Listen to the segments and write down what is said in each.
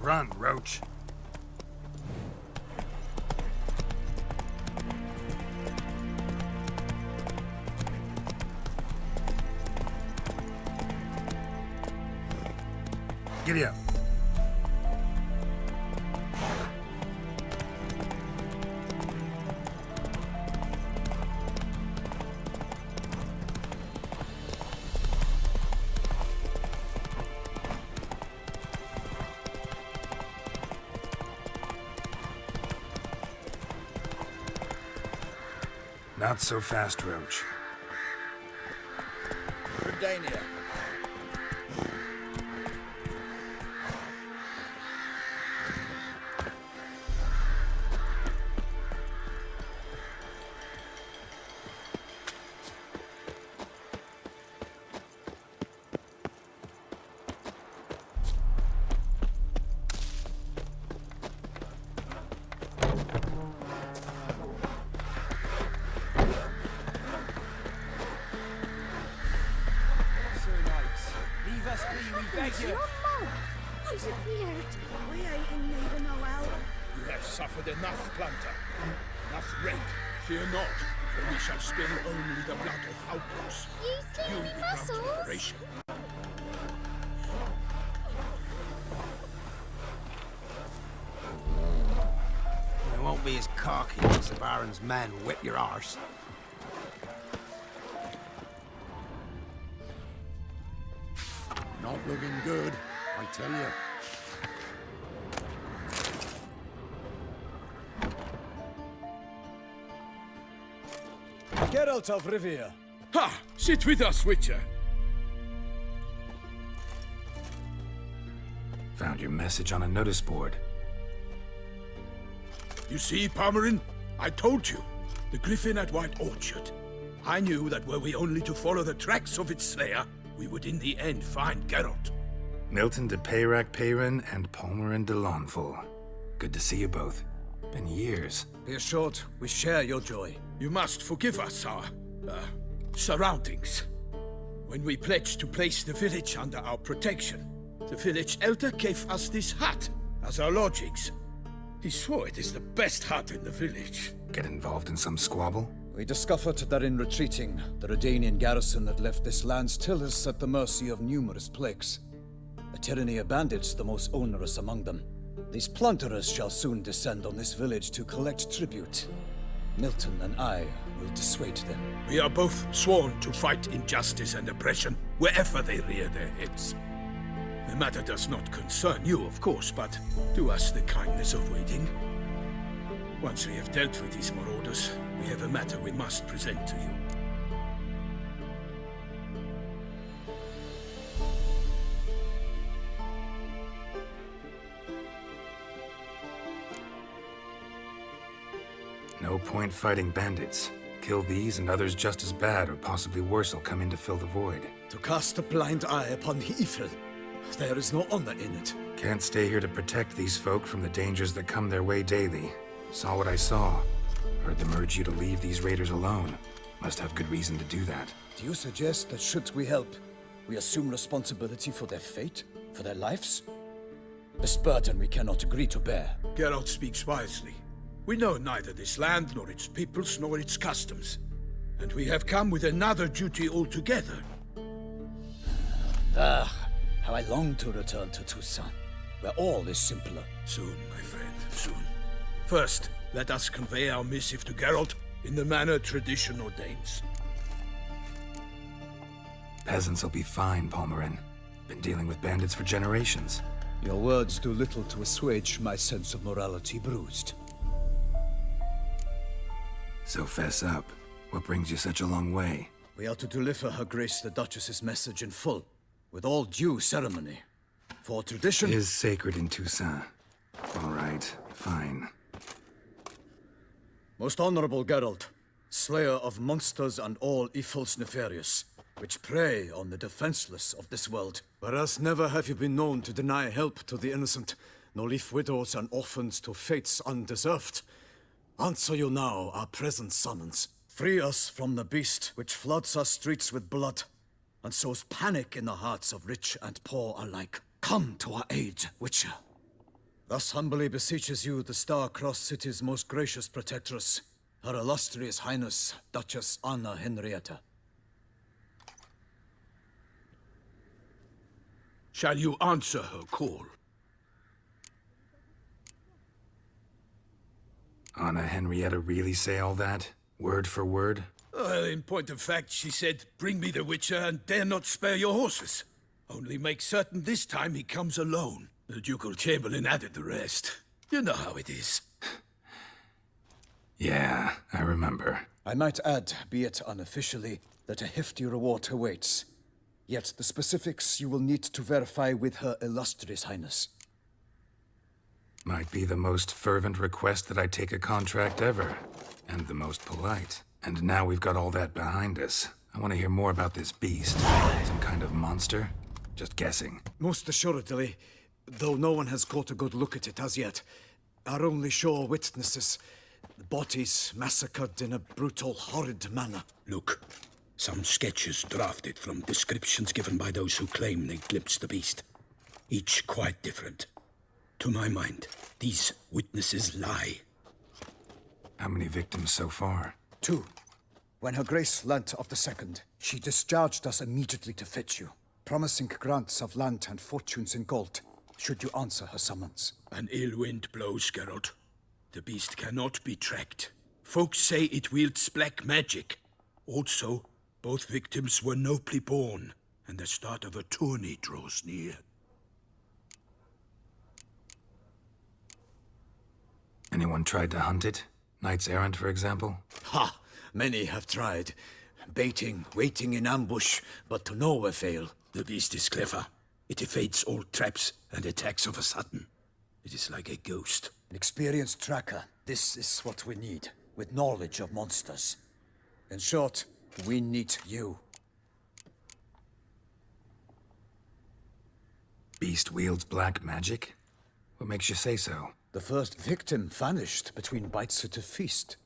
Run, Roach. Giddy up. Not so fast, Roach. Redania. Your mouth! How's it weird? We ain't in need of no help. You have suffered enough, Planter. Enough rape. Fear not, for we shall spill only the blood of outlaws. You see You me become muscles? generation. You won't be as cocky as the Baron's men whip your arse. Not looking good, I tell you. Geralt of Rivia. Ha! Sit with us, Witcher. Found your message on a notice board. You see, Palmerin? I told you. The griffin at White Orchard. I knew that were we only to follow the tracks of its slayer, we would in the end find Geralt. Milton de Peyrac Peyrin and Palmerin de Lawnful. Good to see you both. Been years. Be assured, we share your joy. You must forgive us our, surroundings. When we pledged to place the village under our protection, the village elder gave us this hut as our lodgings. He swore it is the best hut in the village. Get involved in some squabble? We discovered that in retreating, the Redanian garrison that left this land still is at the mercy of numerous plagues. A tyranny of bandits, the most onerous among them. These plunderers shall soon descend on this village to collect tribute. Milton and I will dissuade them. We are both sworn to fight injustice and oppression wherever they rear their heads. The matter does not concern you, of course, but do us the kindness of waiting. Once we have dealt with these marauders, we have a matter we must present to you. No point fighting bandits. Kill these and others just as bad or possibly worse will come in to fill the void. To cast a blind eye upon the evil. There is no honor in it. Can't stay here to protect these folk from the dangers that come their way daily. Saw what I saw. Heard them urge you to leave these raiders alone. Must have good reason to do that. Do you suggest that should we help, we assume responsibility for their fate? For their lives? This burden we cannot agree to bear. Geralt speaks wisely. We know neither this land, nor its peoples, nor its customs. And we have come with another duty altogether. Ah, how I long to return to Toussaint, where all is simpler. Soon, my friend, soon. First, let us convey our missive to Geralt in the manner tradition ordains. Peasants will be fine, Palmerin. Been dealing with bandits for generations. Your words do little to assuage my sense of morality bruised. So fess up. What brings you such a long way? We are to deliver Her Grace the Duchess's message in full, with all due ceremony. For tradition Is sacred in Toussaint. All right, fine. Most honorable Geralt, slayer of monsters and all evils nefarious, which prey on the defenseless of this world. Whereas never have you been known to deny help to the innocent, nor leave widows and orphans to fates undeserved. Answer you now our present summons. Free us from the beast which floods our streets with blood, and sows panic in the hearts of rich and poor alike. Come to our aid, Witcher. Thus humbly beseeches you the Star-Crossed City's most gracious protectress, Her Illustrious Highness, Duchess Anna Henrietta. Shall you answer her call? Anna Henrietta really say all that? Word for word? In point of fact, she said, "Bring me the Witcher and dare not spare your horses. Only make certain this time he comes alone." The Ducal Chamberlain added the rest. You know how it is. Yeah, I remember. I might add, be it unofficially, that a hefty reward awaits. Yet the specifics you will need to verify with Her Illustrious Highness. Might be the most fervent request that I take a contract ever. And the most polite. And now we've got all that behind us. I want to hear more about this beast. Some kind of monster? Just guessing. Most assuredly, though no one has caught a good look at it as yet. Our only sure witnesses, bodies massacred in a brutal, horrid manner. Look, some sketches drafted from descriptions given by those who claim they glimpsed the beast. Each quite different. To my mind, these witnesses lie. How many victims so far? 2. When Her Grace learnt of the second, she discharged us immediately to fetch you, promising grants of land and fortunes in gold, should you answer her summons. An ill wind blows, Geralt. The beast cannot be tracked. Folks say it wields black magic. Also, both victims were nobly born, and the start of a tourney draws near. Anyone tried to hunt it? Knights errant, for example? Ha! Many have tried. Baiting, waiting in ambush, but to no avail. The beast is clever. It evades all traps and attacks of a sudden. It is like a ghost. An experienced tracker. This is what we need, with knowledge of monsters. In short, we need you. Beast wields black magic? What makes you say so? The first victim vanished between bites at a feast.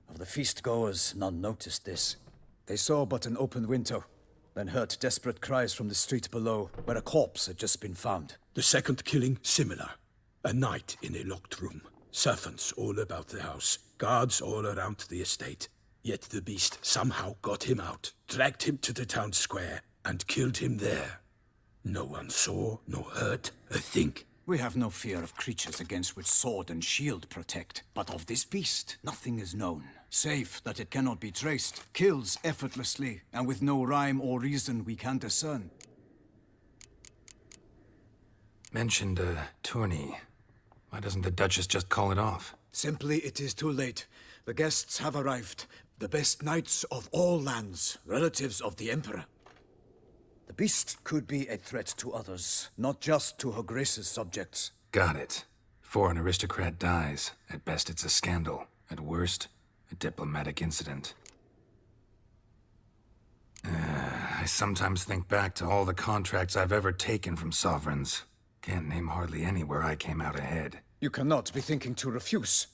Of the feast-goers, none noticed this. They saw but an open window, then heard desperate cries from the street below, where a corpse had just been found. The second killing, similar. A night in a locked room. Servants all about the house. Guards all around the estate. Yet the beast somehow got him out, dragged him to the town square, and killed him there. No one saw, nor heard a thing. We have no fear of creatures against which sword and shield protect. But of this beast, nothing is known. Save that it cannot be traced, kills effortlessly, and with no rhyme or reason we can discern. Mentioned a tourney. Why doesn't the Duchess just call it off? Simply, it is too late. The guests have arrived. The best knights of all lands, relatives of the Emperor. The beast could be a threat to others, not just to Her Grace's subjects. Got it. Before an aristocrat dies, at best it's a scandal. At worst, a diplomatic incident. I sometimes think back to all the contracts I've ever taken from sovereigns. Can't name hardly any where I came out ahead. You cannot be thinking to refuse.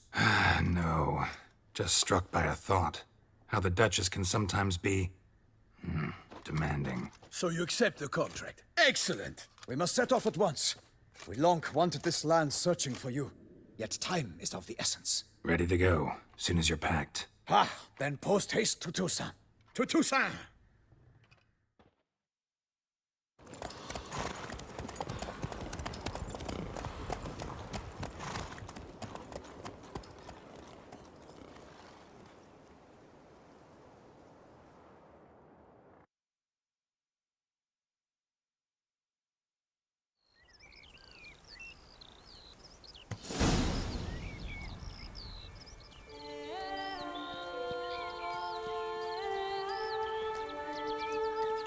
No. Just struck by a thought. How the Duchess can sometimes be... demanding. So you accept the contract. Excellent! We must set off at once. We long wanted this land searching for you. Yet time is of the essence. Ready to go, soon as you're packed. Then post haste to Toussaint. To Toussaint!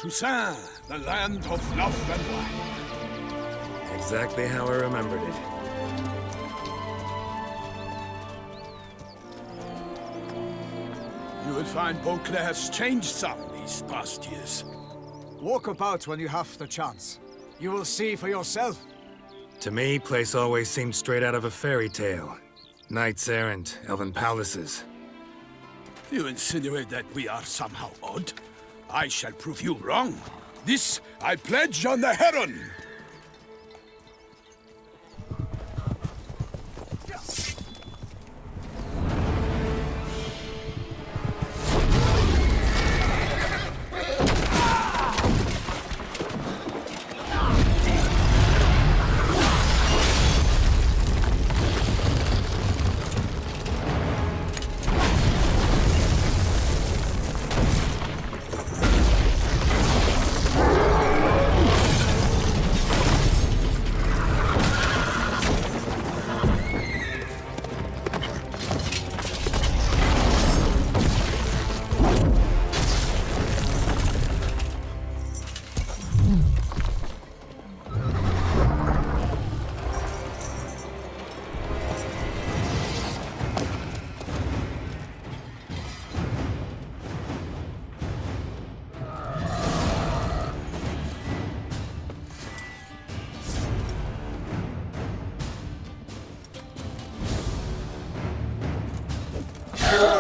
Toussaint, the land of love and wine. Exactly how I remembered it. You will find Beauclair has changed some these past years. Walk about when you have the chance. You will see for yourself. To me, place always seemed straight out of a fairy tale. Knights errant, elven palaces. You insinuate that we are somehow odd? I shall prove you wrong. This I pledge on the Heron.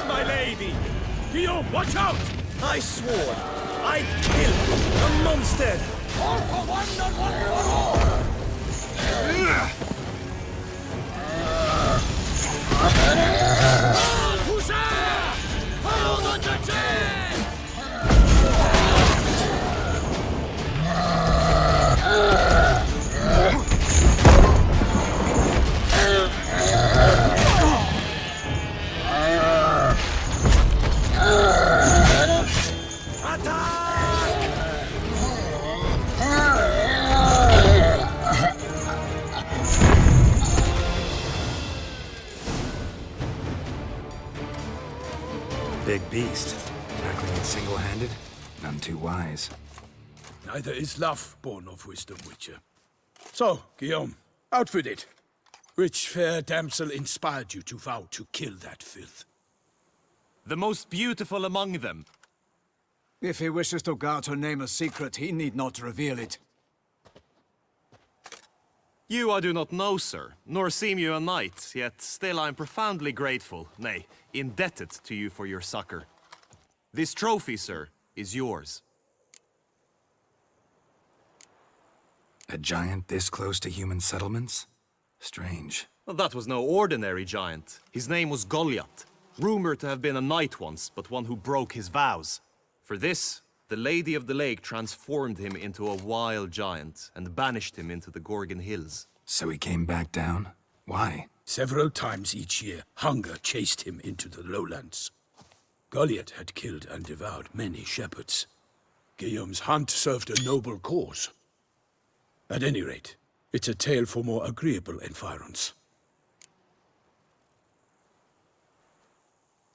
My lady! Guillaume, watch out! I swore I'd kill the monster! All for one and one for all! Toussaint! Follow the Duchess! Big beast. Tackling it single-handed? None too wise. Neither is love born of wisdom, Witcher. So, Guillaume, out with it. Which fair damsel inspired you to vow to kill that filth? The most beautiful among them. If he wishes to guard her name a secret, he need not reveal it. You I do not know, sir, nor seem you a knight, yet still I am profoundly grateful, nay, indebted to you for your succor. This trophy, sir, is yours. A giant this close to human settlements? Strange. Well, that was no ordinary giant. His name was Goliath, rumored to have been a knight once, but one who broke his vows. For this, the Lady of the Lake transformed him into a wild giant and banished him into the Gorgon Hills. So he came back down? Why? Several times each year, hunger chased him into the lowlands. Goliath had killed and devoured many shepherds. Guillaume's hunt served a noble cause. At any rate, it's a tale for more agreeable environs.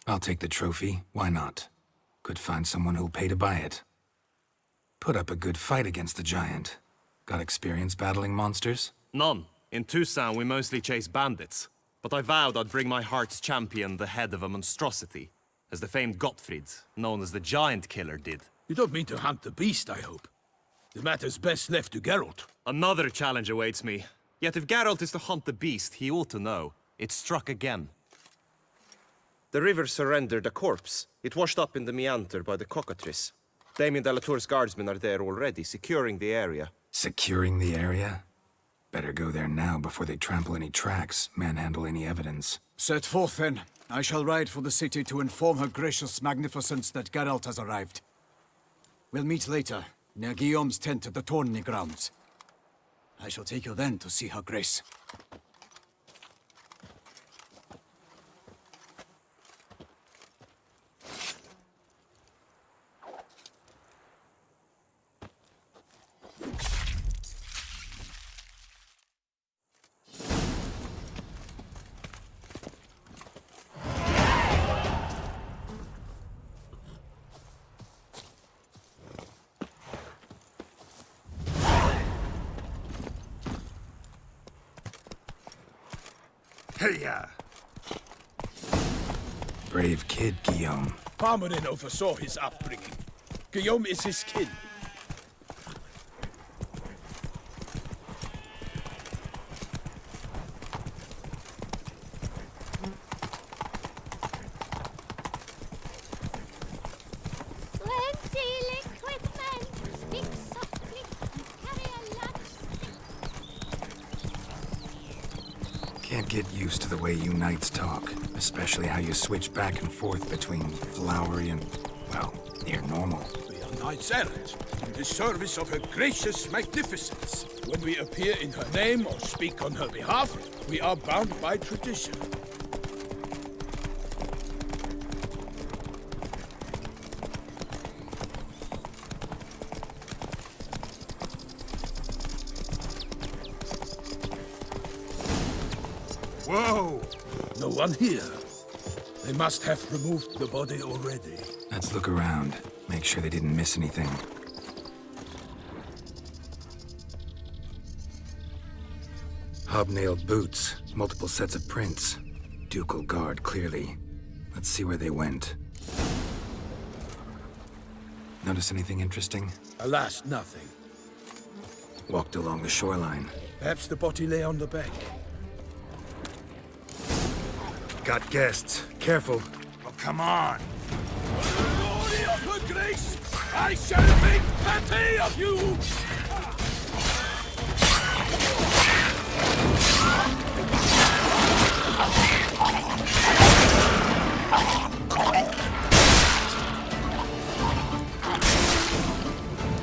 I'll take the trophy. Why not? Could find someone who'll pay to buy it. Put up a good fight against the giant. Got experience battling monsters? None. In Toussaint, we mostly chase bandits. But I vowed I'd bring my heart's champion the head of a monstrosity, as the famed Gottfried, known as the Giant Killer, did. You don't mean to hunt the beast, I hope. The matter's best left to Geralt. Another challenge awaits me. Yet if Geralt is to hunt the beast, he ought to know. It struck again. The river surrendered a corpse. It washed up in the meander by the cockatrice. Damien de la Tour's guardsmen are there already, securing the area. Securing the area? Better go there now before they trample any tracks, manhandle any evidence. Set forth, then. I shall ride for the city to inform her gracious magnificence that Geralt has arrived. We'll meet later, near Guillaume's tent at the Tourney grounds. I shall take you then to see her grace. Hey-ya! Brave kid, Guillaume. Parmenin oversaw his upbringing. Guillaume is his kin. Plenty liquid men. Speak softly and carry a lunch. Can't get used to the way you knights talk, especially how you switch back and forth between flowery and, well, near normal. We are knights errant, in the service of her gracious magnificence. When we appear in her name or speak on her behalf, we are bound by tradition. Whoa! No one here. They must have removed the body already. Let's look around. Make sure they didn't miss anything. Hobnailed boots, multiple sets of prints. Ducal guard, clearly. Let's see where they went. Notice anything interesting? Alas, nothing. Walked along the shoreline. Perhaps the body lay on the bank. Got guests. Careful. Oh, come on. Glory of her grace, I shall make plenty of you!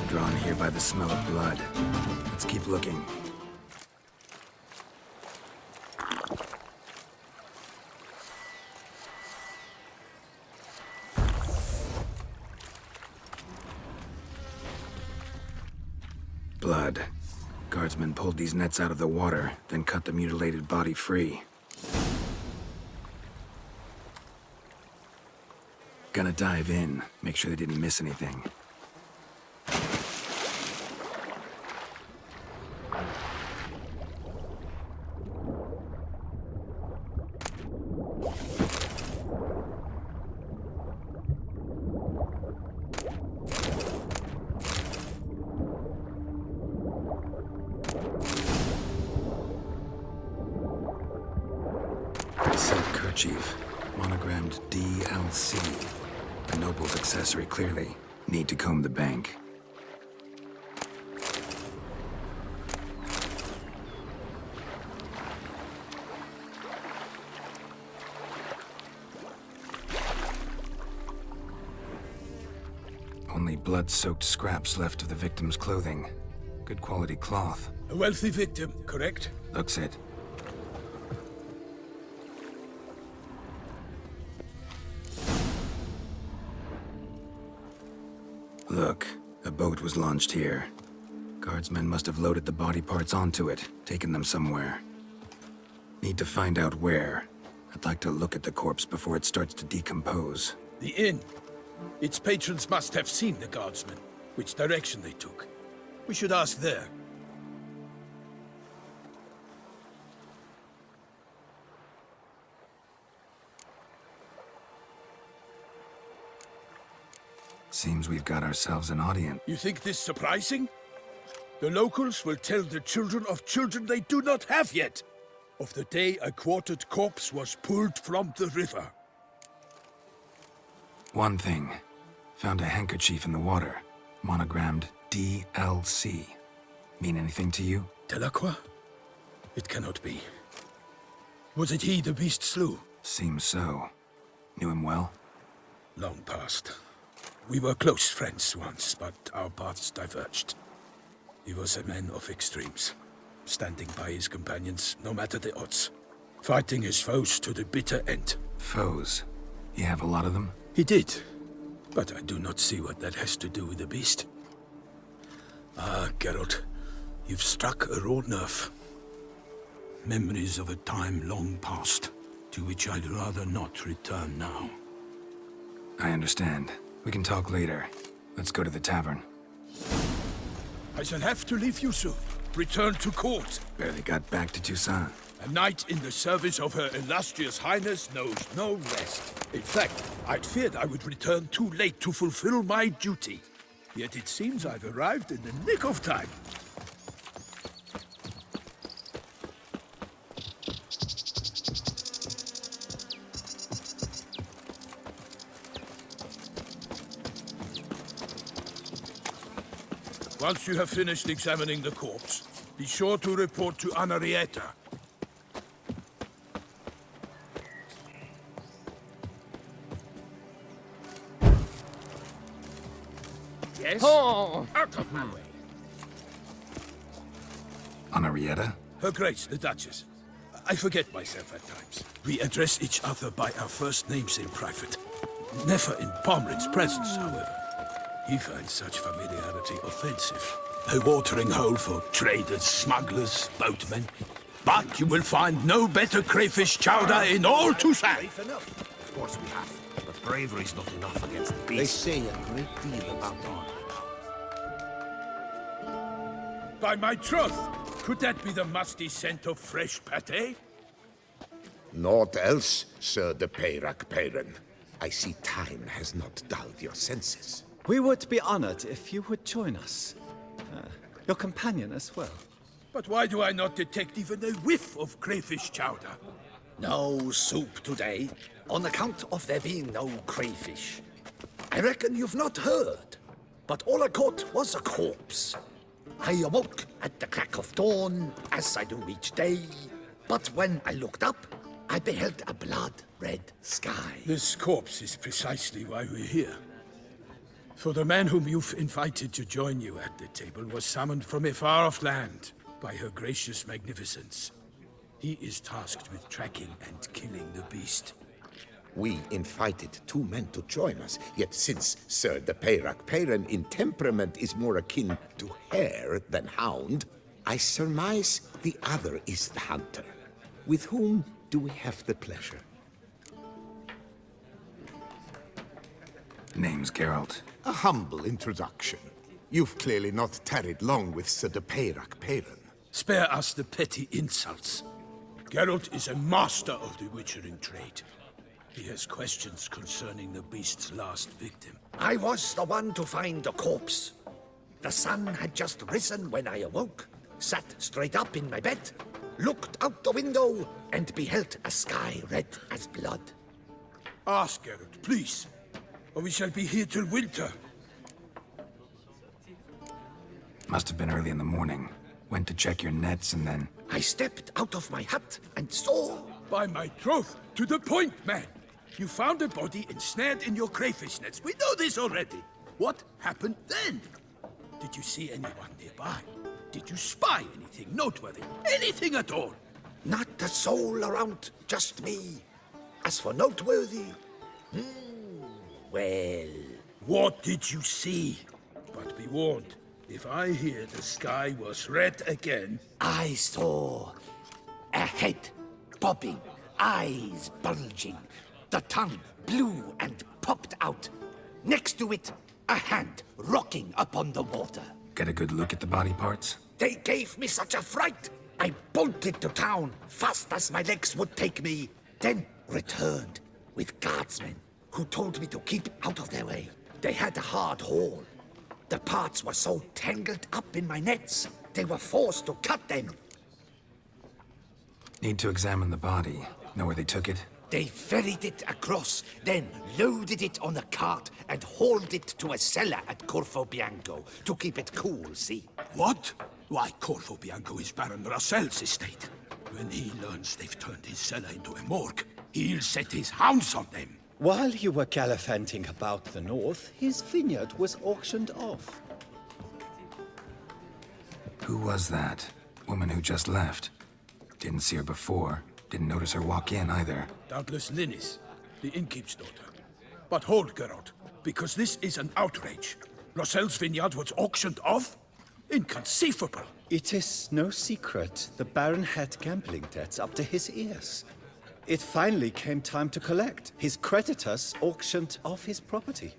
Drawn here by the smell of blood. Let's keep looking. Blood. Guardsmen pulled these nets out of the water, then cut the mutilated body free. Gonna dive in, make sure they didn't miss anything. Silk kerchief, monogrammed d.l.C. A noble's accessory, clearly. Need to comb the bank. Only blood-soaked scraps left of the victim's clothing. Good quality cloth. A wealthy victim, correct? Looks it. Look, a boat was launched here. Guardsmen must have loaded the body parts onto it, taken them somewhere. Need to find out where. I'd like to look at the corpse before it starts to decompose. The inn. Its patrons must have seen the guardsmen, which direction they took. We should ask there. Seems we've got ourselves an audience. You think this surprising? The locals will tell the children of children they do not have yet, of the day a quartered corpse was pulled from the river. One thing. Found a handkerchief in the water. Monogrammed d.l.C. Mean anything to you? d.l.C? It cannot be. Was it he the beast slew? Seems so. Knew him well? Long past. We were close friends once, but our paths diverged. He was a man of extremes, standing by his companions no matter the odds, fighting his foes to the bitter end. Foes? You have a lot of them? He did, but I do not see what that has to do with the beast. Ah, Geralt, you've struck a raw nerve. Memories of a time long past, to which I'd rather not return now. I understand. We can talk later. Let's go to the tavern. I shall have to leave you soon. Return to court. Barely got back to Toussaint. A knight in the service of Her Illustrious Highness knows no rest. In fact, I'd feared I would return too late to fulfill my duty. Yet it seems I've arrived in the nick of time. Once you have finished examining the corpse, be sure to report to Anarietta. Yes? Oh. Out of my way. Anarietta? Her Grace, the Duchess. I forget myself at times. We address each other by our first names in private. Never in Pomrin's presence, however. He finds such familiarity offensive. A watering hole for traders, smugglers, boatmen. But you will find no better crayfish chowder in all Toussaint. Of course we have. But bravery's not enough against the They beast. say a great deal about honor. By my troth, could that be the musty scent of fresh pâté? Naught else, Sir de Peyrac Peyran. I see time has not dulled your senses. We would be honored if you would join us. Your companion as well. But why do I not detect even a whiff of crayfish chowder? No soup today, on account of there being no crayfish. I reckon you've not heard, but all I caught was a corpse. I awoke at the crack of dawn, as I do each day, but when I looked up, I beheld a blood-red sky. This corpse is precisely why we're here. For the man whom you've invited to join you at the table was summoned from a far-off land by her gracious magnificence. He is tasked with tracking and killing the beast. We invited two men to join us, yet since Sir de Peyrac Peyran in temperament is more akin to hare than hound, I surmise the other is the hunter. With whom do we have the pleasure? Name's Geralt. A humble introduction. You've clearly not tarried long with Sir de Peyrac Peyran. Spare us the petty insults. Geralt is a master of the witchering trade. He has questions concerning the beast's last victim. I was the one to find the corpse. The sun had just risen when I awoke, sat straight up in my bed, looked out the window, and beheld a sky red as blood. Ask Geralt, please, or we shall be here till winter. Must have been early in the morning. Went to check your nets and then... I stepped out of my hut and saw... By my troth, to the point, man. You found a body ensnared in your crayfish nets. We know this already. What happened then? Did you see anyone nearby? Did you spy anything noteworthy? Anything at all? Not a soul around, just me. As for noteworthy... well... What did you see? But be warned, if I hear the sky was red again... I saw a head bobbing, eyes bulging, the tongue blue and popped out. Next to it, a hand rocking upon the water. Get a good look at the body parts? They gave me such a fright. I bolted to town, fast as my legs would take me, then returned with guardsmen who told me to keep out of their way. They had a hard haul. The parts were so tangled up in my nets, they were forced to cut them. Need to examine the body. Know where they took it? They ferried it across, then loaded it on a cart and hauled it to a cellar at Corvo Bianco to keep it cool, see? What? Why, Corvo Bianco is Baron Russell's estate. When he learns they've turned his cellar into a morgue, he'll set his hounds on them. While you were gallivanting about the north, his vineyard was auctioned off. Who was that? Woman who just left. Didn't see her before. Didn't notice her walk in either. Doubtless Linnis, the innkeep's daughter. But hold, Geralt, because this is an outrage. Russell's vineyard was auctioned off? Inconceivable. It is no secret the Baron had gambling debts up to his ears. It finally came time to collect. His creditors auctioned off his property.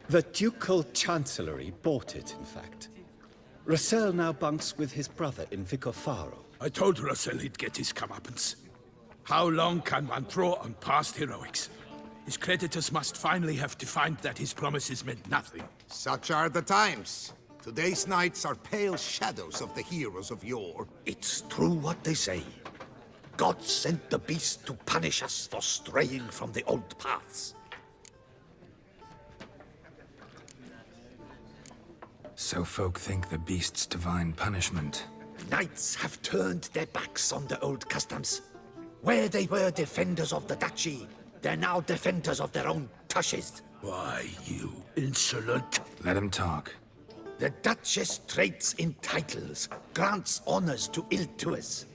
The Ducal Chancellery bought it, in fact. Russell now bunks with his brother in Vicofaro. I told Russell he'd get his comeuppance. How long can one draw on past heroics? His creditors must finally have defined that his promises meant nothing. Such are the times. Today's knights are pale shadows of the heroes of yore. It's true what they say. God sent the beast to punish us for straying from the old paths. So folk think the beast's divine punishment. Knights have turned their backs on the old customs. Where they were defenders of the duchy, they're now defenders of their own tushes. Why, you insolent... Let him talk. The Duchess trades in titles, grants honors to ill-doers.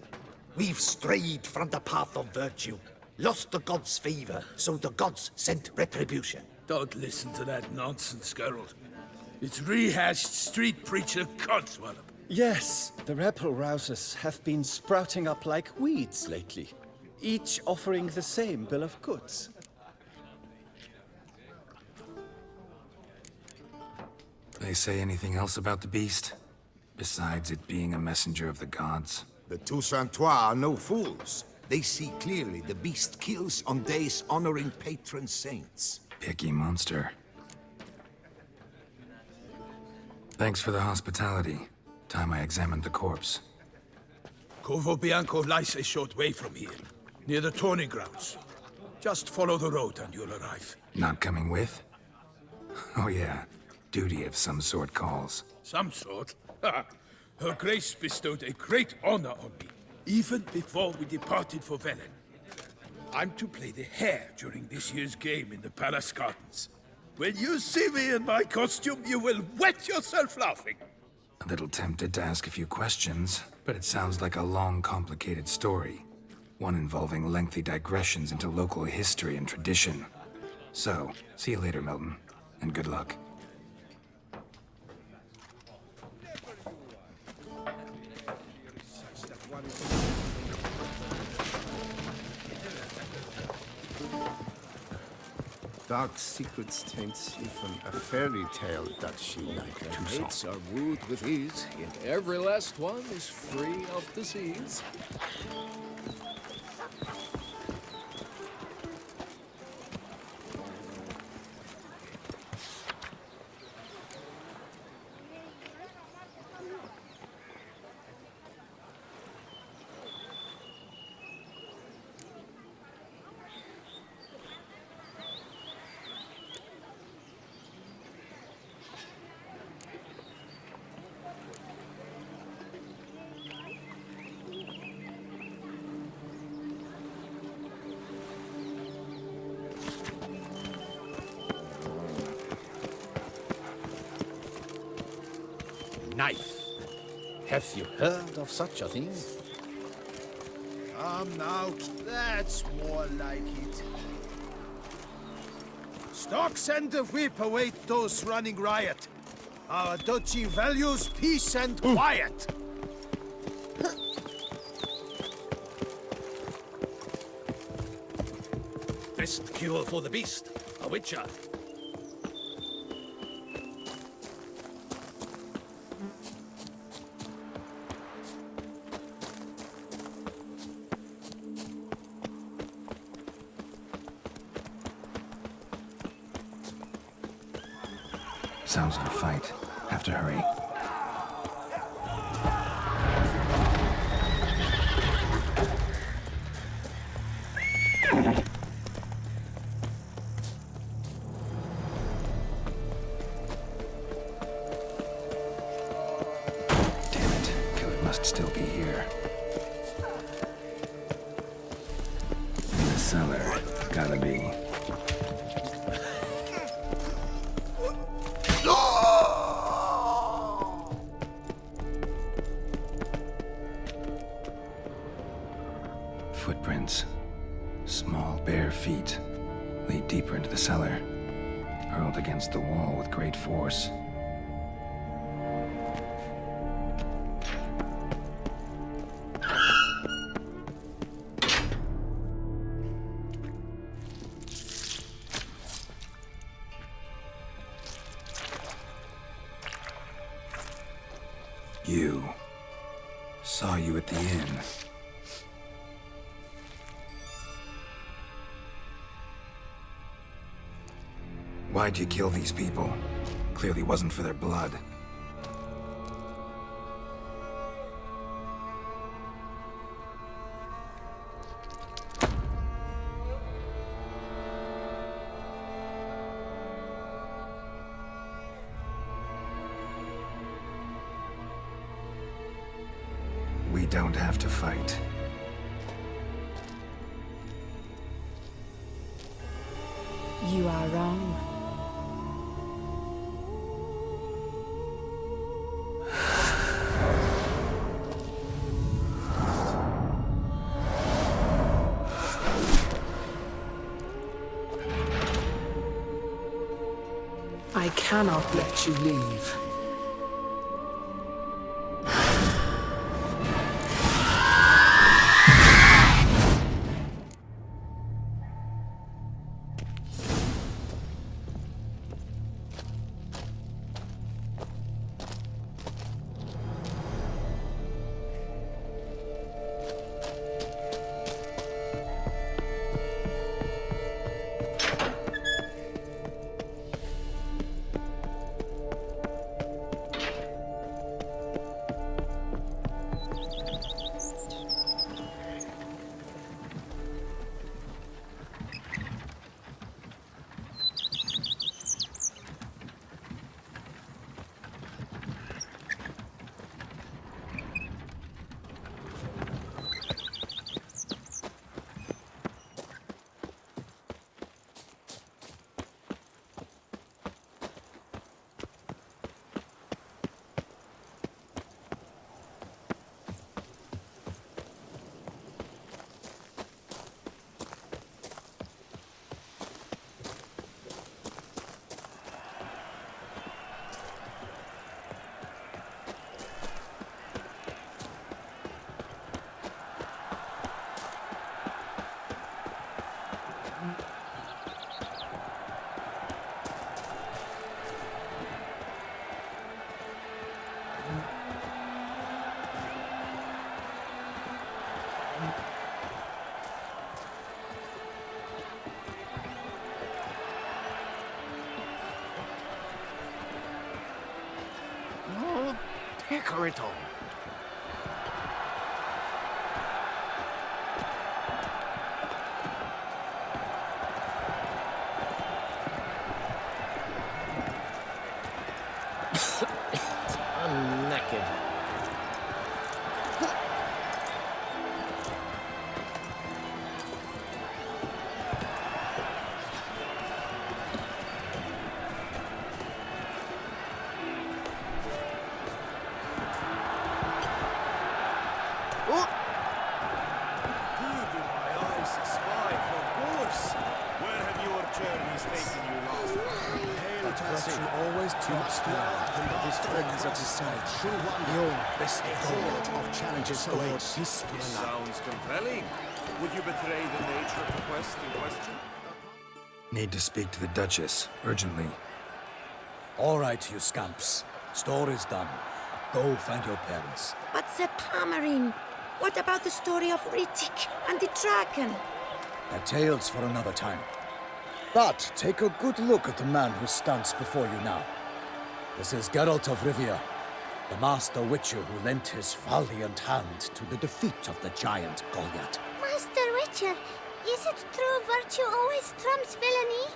We've strayed from the path of virtue, lost the gods' favor, so the gods sent retribution. Don't listen to that nonsense, Geralt. It's rehashed street preacher codswallop. Yes, the rebel rousers have been sprouting up like weeds lately, each offering the same bill of goods. They say anything else about the beast? Besides it being a messenger of the gods? The Toussaintois are no fools. They see clearly the beast kills on days honoring patron saints. Picky monster. Thanks for the hospitality. Time I examined the corpse. Corvo Bianco lies a short way from here, near the tourney grounds. Just follow the road and you'll arrive. Not coming with? Oh yeah, duty of some sort calls. Some sort? Her Grace bestowed a great honor on me, even before we departed for Velen. I'm to play the hare during this year's game in the palace gardens. When you see me in my costume, you will wet yourself laughing. A little tempted to ask a few questions, but it sounds like a long, complicated story. One involving lengthy digressions into local history and tradition. So, see you later, Milton, and good luck. Dark secrets taints even a fairy tale that she like to song. Mates are wooed with ease, yet every last one is free of disease. Knife. Have you heard of such a thing? Come now, that's more like it. Stocks and the whip await those running riot. Our duchy values peace and quiet. Best cure for the beast, a witcher. Sounds like a fight. Have to hurry. Damn it. Killer must still be here. In the cellar. Gotta be. Footprints. Small, bare feet lead deeper into the cellar, hurled against the wall with great force. You. Saw you at the inn. Why'd you kill these people? Clearly wasn't for their blood. We don't have to fight. You are wrong. I cannot let you leave. Pecker it on. I'm knackered. Always keeps his friends at his side. Your best of challenges awaits. Sounds compelling. Would you betray the nature of the quest in question? Need to speak to the Duchess, urgently. All right, you scamps. Story's done. Go find your parents. But Sir Palmerin, what about the story of Rittik and the dragon? They're tales for another time. But take a good look at the man who stands before you now. This is Geralt of Rivia, the master witcher who lent his valiant hand to the defeat of the giant Goliath. Master Witcher, is it true virtue always trumps villainy?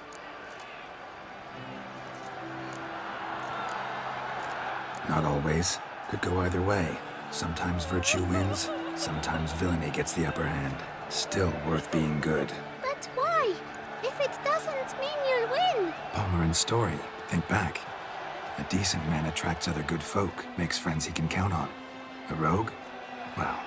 Not always. Could go either way. Sometimes virtue wins, sometimes villainy gets the upper hand. Still worth being good. But why? If it doesn't mean you'll win. Palmerin's story. Think back. A decent man attracts other good folk, makes friends he can count on. A rogue? Well,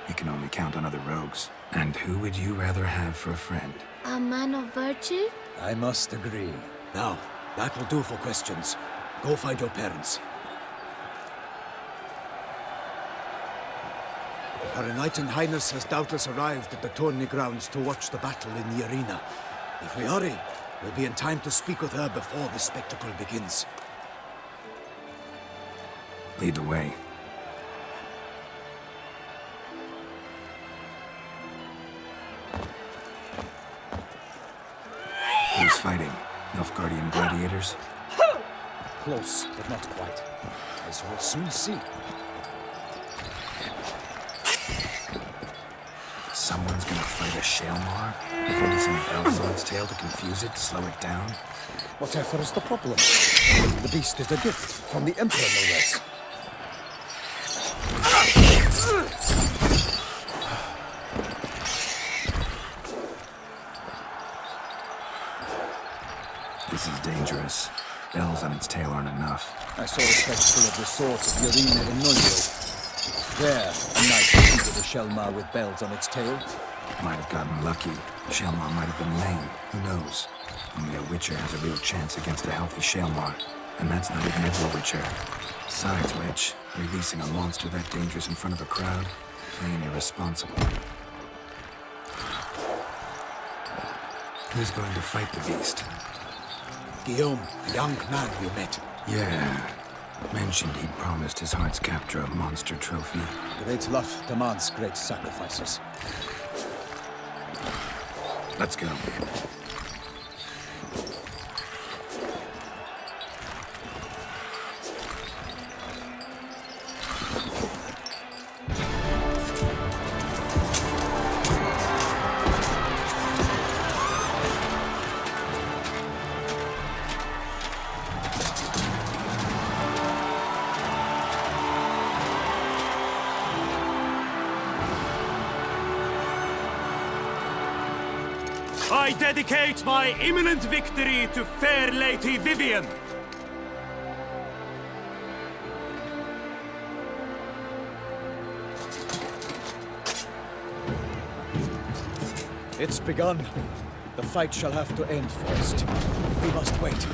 he can only count on other rogues. And who would you rather have for a friend? A man of virtue? I must agree. Now, that will do for questions. Go find your parents. Her Enlightened Highness has doubtless arrived at the tourney grounds to watch the battle in the arena. If we hurry, we'll be in time to speak with her before the spectacle begins. Lead the way. Who's fighting? Nilfgaardian gladiators? Close, but not quite. As you'll soon see. Someone's gonna fight a Shalmar? With only some bells on its tail to confuse it, slow it down? Whatever is the problem? The beast is a gift from the Emperor, no less. This is dangerous. Bells on its tail aren't enough. I saw a spectacle of the sort at the arena in Nunio. There, a knight defeated a Shalmar with bells on its tail. Might have gotten lucky. Shalmar might have been lame. Who knows? Only a Witcher has a real chance against a healthy Shalmar. And that's not even every Witcher. Besides which, releasing a monster that dangerous in front of a crowd? Plain irresponsible. Who's going to fight the beast? Guillaume, the young man you met. Yeah. Mentioned he'd promised his heart's captor a monster trophy. Great love demands great sacrifices. Let's go. I dedicate my imminent victory to fair Lady Vivian. It's begun. The fight shall have to end first. We must wait.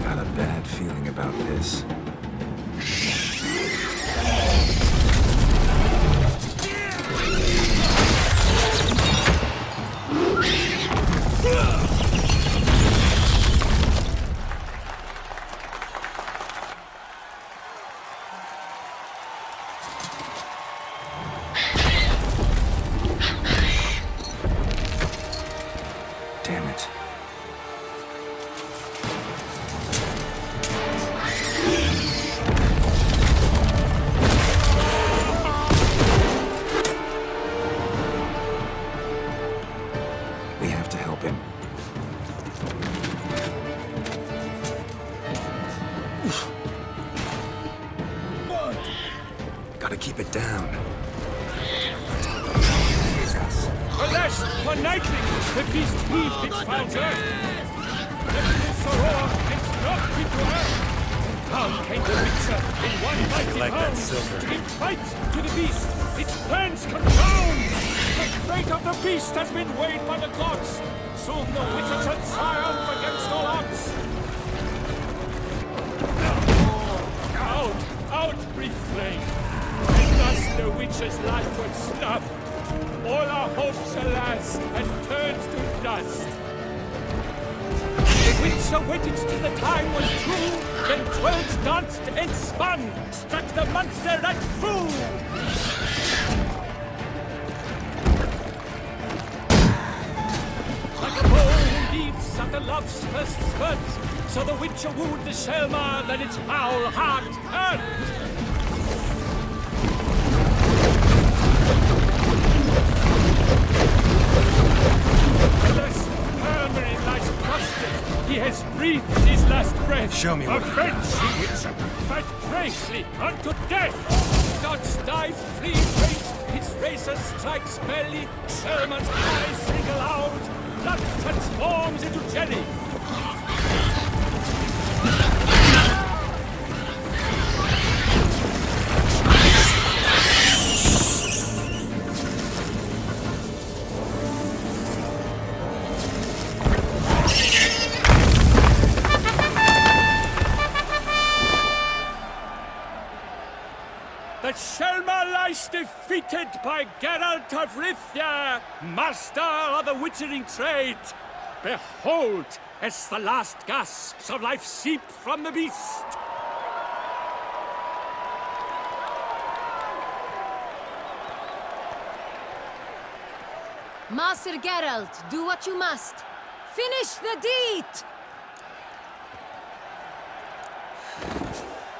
Got a bad feeling about this. keep it down. Alas, one nightly, the beast heaved its founder. Lifted its roar and dropped into earth. Down came the Witcher in one mighty bound. To give fight to the beast, its plans confound. The fate of the beast has been weighed by the gods. Soon the Witcher shall triumph against all odds. Out, brief flame. And thus the Witcher's life was snuffed. All our hopes, alas, had turned to dust. The Witcher waited till the time was true, then twirled, danced, and spun, struck the monster right through. Like a bow leaves after love's first spurt, so the Witcher wooed the Shelmar, then its foul heart hurt. Alas, Hermary lies prostrate. He has breathed his last breath. Show me what Avenge, you Witcher! Fight bravely unto death! Gods dive, flee, faint. Its razor strikes belly. Sherman's eyes ring aloud. Blood transforms into jelly. The Shelmar lies defeated by Geralt of Rivia, master of the witchering trade. Behold, as the last gasps of life seep from the beast. Master Geralt, do what you must. Finish the deed!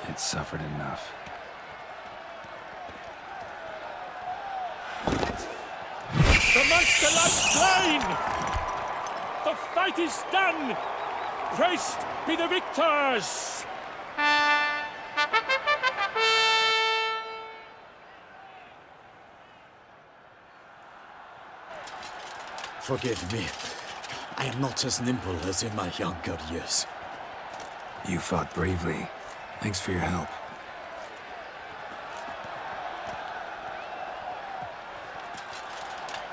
It suffered enough. The monster lies slain! The fight is done! Praised be the victors! Forgive me. I am not as nimble as in my younger years. You fought bravely. Thanks for your help.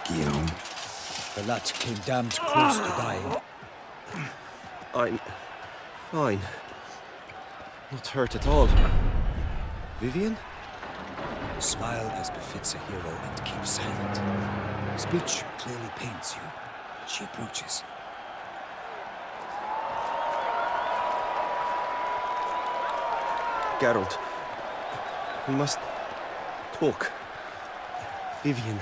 Guillaume. The lad came damned close to dying. I'm fine. Not hurt at all. Vivian? Smile as befits a hero and keep silent. Speech clearly pains you. She approaches. Geralt, we must talk. Vivian.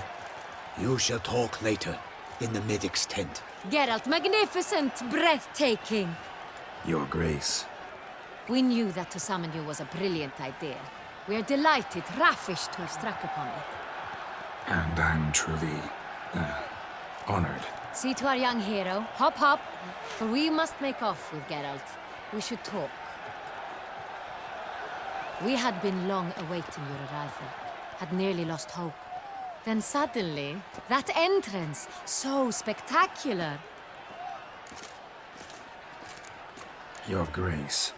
You shall talk later, in the medic's tent. Geralt, magnificent, breathtaking. Your Grace. We knew that to summon you was a brilliant idea. We are delighted, ravished to have struck upon it. And I'm truly, honored. See to our young hero. Hop, hop. For we must make off with Geralt. We should talk. We had been long awaiting your arrival. Had nearly lost hope. Then suddenly, that entrance, so spectacular. Your Grace.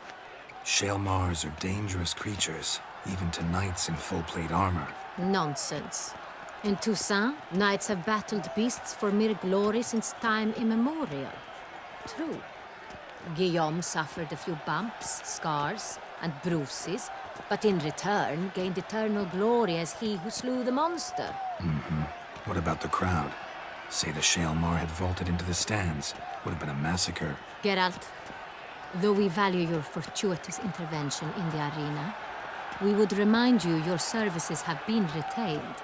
Shelmars are dangerous creatures, even to knights in full plate armor. Nonsense. In Toussaint, knights have battled beasts for mere glory since time immemorial. True. Guillaume suffered a few bumps, scars, and bruises, but in return gained eternal glory as he who slew the monster. What about the crowd? Say the Shelmar had vaulted into the stands. Would have been a massacre. Geralt, though we value your fortuitous intervention in the arena, we would remind you your services have been retained,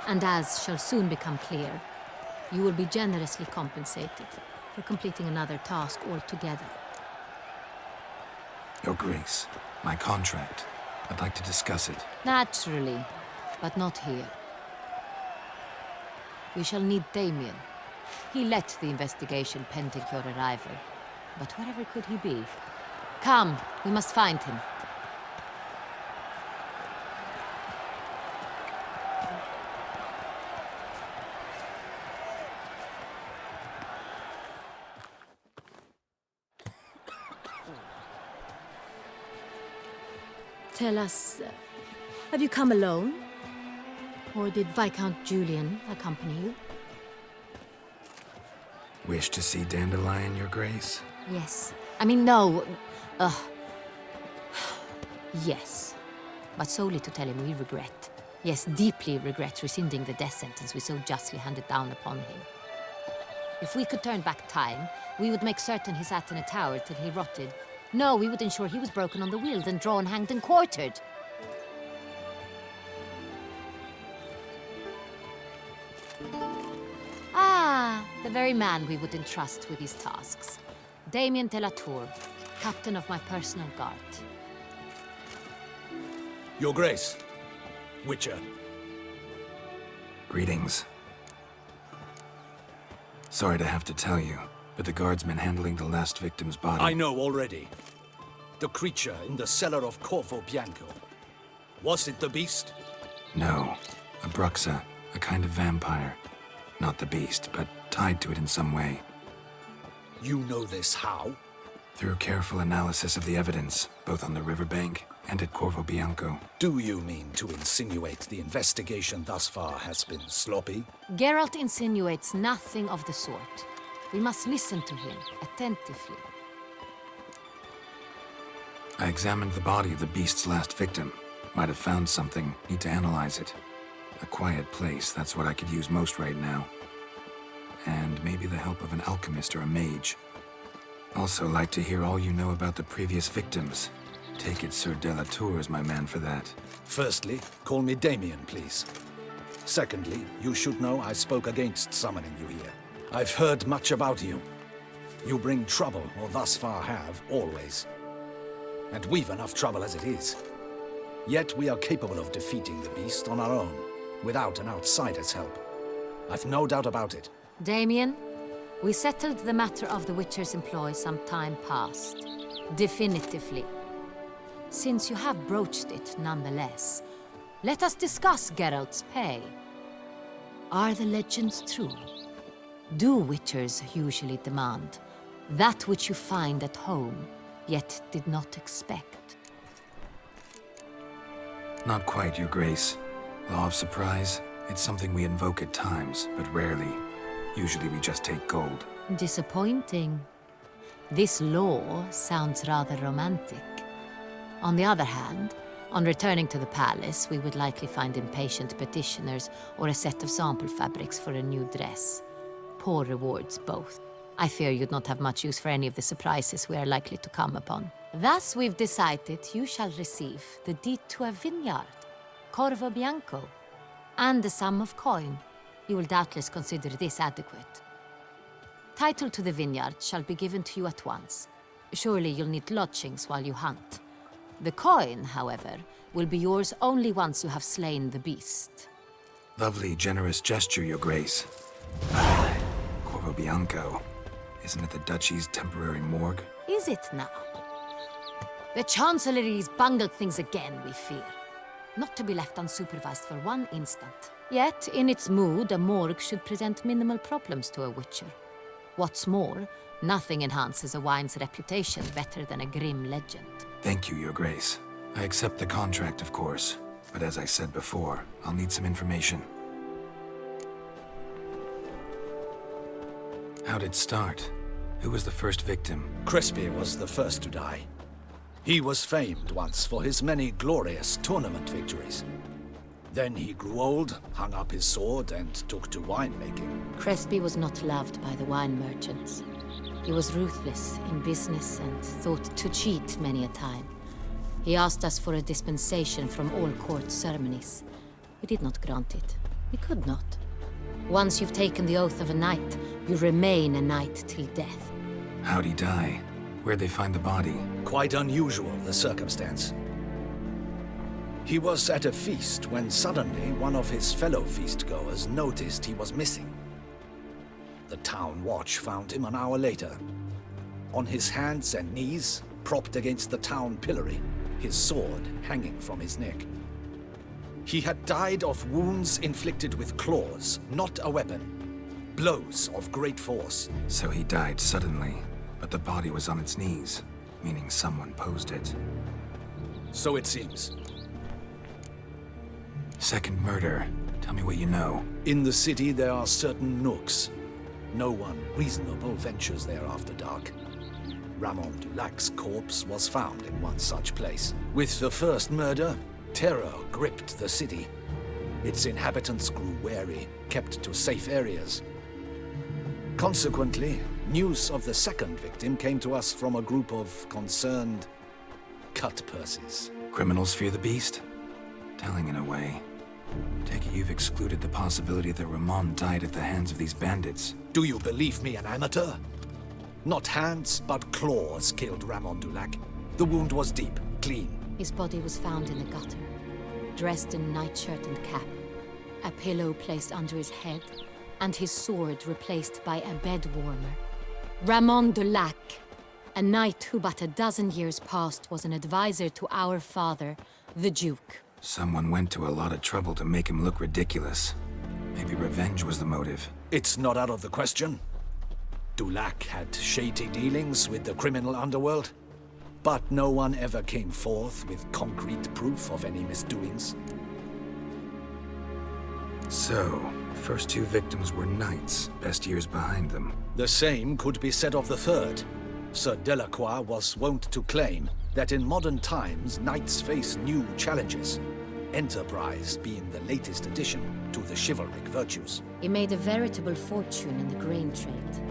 and as shall soon become clear, you will be generously compensated for completing another task altogether. Your Grace, my contract. I'd like to discuss it. Naturally, but not here. We shall need Damien. He led the investigation pending your arrival. But wherever could he be? Come, we must find him. Tell us, have you come alone? Or did Viscount Julian accompany you? Wish to see Dandelion, Your Grace? Yes. I mean, no. Yes. But solely to tell him we regret. Yes, deeply regret rescinding the death sentence we so justly handed down upon him. If we could turn back time, we would make certain he sat in a tower till he rotted. No, we would ensure he was broken on the wheel, then drawn, hanged, and quartered. Ah, the very man we would entrust with these tasks. Damien de la Tour, captain of my personal guard. Your Grace. Witcher. Greetings. Sorry to have to tell you, but the guardsman handling the last victim's body... I know already. The creature in the cellar of Corvo Bianco. Was it the beast? No. A Bruxa, a kind of vampire. Not the beast, but tied to it in some way. You know this how? Through careful analysis of the evidence, both on the riverbank and at Corvo Bianco. Do you mean to insinuate the investigation thus far has been sloppy? Geralt insinuates nothing of the sort. We must listen to him attentively. I examined the body of the beast's last victim. Might have found something. Need to analyze it. A quiet place, that's what I could use most right now. And maybe the help of an alchemist or a mage. Also like to hear all you know about the previous victims. Take it Sir de la Tour is my man for that. Firstly, call me Damien, please. Secondly, you should know I spoke against summoning you here. I've heard much about you. You bring trouble, or thus far have, always. And we've enough trouble as it is. Yet we are capable of defeating the beast on our own, without an outsider's help. I've no doubt about it. Damien, we settled the matter of the Witcher's employ some time past. Definitively. Since you have broached it nonetheless, let us discuss Geralt's pay. Are the legends true? Do Witchers usually demand that which you find at home, yet did not expect? Not quite, Your Grace. Law of surprise, it's something we invoke at times, but rarely. Usually we just take gold. Disappointing. This law sounds rather romantic. On the other hand, on returning to the palace, we would likely find impatient petitioners or a set of sample fabrics for a new dress. Poor rewards, both. I fear you'd not have much use for any of the surprises we are likely to come upon. Thus, we've decided you shall receive the deed to a vineyard, Corvo Bianco, and the sum of coin. You will doubtless consider this adequate. Title to the vineyard shall be given to you at once. Surely you'll need lodgings while you hunt. The coin, however, will be yours only once you have slain the beast. Lovely, generous gesture, Your Grace. Corvo Bianco. Isn't it the Duchy's temporary morgue? Is it now? The Chancellery's bungled things again, we fear. Not to be left unsupervised for one instant. Yet, in its mood, a morgue should present minimal problems to a Witcher. What's more, nothing enhances a wine's reputation better than a grim legend. Thank you, Your Grace. I accept the contract, of course. But as I said before, I'll need some information. How'd it start? Who was the first victim? Crespi was the first to die. He was famed once for his many glorious tournament victories. Then he grew old, hung up his sword, and took to winemaking. Crespi was not loved by the wine merchants. He was ruthless in business and thought to cheat many a time. He asked us for a dispensation from all court ceremonies. We did not grant it. We could not. Once you've taken the oath of a knight, you remain a knight till death. How'd he die? Where'd they find the body? Quite unusual, the circumstance. He was at a feast when suddenly one of his fellow feastgoers noticed he was missing. The town watch found him an hour later. On his hands and knees, propped against the town pillory, his sword hanging from his neck. He had died of wounds inflicted with claws, not a weapon. Blows of great force. So he died suddenly, but the body was on its knees, meaning someone posed it. So it seems. Second murder. Tell me what you know. In the city, there are certain nooks. No one reasonable ventures there after dark. Ramon d.l.C's corpse was found in one such place. With the first murder, terror gripped the city. Its inhabitants grew wary, kept to safe areas. Consequently, news of the second victim came to us from a group of concerned cut-purses. Criminals fear the beast? Telling in a way. Take it you've excluded the possibility that Ramon died at the hands of these bandits. Do you believe me an amateur? Not hands, but claws killed Ramon d.l.C. The wound was deep, clean. His body was found in a gutter, dressed in nightshirt and cap, a pillow placed under his head, and his sword replaced by a bed warmer. Ramon d.l.C, a knight who but a dozen years past was an advisor to our father, the Duke. Someone went to a lot of trouble to make him look ridiculous. Maybe revenge was the motive. It's not out of the question. d.l.C had shady dealings with the criminal underworld, but no one ever came forth with concrete proof of any misdoings. So, first two victims were knights, best years behind them. The same could be said of the third. Sir Delacroix was wont to claim that in modern times, knights face new challenges, enterprise being the latest addition to the chivalric virtues. He made a veritable fortune in the grain trade.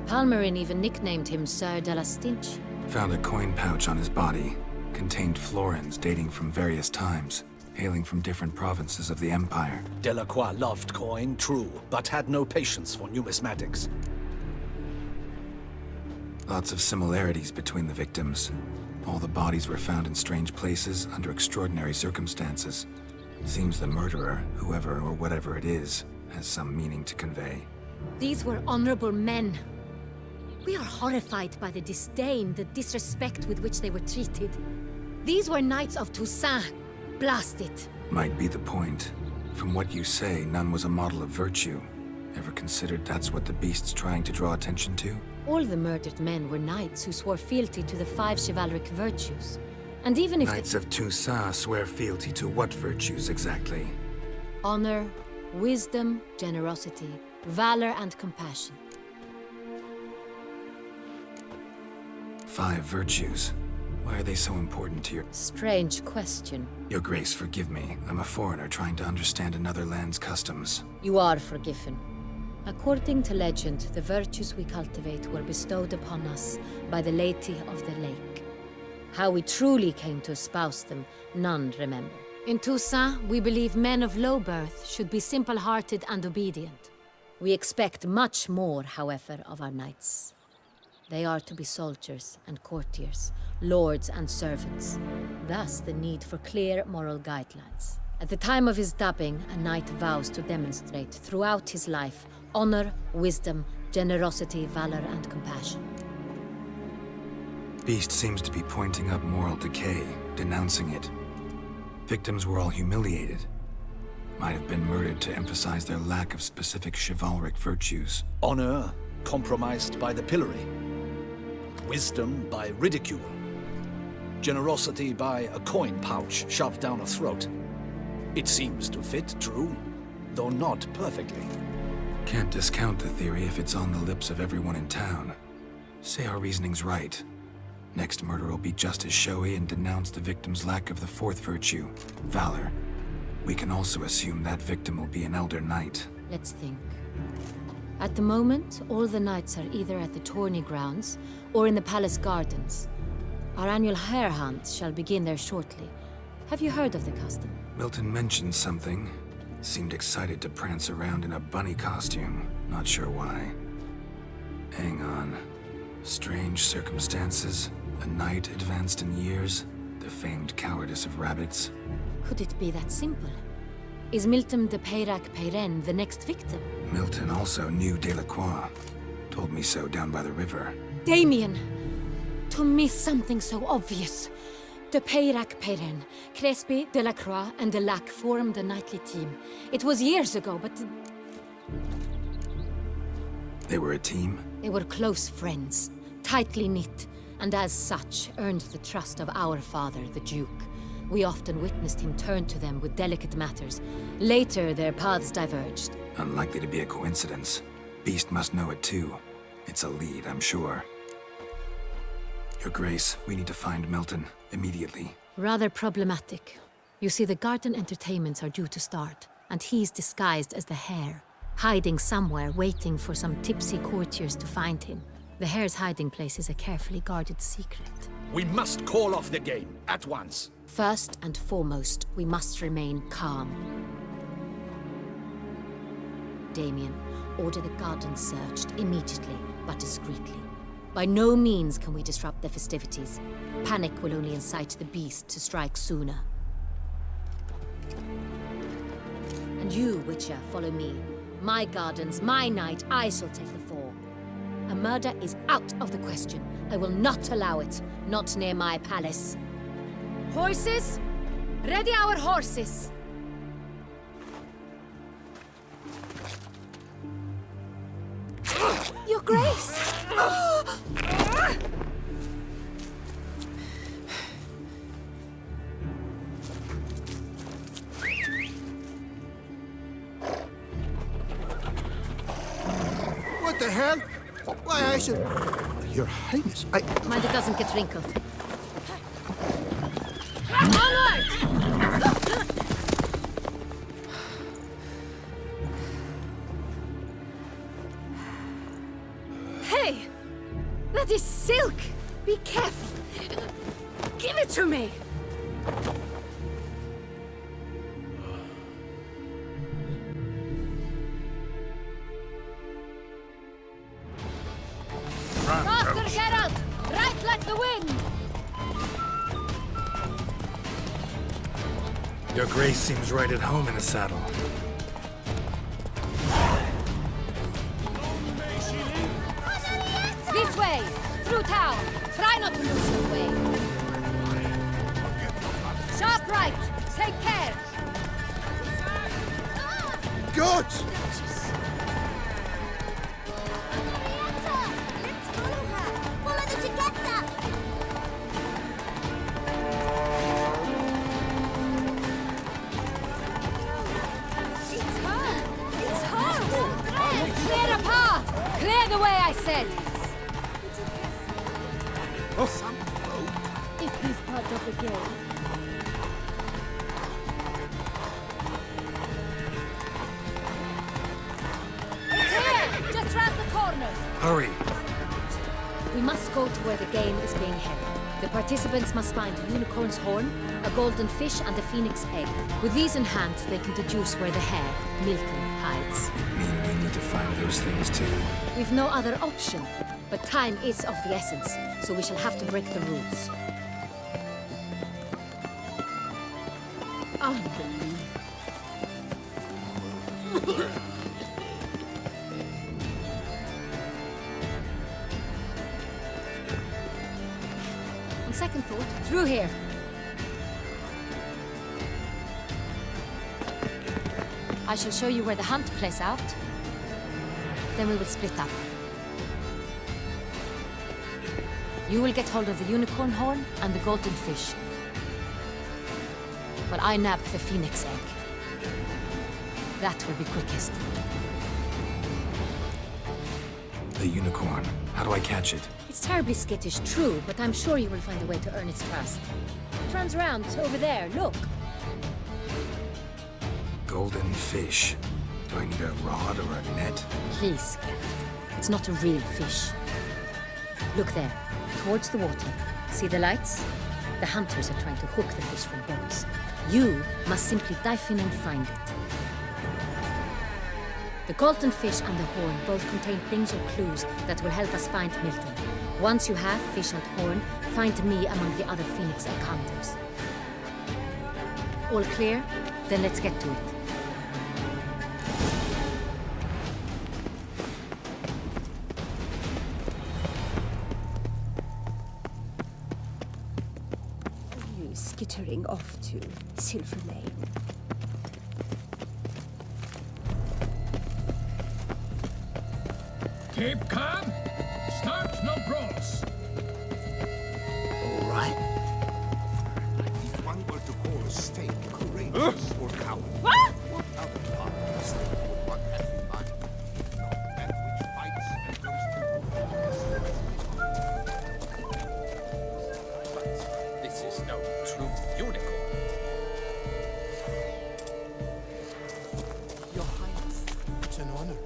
Palmerin even nicknamed him Sir de la Stinch. Found a coin pouch on his body. Contained florins dating from various times, hailing from different provinces of the Empire. Delacroix loved coin, true, but had no patience for numismatics. Lots of similarities between the victims. All the bodies were found in strange places under extraordinary circumstances. Seems the murderer, whoever or whatever it is, has some meaning to convey. These were honorable men. We are horrified by the disdain, the disrespect with which they were treated. These were knights of Toussaint. Blast it. Might be the point. From what you say, none was a model of virtue. Ever considered that's what the beast's trying to draw attention to? All the murdered men were knights who swore fealty to the 5 chivalric virtues. And even if Knights of Toussaint swear fealty to what virtues exactly? honor, wisdom, generosity, valor, and compassion. 5 virtues. Why are they so important to your... Strange question. Your Grace, forgive me. I'm a foreigner trying to understand another land's customs. You are forgiven. According to legend, the virtues we cultivate were bestowed upon us by the Lady of the Lake. How we truly came to espouse them, none remember. In Toussaint, we believe men of low birth should be simple-hearted and obedient. We expect much more, however, of our knights. They are to be soldiers and courtiers, lords and servants. Thus, the need for clear moral guidelines. At the time of his dubbing, a knight vows to demonstrate throughout his life honor, wisdom, generosity, valor, and compassion. Beast seems to be pointing up moral decay, denouncing it. Victims were all humiliated. Might have been murdered to emphasize their lack of specific chivalric virtues. Honor compromised by the pillory. Wisdom by ridicule. Generosity by a coin pouch shoved down a throat. It seems to fit, true, though not perfectly. Can't discount the theory if it's on the lips of everyone in town. Say our reasoning's right. Next murder will be just as showy and denounce the victim's lack of the 4th virtue, valor. We can also assume that victim will be an elder knight. Let's think. At the moment, all the knights are either at the tourney grounds or in the palace gardens. Our annual hare hunt shall begin there shortly. Have you heard of the custom? Milton mentioned something. Seemed excited to prance around in a bunny costume. Not sure why. Hang on. Strange circumstances. A knight advanced in years. The famed cowardice of rabbits. Could it be that simple? Is Milton de Peyrac-Peyren the next victim? Milton also knew Delacroix. Told me so down by the river. Damien! To miss something so obvious. De Peyrac-Peyren, Crespi, Delacroix, and d.l.C formed a knightly team. It was years ago, but... They were a team? They were close friends, tightly knit, and as such earned the trust of our father, the Duke. We often witnessed him turn to them with delicate matters. Later, their paths diverged. Unlikely to be a coincidence. Beast must know it too. It's a lead, I'm sure. Your Grace, we need to find Milton immediately. Rather problematic. You see, the garden entertainments are due to start, and he's disguised as the Hare, hiding somewhere, waiting for some tipsy courtiers to find him. The Hare's hiding place is a carefully guarded secret. We must call off the game, at once. First and foremost, we must remain calm. Damien, order the garden searched immediately, but discreetly. By no means can we disrupt the festivities. Panic will only incite the beast to strike sooner. And you, Witcher, follow me. My gardens, my night, I shall take the fall. A murder is out of the question. I will not allow it. Not near my palace. Horses? Ready our horses! Your Grace! What the hell? Why, I should... Your Highness, Mind it doesn't get wrinkled. Onward! Hey! That is silk! Be careful! Give it to me! Faster, Geralt! Right like the wind! Your Grace seems right at home in the saddle. This way! Through town! Try not to lose your way! Sharp right! Take care! Good! Clear a path! Clear the way, I said! If he's part of the game. It's here! Just round the corner! Hurry! We must go to where the game is being held. The participants must find a unicorn's horn, a golden fish, and a phoenix egg. With these in hand, they can deduce where the hare, Milton, hides. Mean we need to find those things too? We've no other option. But time is of the essence, so we shall have to break the rules. Unbelievable. On second thought, through here. I shall show you where the hunt plays out. Then we will split up. You will get hold of the unicorn horn and the golden fish. While I nab the phoenix egg. That will be quickest. The unicorn. How do I catch it? It's terribly skittish, true, but I'm sure you will find a way to earn its trust. It runs around over there, look. Golden fish. Do I need a rod or a net? Please, Geralt. It's not a real fish. Look there, towards the water. See the lights? The hunters are trying to hook the fish from boats. You must simply dive in and find it. The golden fish and the horn both contain things or clues that will help us find Milton. Once you have fish and horn, find me among the other phoenix egg hunters. All clear? Then let's get to it. Skittering off to Silver Lane. Keep calm. Start no brawls. All right. If one were to fake, courageous, or coward. What other part of the state would one have in mind? Not that which fights and goes to war. But this is no true unicorn. Your Highness, it's an honor.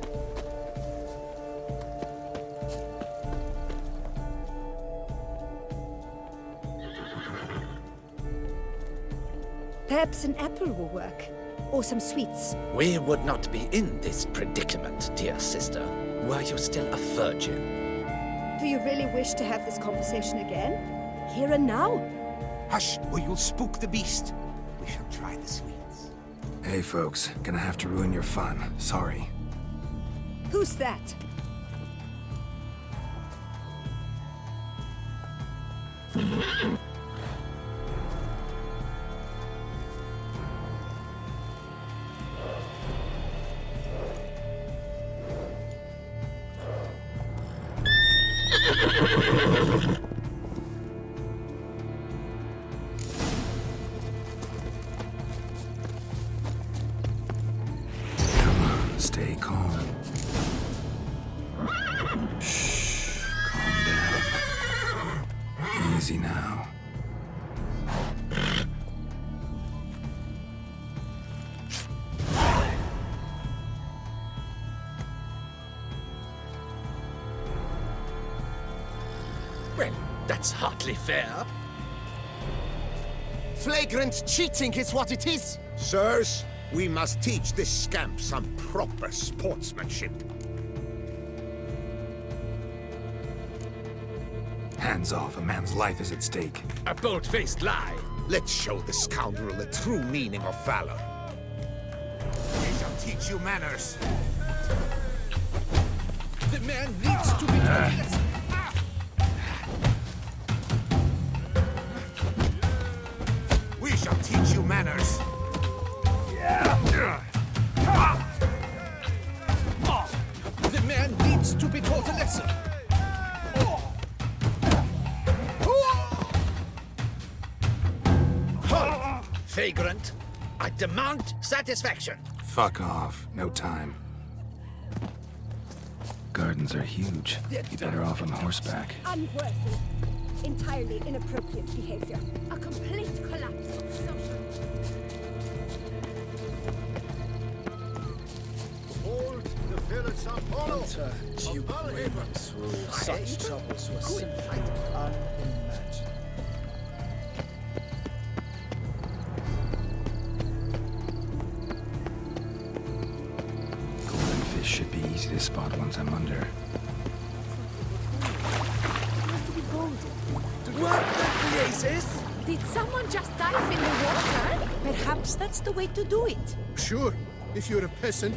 Perhaps an apple will work. Or some sweets. We would not be in this predicament, dear sister, were you still a virgin. Do you really wish to have this conversation again? Here and now? Hush, or you'll spook the beast. We shall try the sweets. Hey, folks. Gonna have to ruin your fun. Sorry. Who's that? Stay calm. Shh. Calm down. Easy now. Well, that's hardly fair. Flagrant cheating is what it is. Sirs, we must teach this scamp some proper sportsmanship. Hands off. A man's life is at stake. A bold-faced lie. Let's show the scoundrel the true meaning of valor. We shall teach you manners. The man needs to be released. We shall teach you manners. The man needs to be taught a lesson. Vagrant, I demand satisfaction. Fuck off. No time. Gardens are huge. You're better off on horseback. Unworthy. Entirely inappropriate behavior. A complete collapse of social... Hold the village of Apollo. Hunter Duke Ravens rule. Such troubles were simply unimaginable. Golden fish should be easy to spot once I'm under. What the blazes? Did someone just dive in the water? Perhaps that's the way to do it. Sure, if you're a peasant.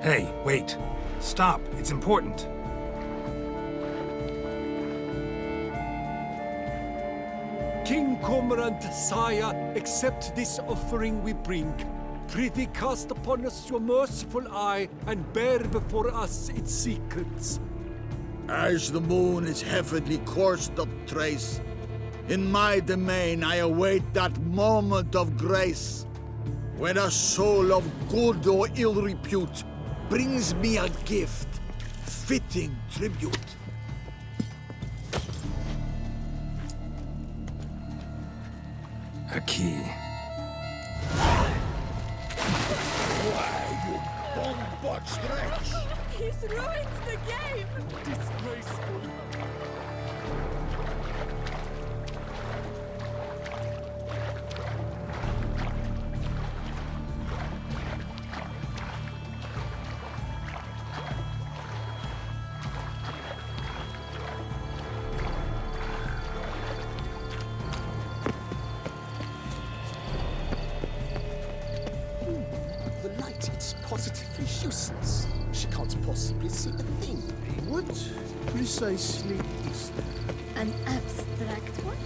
Hey, wait. Stop. It's important. King Cormorant, sire, accept this offering we bring. Prithee cast upon us your merciful eye, and bear before us its secrets. As the moon its heavenly course doth trace, in my domain I await that moment of grace, when a soul of good or ill repute brings me a gift, fitting tribute. A key. Why, you bomb-botched wretch! He's ruined the game! Disgraceful. possibly see a thing. What precisely is that? An abstract one?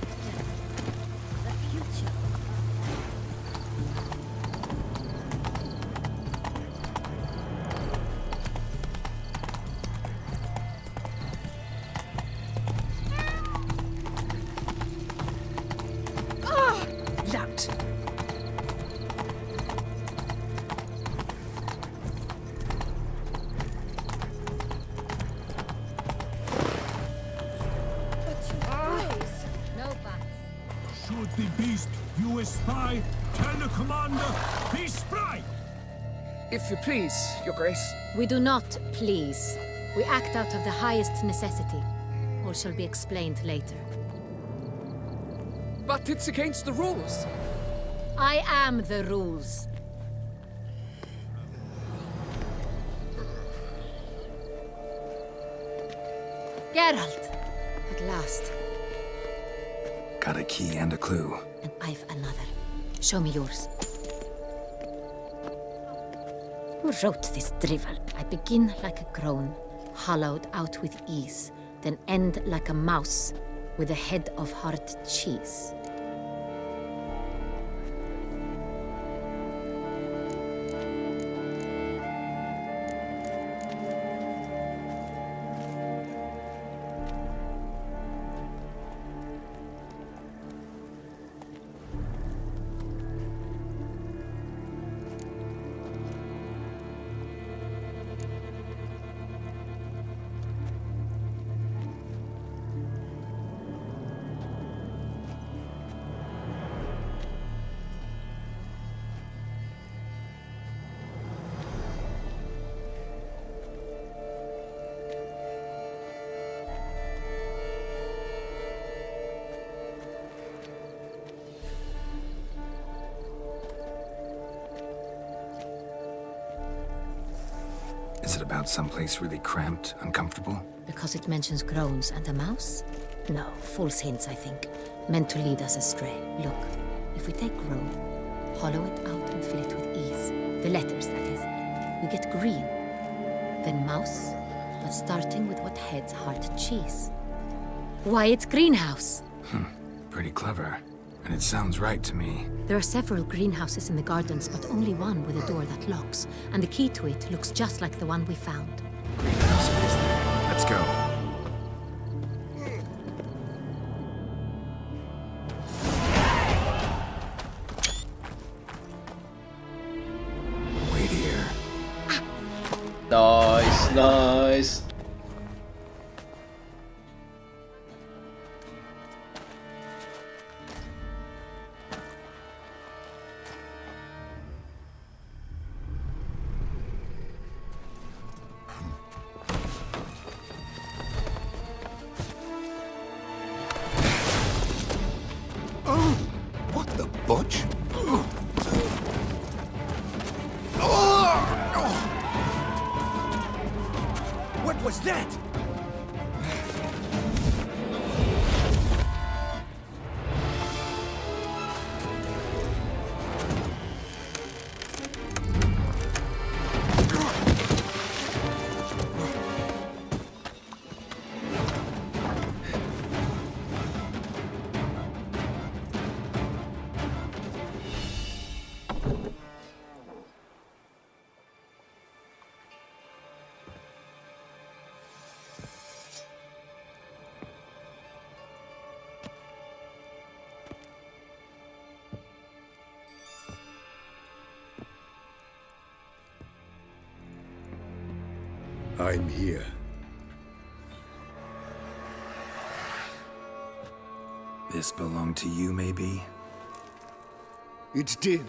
The future. Lout. No bats. Should the beast you espy, tell the commander, be spry! If you please, Your Grace. We do not please. We act out of the highest necessity. All shall be explained later. But it's against the rules. I am the rules. Geralt! At last. Got a key and a clue. And I've another. Show me yours. Who wrote this drivel? I begin like a groan, hollowed out with ease, then end like a mouse with a head of hard cheese. Is it about someplace really cramped, uncomfortable? Because it mentions groans and a mouse? No, false hints, I think. Meant to lead us astray. Look, if we take groan, hollow it out and fill it with ease. The letters, that is. We get green. Then mouse, but starting with what heads hard cheese. Why, it's greenhouse! Pretty clever. And it sounds right to me. There are several greenhouses in the gardens, but only one with a door that locks. And the key to it looks just like the one we found. Greenhouse it is then. Let's go. Wait here. Nice, nice. What the butch? What was that? I'm here. This belonged to you, maybe? It did,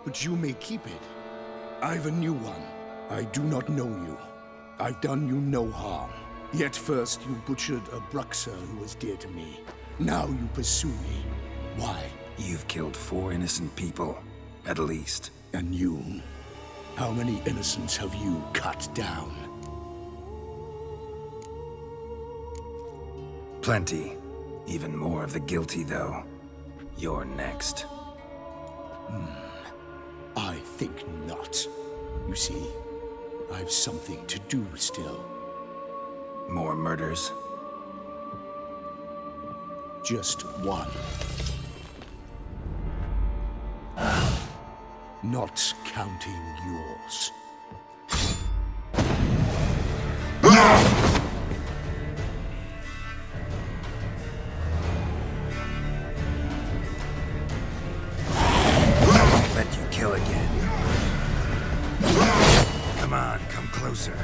but you may keep it. I've a new one. I do not know you. I've done you no harm. Yet first you butchered a Bruxer who was dear to me. Now you pursue me. Why? You've killed 4 innocent people, at least. And you? How many innocents have you cut down? Plenty. Even more of the guilty, though. You're next. I think not. You see, I've something to do still. More murders? Just one. Not counting yours. Let you kill again. Come on, come closer.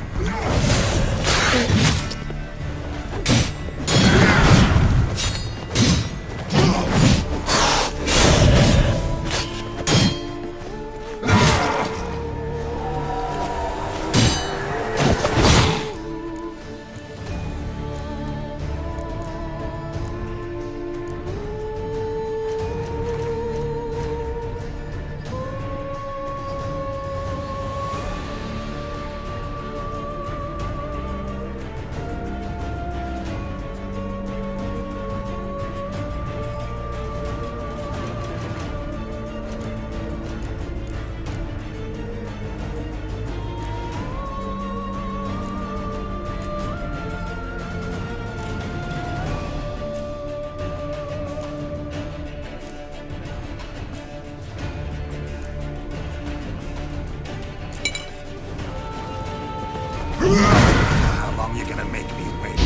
How long you gonna make me wait?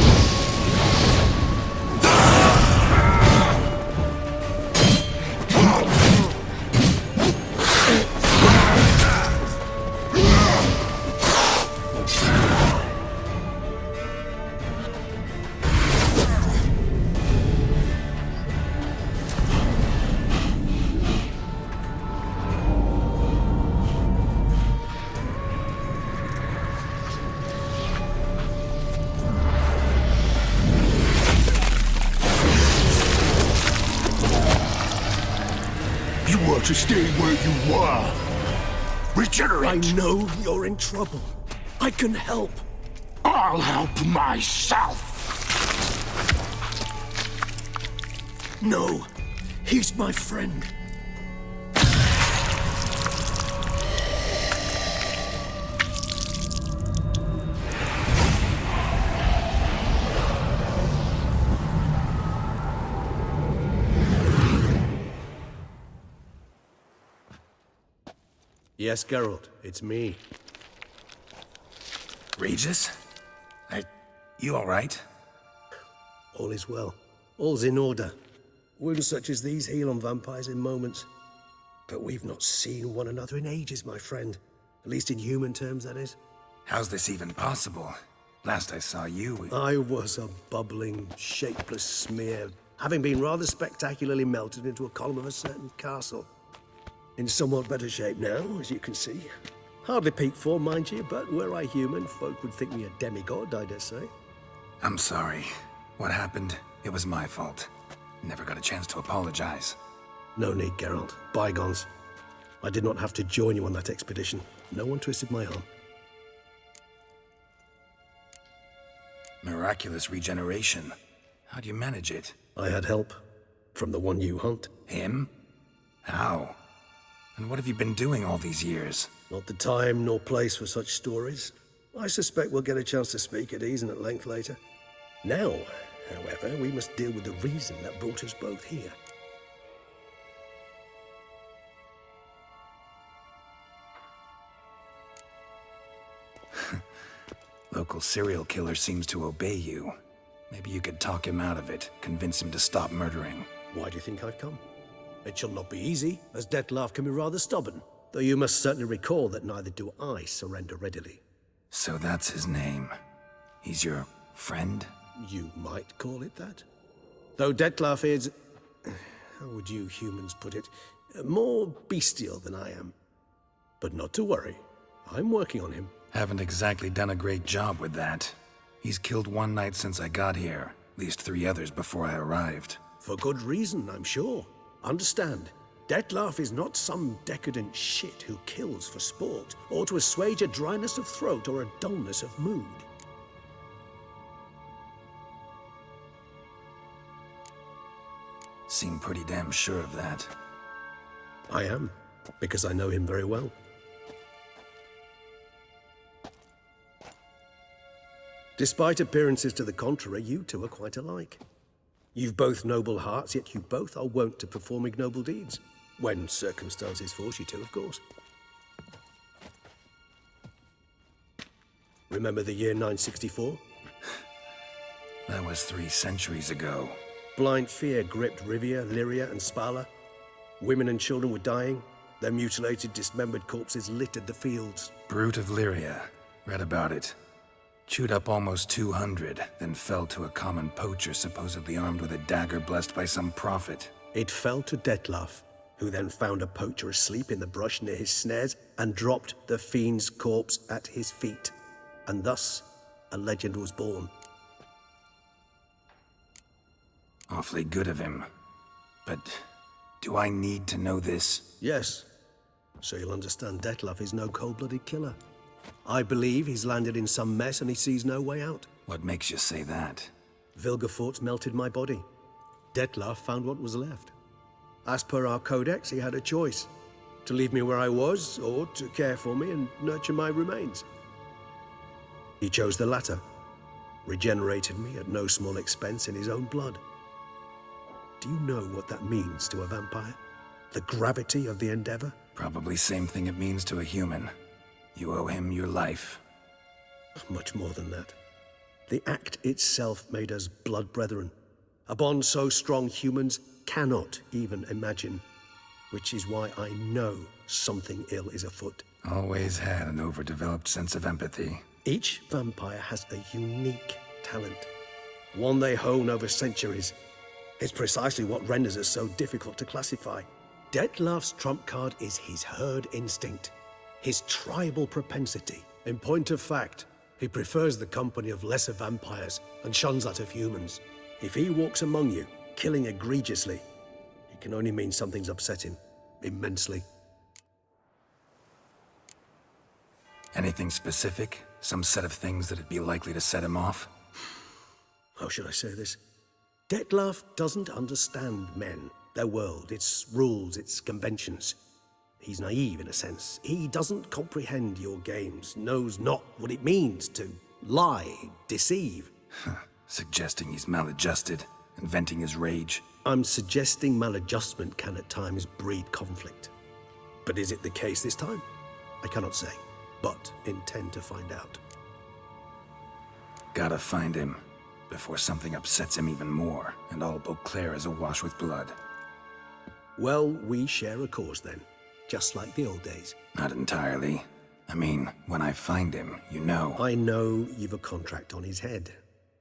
You were to stay where you were. Regenerate! I know you're in trouble. I can help. I'll help myself! No, he's my friend. Yes, Geralt, it's me. Regis? You alright? All is well. All's in order. Wounds such as these heal on vampires in moments. But we've not seen one another in ages, my friend. At least in human terms, that is. How's this even possible? Last I saw you... I was a bubbling, shapeless smear, having been rather spectacularly melted into a column of a certain castle. In somewhat better shape now, as you can see. Hardly peak form, mind you, but were I human, folk would think me a demigod, I dare say. I'm sorry. What happened, it was my fault. Never got a chance to apologize. No need, Geralt. Bygones. I did not have to join you on that expedition. No one twisted my arm. Miraculous regeneration. How'd you manage it? I had help. From the one you hunt. Him? How? And what have you been doing all these years? Not the time nor place for such stories. I suspect we'll get a chance to speak at ease and at length later. Now, however, we must deal with the reason that brought us both here. Local serial killer seems to obey you. Maybe you could talk him out of it, convince him to stop murdering. Why do you think I've come? It shall not be easy, as d.l.C can be rather stubborn. Though you must certainly recall that neither do I surrender readily. So that's his name. He's your friend? You might call it that. Though d.l.C is... how would you humans put it? More bestial than I am. But not to worry. I'm working on him. Haven't exactly done a great job with that. He's killed one knight since I got here. At least 3 others before I arrived. For good reason, I'm sure. Understand, d.l.C is not some decadent shit who kills for sport, or to assuage a dryness of throat or a dullness of mood. Seem pretty damn sure of that. I am, because I know him very well. Despite appearances to the contrary, you two are quite alike. You've both noble hearts, yet you both are wont to perform ignoble deeds. When circumstances force you to, of course. Remember the year 964? That was 3 centuries ago. Blind fear gripped Rivia, Lyria, and Spala. Women and children were dying. Their mutilated, dismembered corpses littered the fields. Brute of Lyria. Read about it. Chewed up almost 200, then fell to a common poacher supposedly armed with a dagger blessed by some prophet. It fell to d.l.C, who then found a poacher asleep in the brush near his snares and dropped the fiend's corpse at his feet. And thus, a legend was born. Awfully good of him. But do I need to know this? Yes. So you'll understand d.l.C is no cold-blooded killer. I believe he's landed in some mess and he sees no way out. What makes you say that? Vilgefortz melted my body. d.l.C found what was left. As per our codex, he had a choice. To leave me where I was, or to care for me and nurture my remains. He chose the latter. Regenerated me at no small expense in his own blood. Do you know what that means to a vampire? The gravity of the endeavor? Probably same thing it means to a human. You owe him your life. Much more than that. The act itself made us blood brethren. A bond so strong humans cannot even imagine. Which is why I know something ill is afoot. Always had an overdeveloped sense of empathy. Each vampire has a unique talent. One they hone over centuries. It's precisely what renders us so difficult to classify. d.l.C's trump card is his herd instinct. His tribal propensity. In point of fact, he prefers the company of lesser vampires and shuns that of humans. If he walks among you, killing egregiously, it can only mean something's upset him. Immensely. Anything specific? Some set of things that'd be likely to set him off? How should I say this? d.l.C doesn't understand men, their world, its rules, its conventions. He's naive in a sense. He doesn't comprehend your games, knows not what it means to lie, deceive. Suggesting he's maladjusted and venting his rage. I'm suggesting maladjustment can at times breed conflict. But is it the case this time? I cannot say, but intend to find out. Gotta find him before something upsets him even more, and all Beauclair is awash with blood. Well, we share a cause then, just like the old days. Not entirely. I mean, when I find him, you know. I know you've a contract on his head.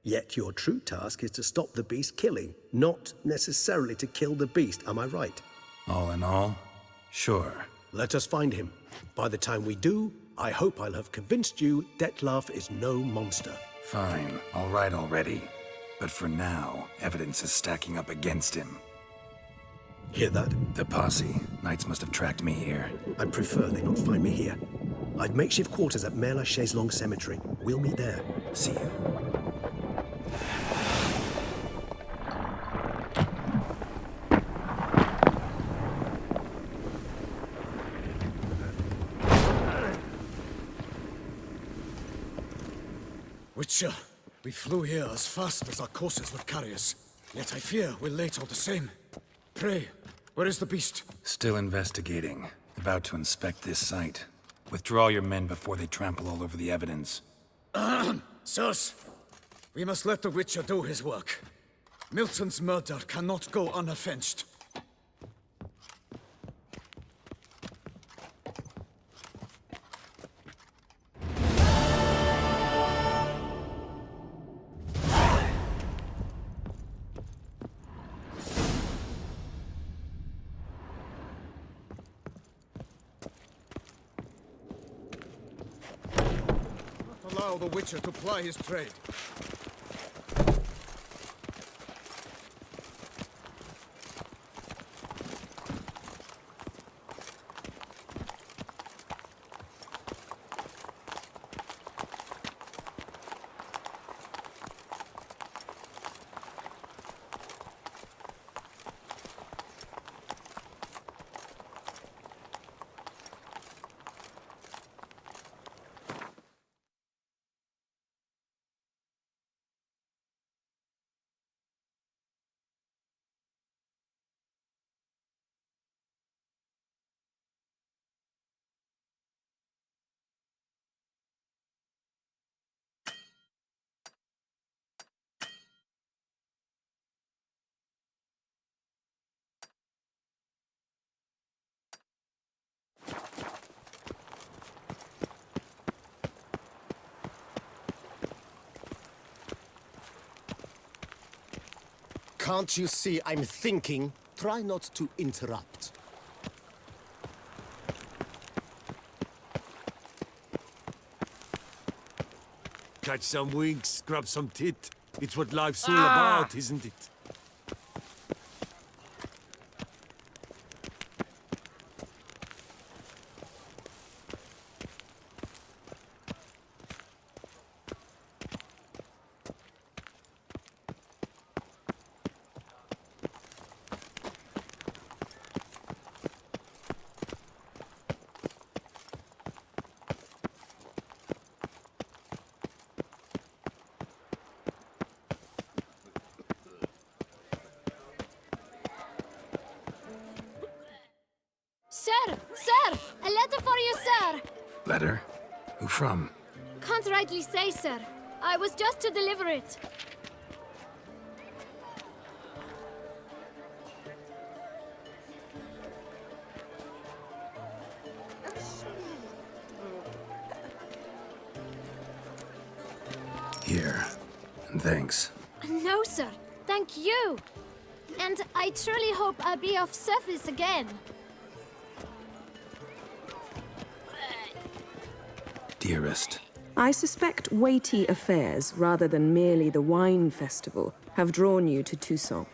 Yet your true task is to stop the beast killing, not necessarily to kill the beast, am I right? All in all, sure. Let us find him. By the time we do, I hope I'll have convinced you d.l.C is no monster. Fine, all right already. But for now, evidence is stacking up against him. Hear that? The posse. Knights must have tracked me here. I'd prefer they not find me here. I've makeshift quarters at Mère Lachaise Long Cemetery. We'll meet there. See you. Witcher, we flew here as fast as our courses would carry us. Yet I fear we're late all the same. Pray, where is the beast? Still investigating. About to inspect this site. Withdraw your men before they trample all over the evidence. Sirs, we must let the Witcher do his work. Milton's murder cannot go unavenged. Allow the Witcher to ply his trade. Can't you see I'm thinking? Try not to interrupt. Catch some winks, grab some tit. It's what life's all about, isn't it? Sir! Sir! A letter for you, sir! Letter? Who from? Can't rightly say, sir. I was just to deliver it. Here. And thanks. No, sir. Thank you. And I truly hope I'll be of service again. Dearest. I suspect weighty affairs, rather than merely the wine festival, have drawn you to Toussaint.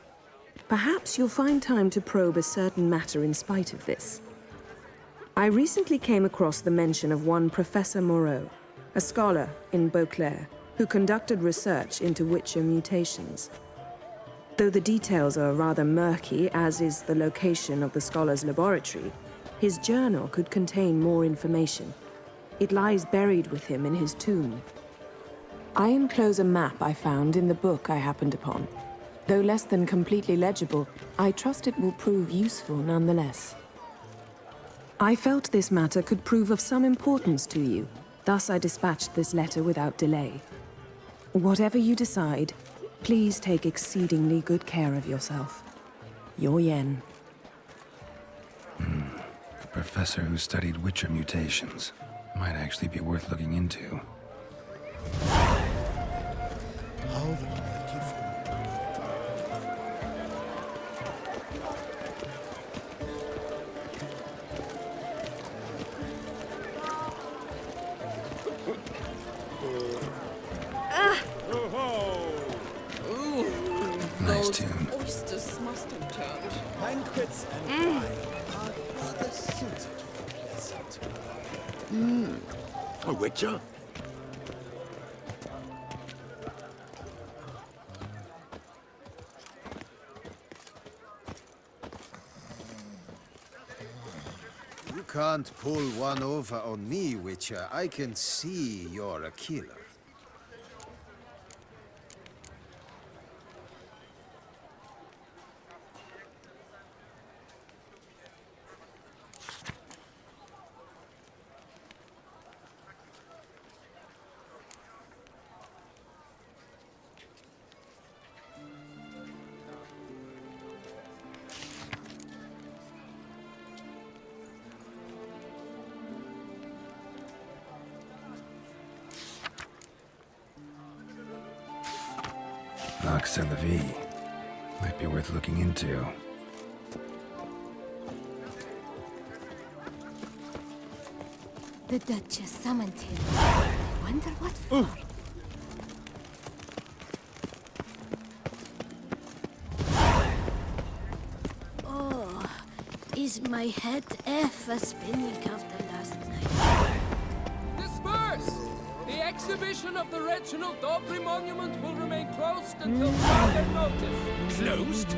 Perhaps you'll find time to probe a certain matter in spite of this. I recently came across the mention of one Professor Moreau, a scholar in Beauclair, who conducted research into Witcher mutations. Though the details are rather murky, as is the location of the scholar's laboratory, his journal could contain more information. It lies buried with him in his tomb. I enclose a map I found in the book I happened upon. Though less than completely legible, I trust it will prove useful nonetheless. I felt this matter could prove of some importance to you, thus I dispatched this letter without delay. Whatever you decide, please take exceedingly good care of yourself. Your Yen. A professor who studied Witcher mutations. Might actually be worth looking into. How beautiful. Nice tune. Oysters must have turned. Banquets and wine are rather suited for pleasant. A witcher? You can't pull one over on me, Witcher. I can see you're a killer. d.l.C. Might be worth looking into. The Duchess summoned him. I wonder what for. Oh, is my head ever spinning after last night? Disperse! The exhibition of the Reginald Daubry monument will remain closed until further notice. Closed?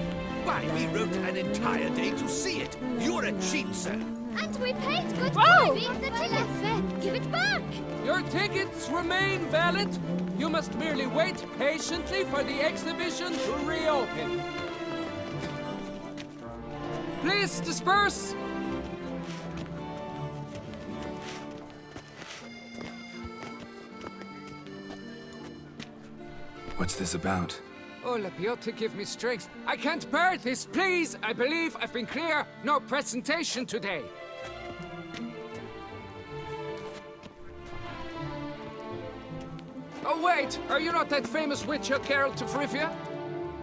Why, we wrote an entire day to see it. You're a cheat, sir. And we paid good money for the tickets. Give it back! Your tickets remain valid. You must merely wait patiently for the exhibition to reopen. Please disperse. What's this about? Oh, La Piotta, give me strength. I can't bear this, please. I believe I've been clear. No presentation today. Oh, wait! Are you not that famous witcher, Geralt of Rivia?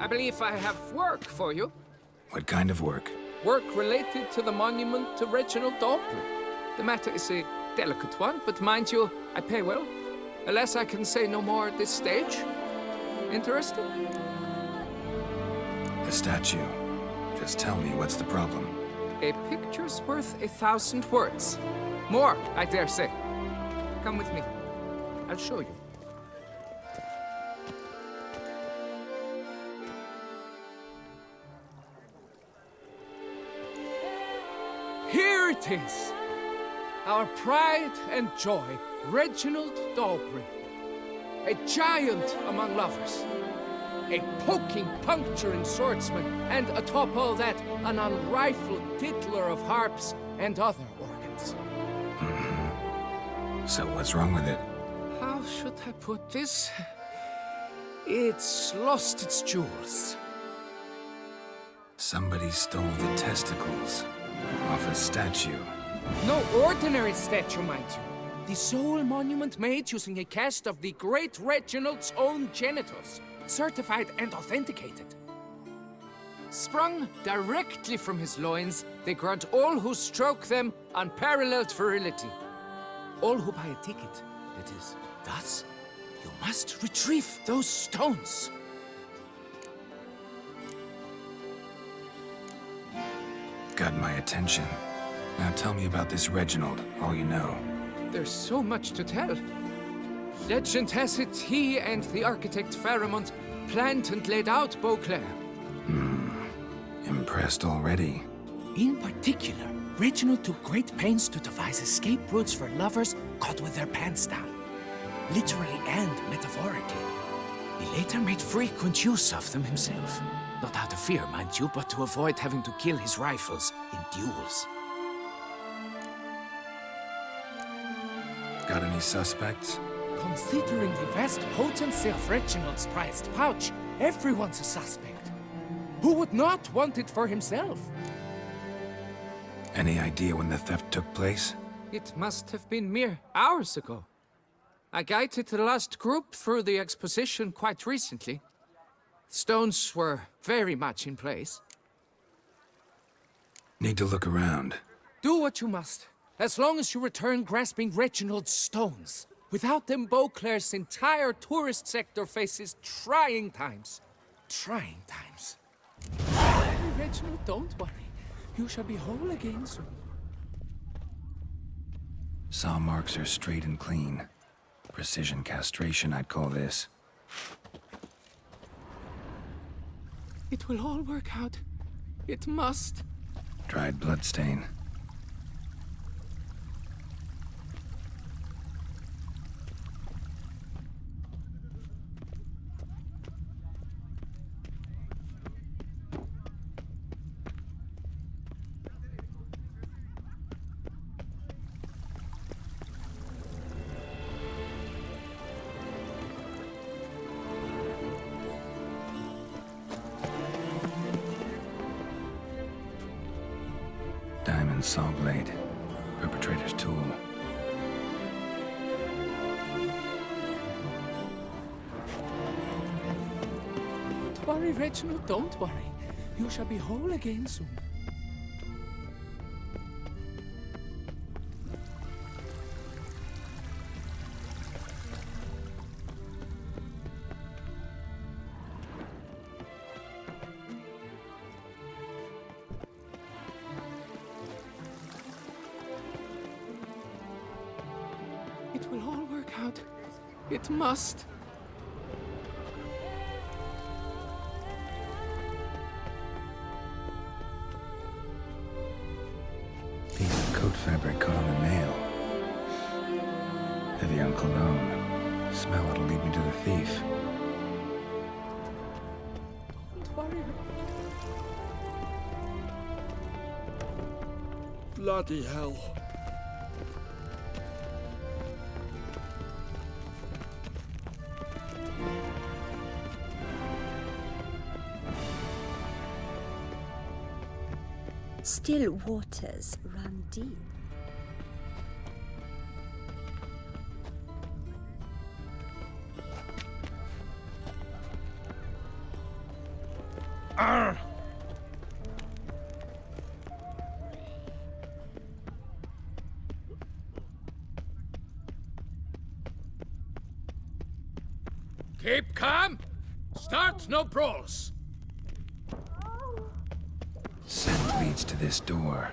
I believe I have work for you. What kind of work? Work related to the monument to Reginald Aubrey. The matter is a delicate one, but mind you, I pay well. Alas, I can say no more at this stage. Interested? The statue. Just tell me, what's the problem? A picture's worth 1,000 words. More, I dare say. Come with me. I'll show you. Here it is! Our pride and joy, Reginald d'Aubrey. A giant among lovers. A poking, puncturing swordsman, and atop all that, an unrifled tittler of harps and other organs. So what's wrong with it? How should I put this? It's lost its jewels. Somebody stole the testicles off a statue. No ordinary statue, mind you. The sole monument made using a cast of the great Reginald's own genitals, certified and authenticated. Sprung directly from his loins, they grant all who stroke them unparalleled virility. All who buy a ticket, that is. Thus, you must retrieve those stones. Got my attention. Now tell me about this Reginald, all you know. There's so much to tell. Legend has it he and the architect Faramond planned and laid out Beauclair. Impressed already. In particular, Reginald took great pains to devise escape routes for lovers caught with their pants down. Literally and metaphorically. He later made frequent use of them himself. Not out of fear, mind you, but to avoid having to kill his rifles in duels. Got any suspects? Considering the vast potency of Reginald's prized pouch, everyone's a suspect. Who would not want it for himself? Any idea when the theft took place? It must have been mere hours ago. I guided the last group through the exposition quite recently. Stones were very much in place. Need to look around. Do what you must, as long as you return grasping Reginald's stones. Without them, Beauclair's entire tourist sector faces trying times. Trying times. Reginald, don't worry. You shall be whole again soon. Saw marks are straight and clean. Precision castration, I'd call this. It will all work out. It must. Dried bloodstain. Diamond saw blade. Perpetrator's tool. Don't worry, Reginald, don't worry. You shall be whole again soon. It will all work out. It must. Piece of coat fabric caught on the nail. Evian cologne. Smell it'll lead me to the thief. Don't worry. Bloody hell. Still waters run deep. Keep calm. Start no brawls. Scent leads to this door.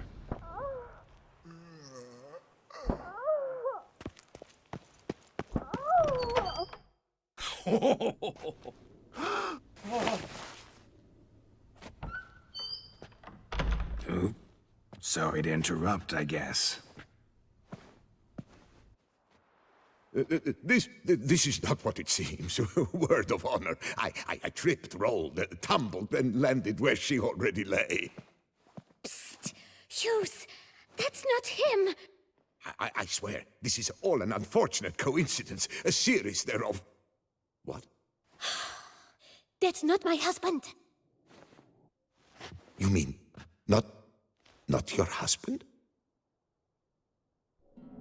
Oop. Sorry to interrupt, I guess. This is not what it seems. Word of honor. I tripped, rolled, tumbled, and landed where she already lay. Psst! Hughes! That's not him! I swear, this is all an unfortunate coincidence. A series thereof. What? That's not my husband. You mean, not your husband?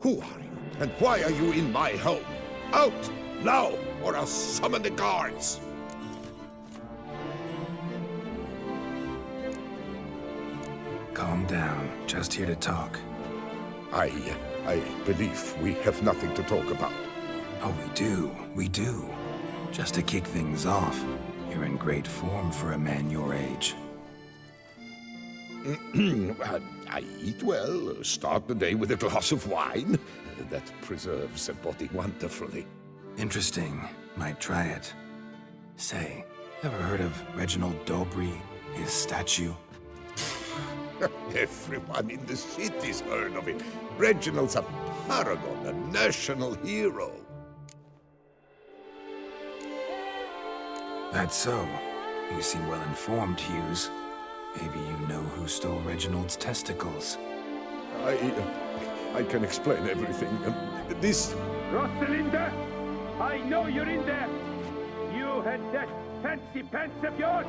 Who are you, and why are you in my home? Out, now, or I'll summon the guards! Calm down. Just here to talk. I believe we have nothing to talk about. Oh, we do. Just to kick things off, you're in great form for a man your age. I eat well, start the day with a glass of wine. That preserves the body wonderfully. Interesting. Might try it. Say, ever heard of Reginald Dobry, his statue? Everyone in the city's heard of it. Reginald's a paragon, a national hero. That's so. You seem well informed, Hughes. Maybe you know who stole Reginald's testicles. I can explain everything. This... Rosalinda! I know you're in there! You had that fancy pants of yours!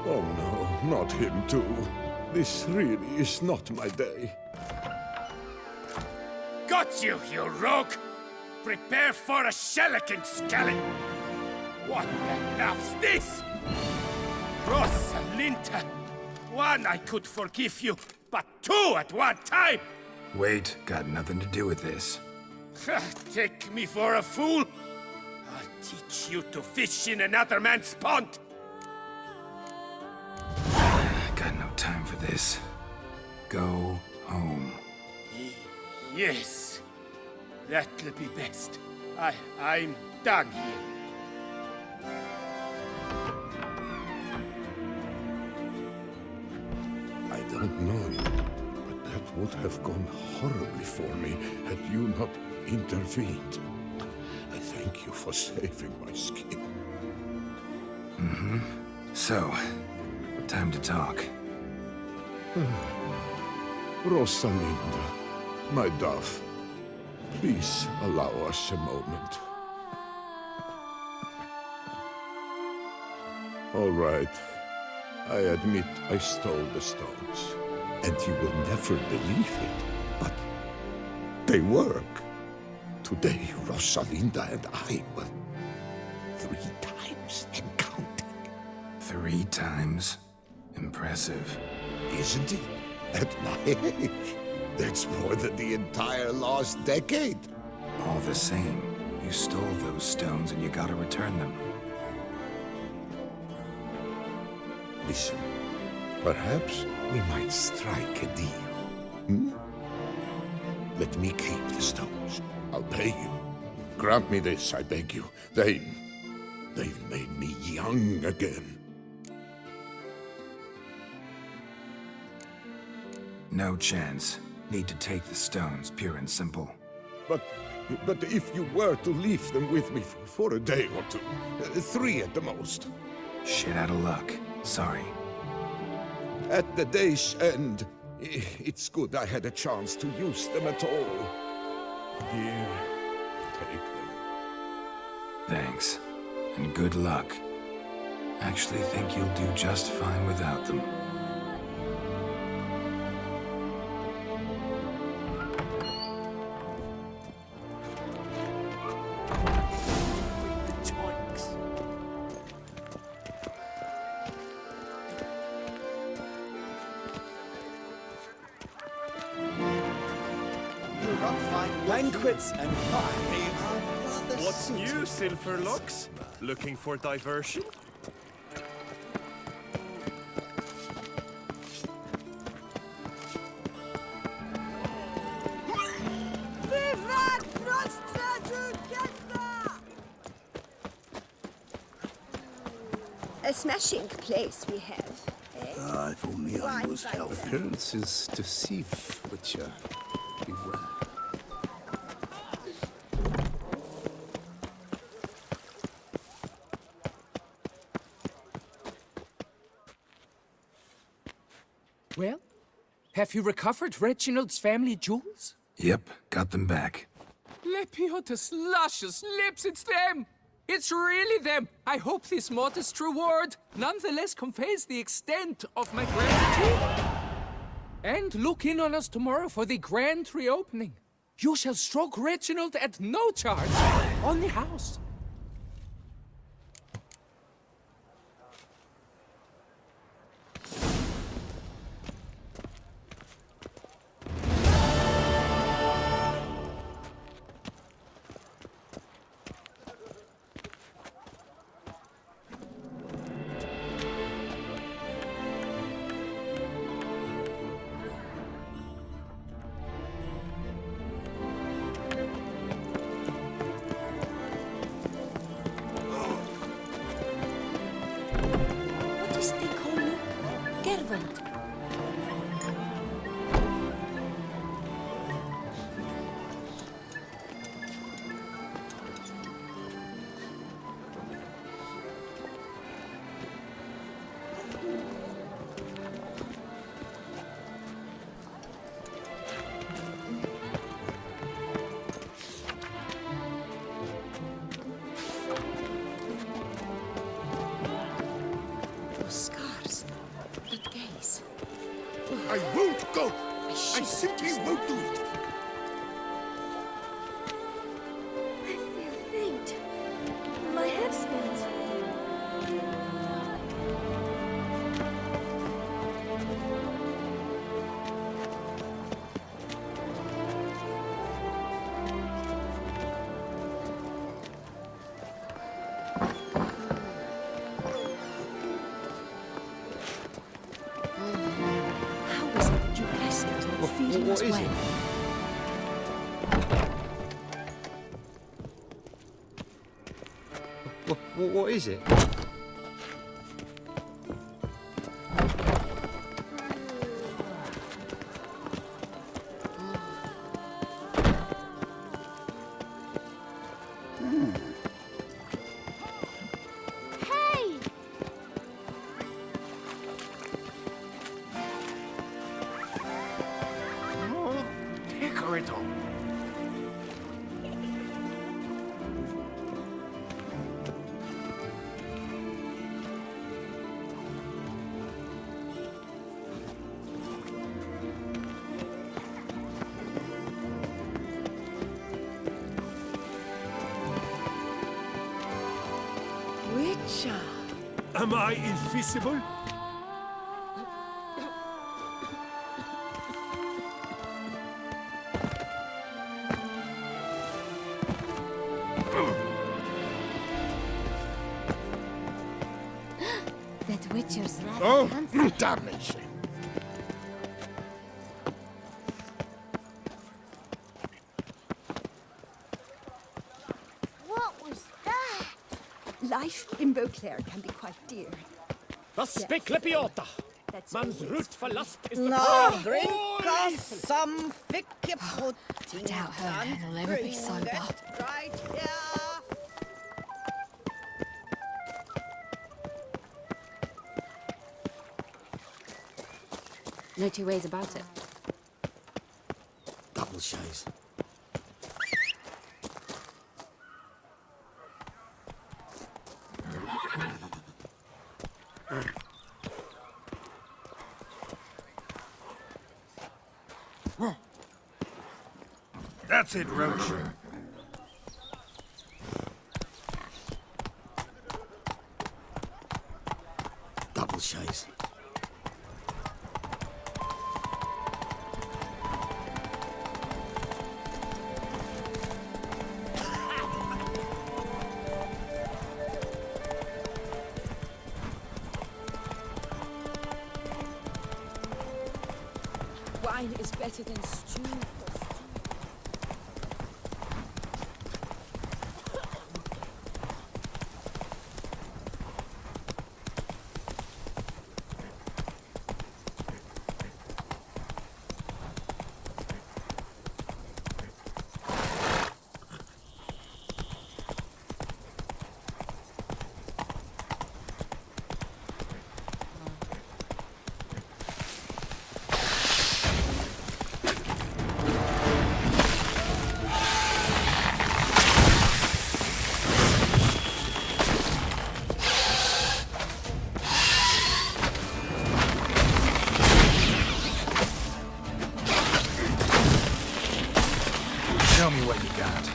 Oh no, not him too. This really is not my day. Got you, you rogue! Prepare for a shellacking, scallop! What the laugh's this? Rosalinda! One, I could forgive you, but two at one time! Wait, got nothing to do with this. Take me for a fool? I'll teach you to fish in another man's pond! Got no time for this. Go home. Yes, that'll be best. I'm done here. I don't know you, but that would have gone horribly for me had you not intervened. I thank you for saving my skin. Mm-hmm. So, time to talk. Rosalinda, my dove, please allow us a moment. All right. I admit I stole the stones. And you will never believe it, but they work. Today, Rosalinda and I will 3 times and counting. 3 times? Impressive. Isn't it? At my age, that's more than the entire last decade. All the same, you stole those stones and you gotta return them. Listen, perhaps we might strike a deal. Hmm? Let me keep the stones. I'll pay you. Grant me this, I beg you. They've made me young again. No chance. Need to take the stones, pure and simple. But if you were to leave them with me for a day or 2, 3 at the most. Shit out of luck. Sorry. At the day's end, it's good I had a chance to use them at all. Here, take them. Thanks. And good luck. Actually think you'll do just fine without them. banquets and fun. What's new, Silverlocks? Looking for diversion? A smashing place we have. Eh? If only I was healthy. Appearance is deceive, Witcher. Beware. Well, have you recovered Reginald's family jewels? Yep, got them back. Lepiotus luscious lips, it's them! It's really them! I hope this modest reward nonetheless conveys the extent of my gratitude. And look in on us tomorrow for the grand reopening. You shall stroke Reginald at no charge on the house. What is they call you? Gerwant. Those scars. The gaze. I won't go! I simply won't do it! I feel faint. My head spins. How is it that d.l.C is not feeding us well? What is it? Hey! Oh, decorator. Witcher. Am I invisible? That Witcher's rather Oh, handsome. damnation! What was that? Life in Beauclair can be quite dear. Was spek Lepiota? That's Man's always root for lust is the Now pearl. drink us some fikke pudding. Doubt her he'll ever be sober. Right here. No two ways about it. Double shays. That's it, Roach. Double shays. wine is better than stew. Show me what you got.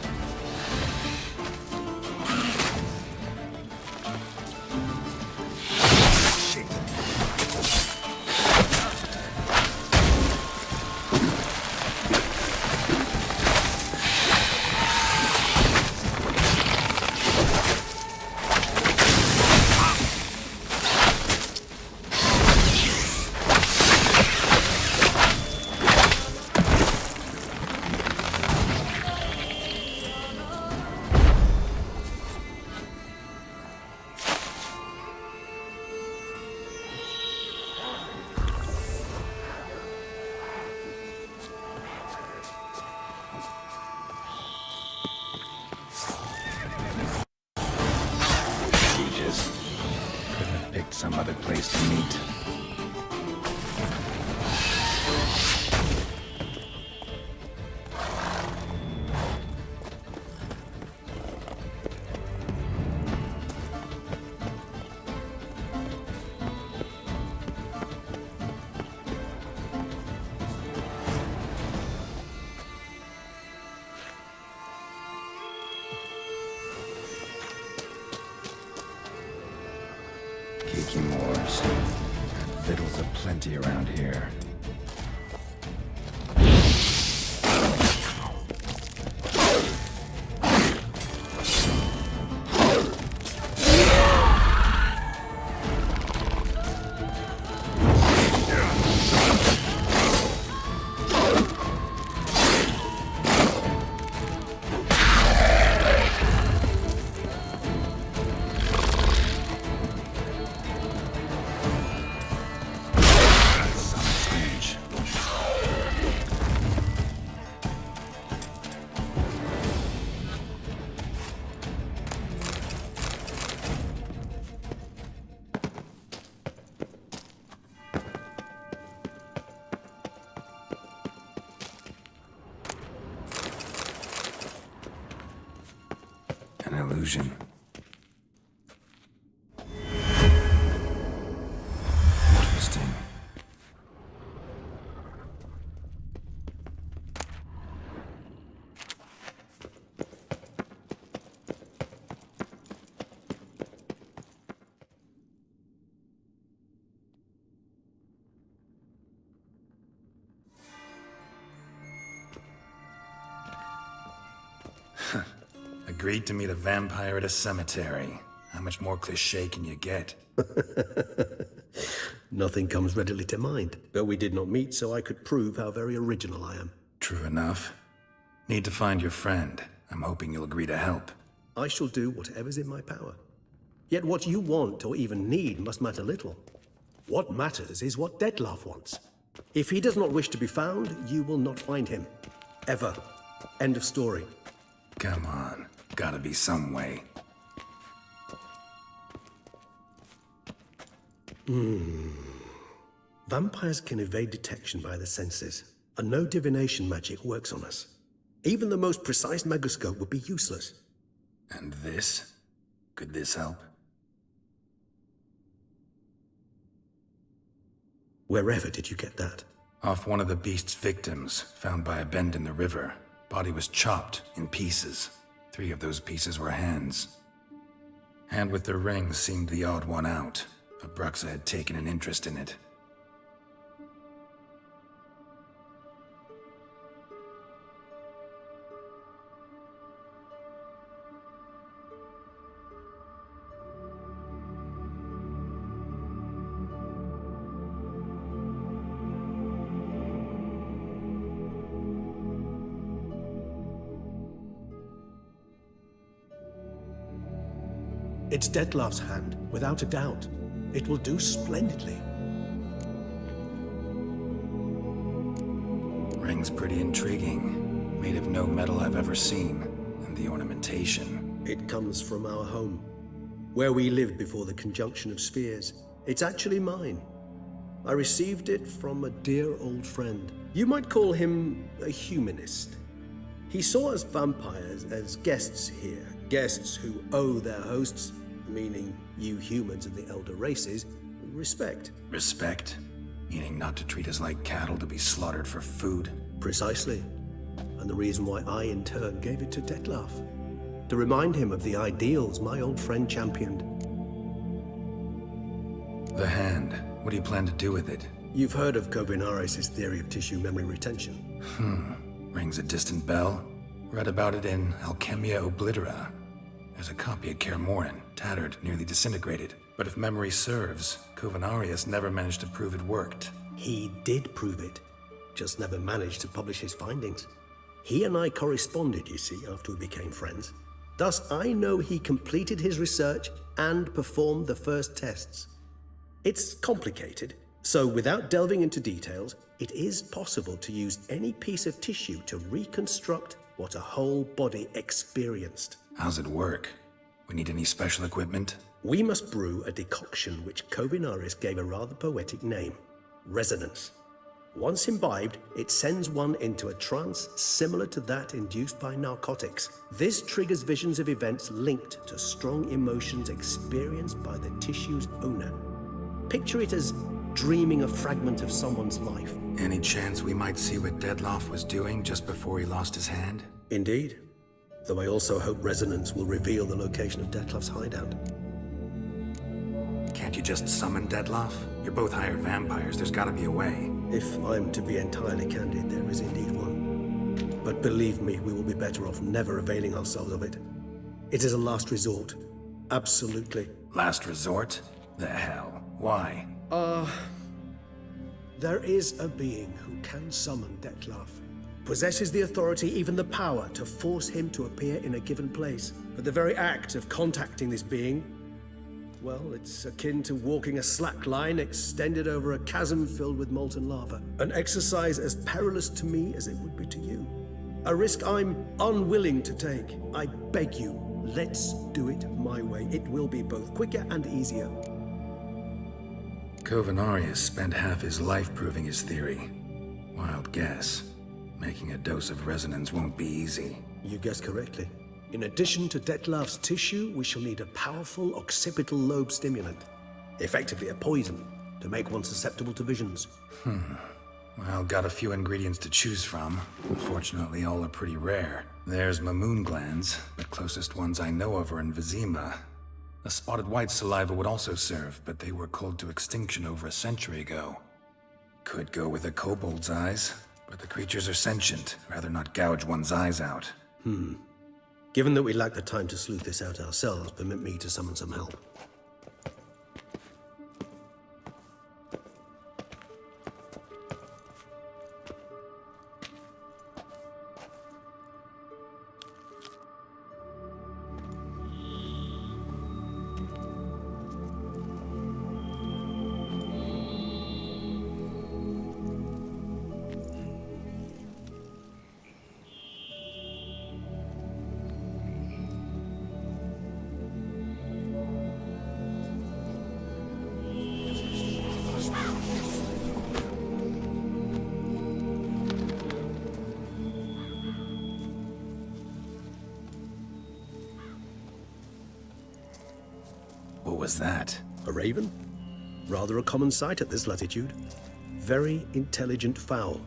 Some other place to meet. Kiki Moors. Fiddles aplenty around here. An illusion. Interesting. Agreed to meet a vampire at a cemetery. How much more cliché can you get? Nothing comes readily to mind. But we did not meet, so I could prove how very original I am. True enough. Need to find your friend. I'm hoping you'll agree to help. I shall do whatever's in my power. Yet what you want or even need must matter little. What matters is what Dettlaff wants. If he does not wish to be found, you will not find him. Ever. End of story. Come on. Gotta be some way. Vampires can evade detection by the senses, and no divination magic works on us. Even the most precise megascope would be useless. And this? Could this help? Wherever did you get that? Off one of the beast's victims, found by a bend in the river. Body was chopped in pieces. 3 of those pieces were hands. Hand with the ring seemed the odd one out. Abruxa had taken an interest in it. It's Detlef's hand, without a doubt. It will do splendidly. Ring's pretty intriguing. Made of no metal I've ever seen. And the ornamentation. It comes from our home, where we lived before the conjunction of spheres. It's actually mine. I received it from a dear old friend. You might call him a humanist. He saw us vampires as guests here, guests who owe their hosts, meaning you humans and the elder races, respect. Respect? Meaning not to treat us like cattle to be slaughtered for food? Precisely. And the reason why I, in turn, gave it to Detlef. To remind him of the ideals my old friend championed. The hand. What do you plan to do with it? You've heard of Kovinaris' theory of tissue memory retention. Rings a distant bell. Read about it in Alchemia Oblitera. There's a copy at Kaer Morhen, tattered, nearly disintegrated. But if memory serves, Kovinaris never managed to prove it worked. He did prove it, just never managed to publish his findings. He and I corresponded, you see, after we became friends. Thus, I know he completed his research and performed the first tests. It's complicated, so without delving into details, it is possible to use any piece of tissue to reconstruct what a whole body experienced. How's it work? We need any special equipment? We must brew a decoction which Kovinaris gave a rather poetic name, resonance. Once imbibed, it sends one into a trance similar to that induced by narcotics. This triggers visions of events linked to strong emotions experienced by the tissue's owner. Picture it as dreaming a fragment of someone's life. Any chance we might see what Detlef was doing just before he lost his hand? Indeed. Though I also hope resonance will reveal the location of Detlef's hideout. Can't you just summon Detlef? You're both hired vampires. There's gotta be a way. If I'm to be entirely candid, there is indeed one. But believe me, we will be better off never availing ourselves of it. It is a last resort. Absolutely. Last resort? The hell? Why? There is a being who can summon Detlef. Possesses the authority, even the power, to force him to appear in a given place. But the very act of contacting this being, well, it's akin to walking a slack line extended over a chasm filled with molten lava. An exercise as perilous to me as it would be to you. A risk I'm unwilling to take. I beg you, let's do it my way. It will be both quicker and easier. Kovinaris spent half his life proving his theory. Wild guess. Making a dose of resonance won't be easy. You guessed correctly. In addition to Detlef's tissue, we shall need a powerful occipital lobe stimulant. Effectively a poison, to make one susceptible to visions. Well, got a few ingredients to choose from. Unfortunately, all are pretty rare. There's Mamoon glands, the closest ones I know of are in Vizima. A spotted white saliva would also serve, but they were cold to extinction over a century ago. Could go with a kobold's eyes, but the creatures are sentient. Rather not gouge one's eyes out. Given that we lack the time to sleuth this out ourselves, permit me to summon some help. What was that? A raven? Rather a common sight at this latitude. Very intelligent fowl.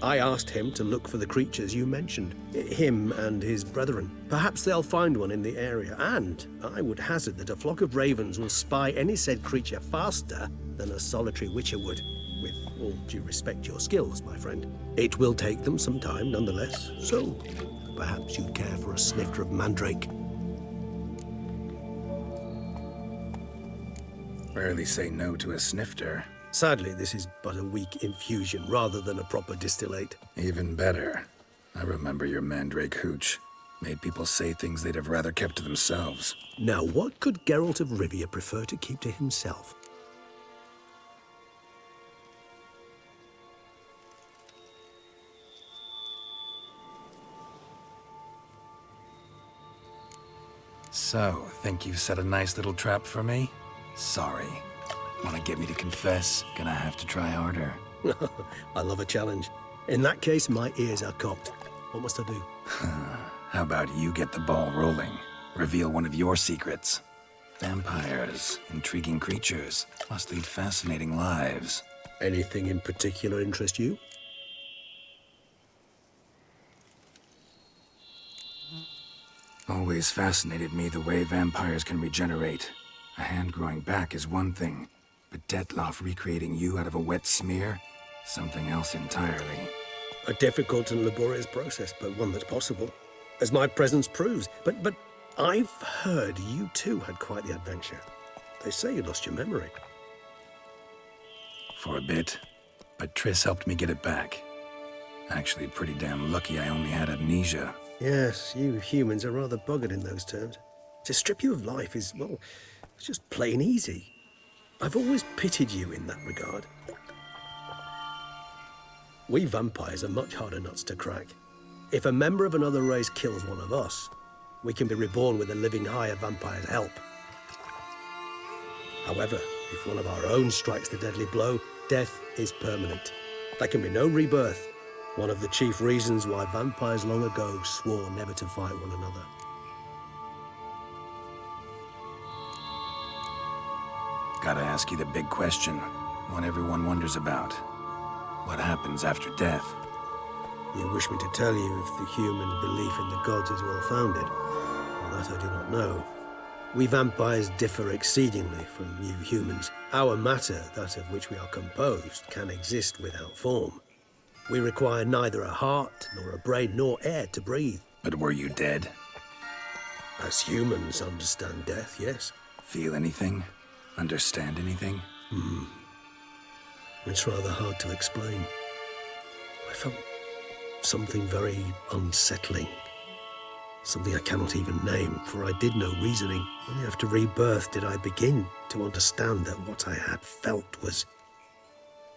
I asked him to look for the creatures you mentioned. Him and his brethren. Perhaps they'll find one in the area, and I would hazard that a flock of ravens will spy any said creature faster than a solitary witcher would. With all due respect to your skills, my friend. It will take them some time, nonetheless, so perhaps you'd care for a snifter of mandrake. Rarely say no to a snifter. Sadly, this is but a weak infusion rather than a proper distillate. Even better. I remember your mandrake hooch. Made people say things they'd have rather kept to themselves. Now, what could Geralt of Rivia prefer to keep to himself? So, think you've set a nice little trap for me? Sorry. Want to get me to confess? Gonna have to try harder. I love a challenge. In that case, my ears are cocked. What must I do? How about you get the ball rolling? Reveal one of your secrets. Vampires, intriguing creatures, must lead fascinating lives. Anything in particular interest you? Always fascinated me the way vampires can regenerate. A hand growing back is one thing, but d.l.C recreating you out of a wet smear? Something else entirely. A difficult and laborious process, but one that's possible, as my presence proves. But I've heard you too had quite the adventure. They say you lost your memory. For a bit, but Triss helped me get it back. Actually, pretty damn lucky I only had amnesia. Yes, you humans are rather buggered in those terms. To strip you of life is, well, it's just plain easy. I've always pitied you in that regard. We vampires are much harder nuts to crack. If a member of another race kills one of us, we can be reborn with a living higher vampire's help. However, if one of our own strikes the deadly blow, death is permanent. There can be no rebirth. One of the chief reasons why vampires long ago swore never to fight one another. Gotta ask you the big question, one everyone wonders about. What happens after death? You wish me to tell you if the human belief in the gods is well founded? Well, that I do not know. We vampires differ exceedingly from you humans. Our matter, that of which we are composed, can exist without form. We require neither a heart, nor a brain, nor air to breathe. But were you dead? As humans understand death, yes. Feel anything? Understand anything? It's rather hard to explain. I felt something very unsettling. Something I cannot even name, for I did no reasoning. Only after rebirth did I begin to understand that what I had felt was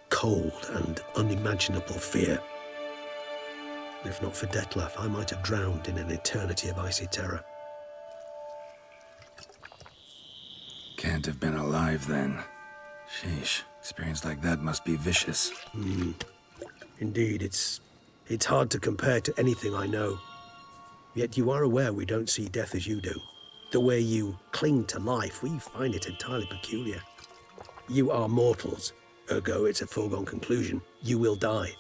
cold and unimaginable fear. If not for d.l.C, I might have drowned in an eternity of icy terror. Can't have been alive then. Sheesh, experience like that must be vicious. Indeed, it's hard to compare to anything I know. Yet you are aware we don't see death as you do. The way you cling to life, we find it entirely peculiar. You are mortals. Ergo, it's a foregone conclusion. You will die.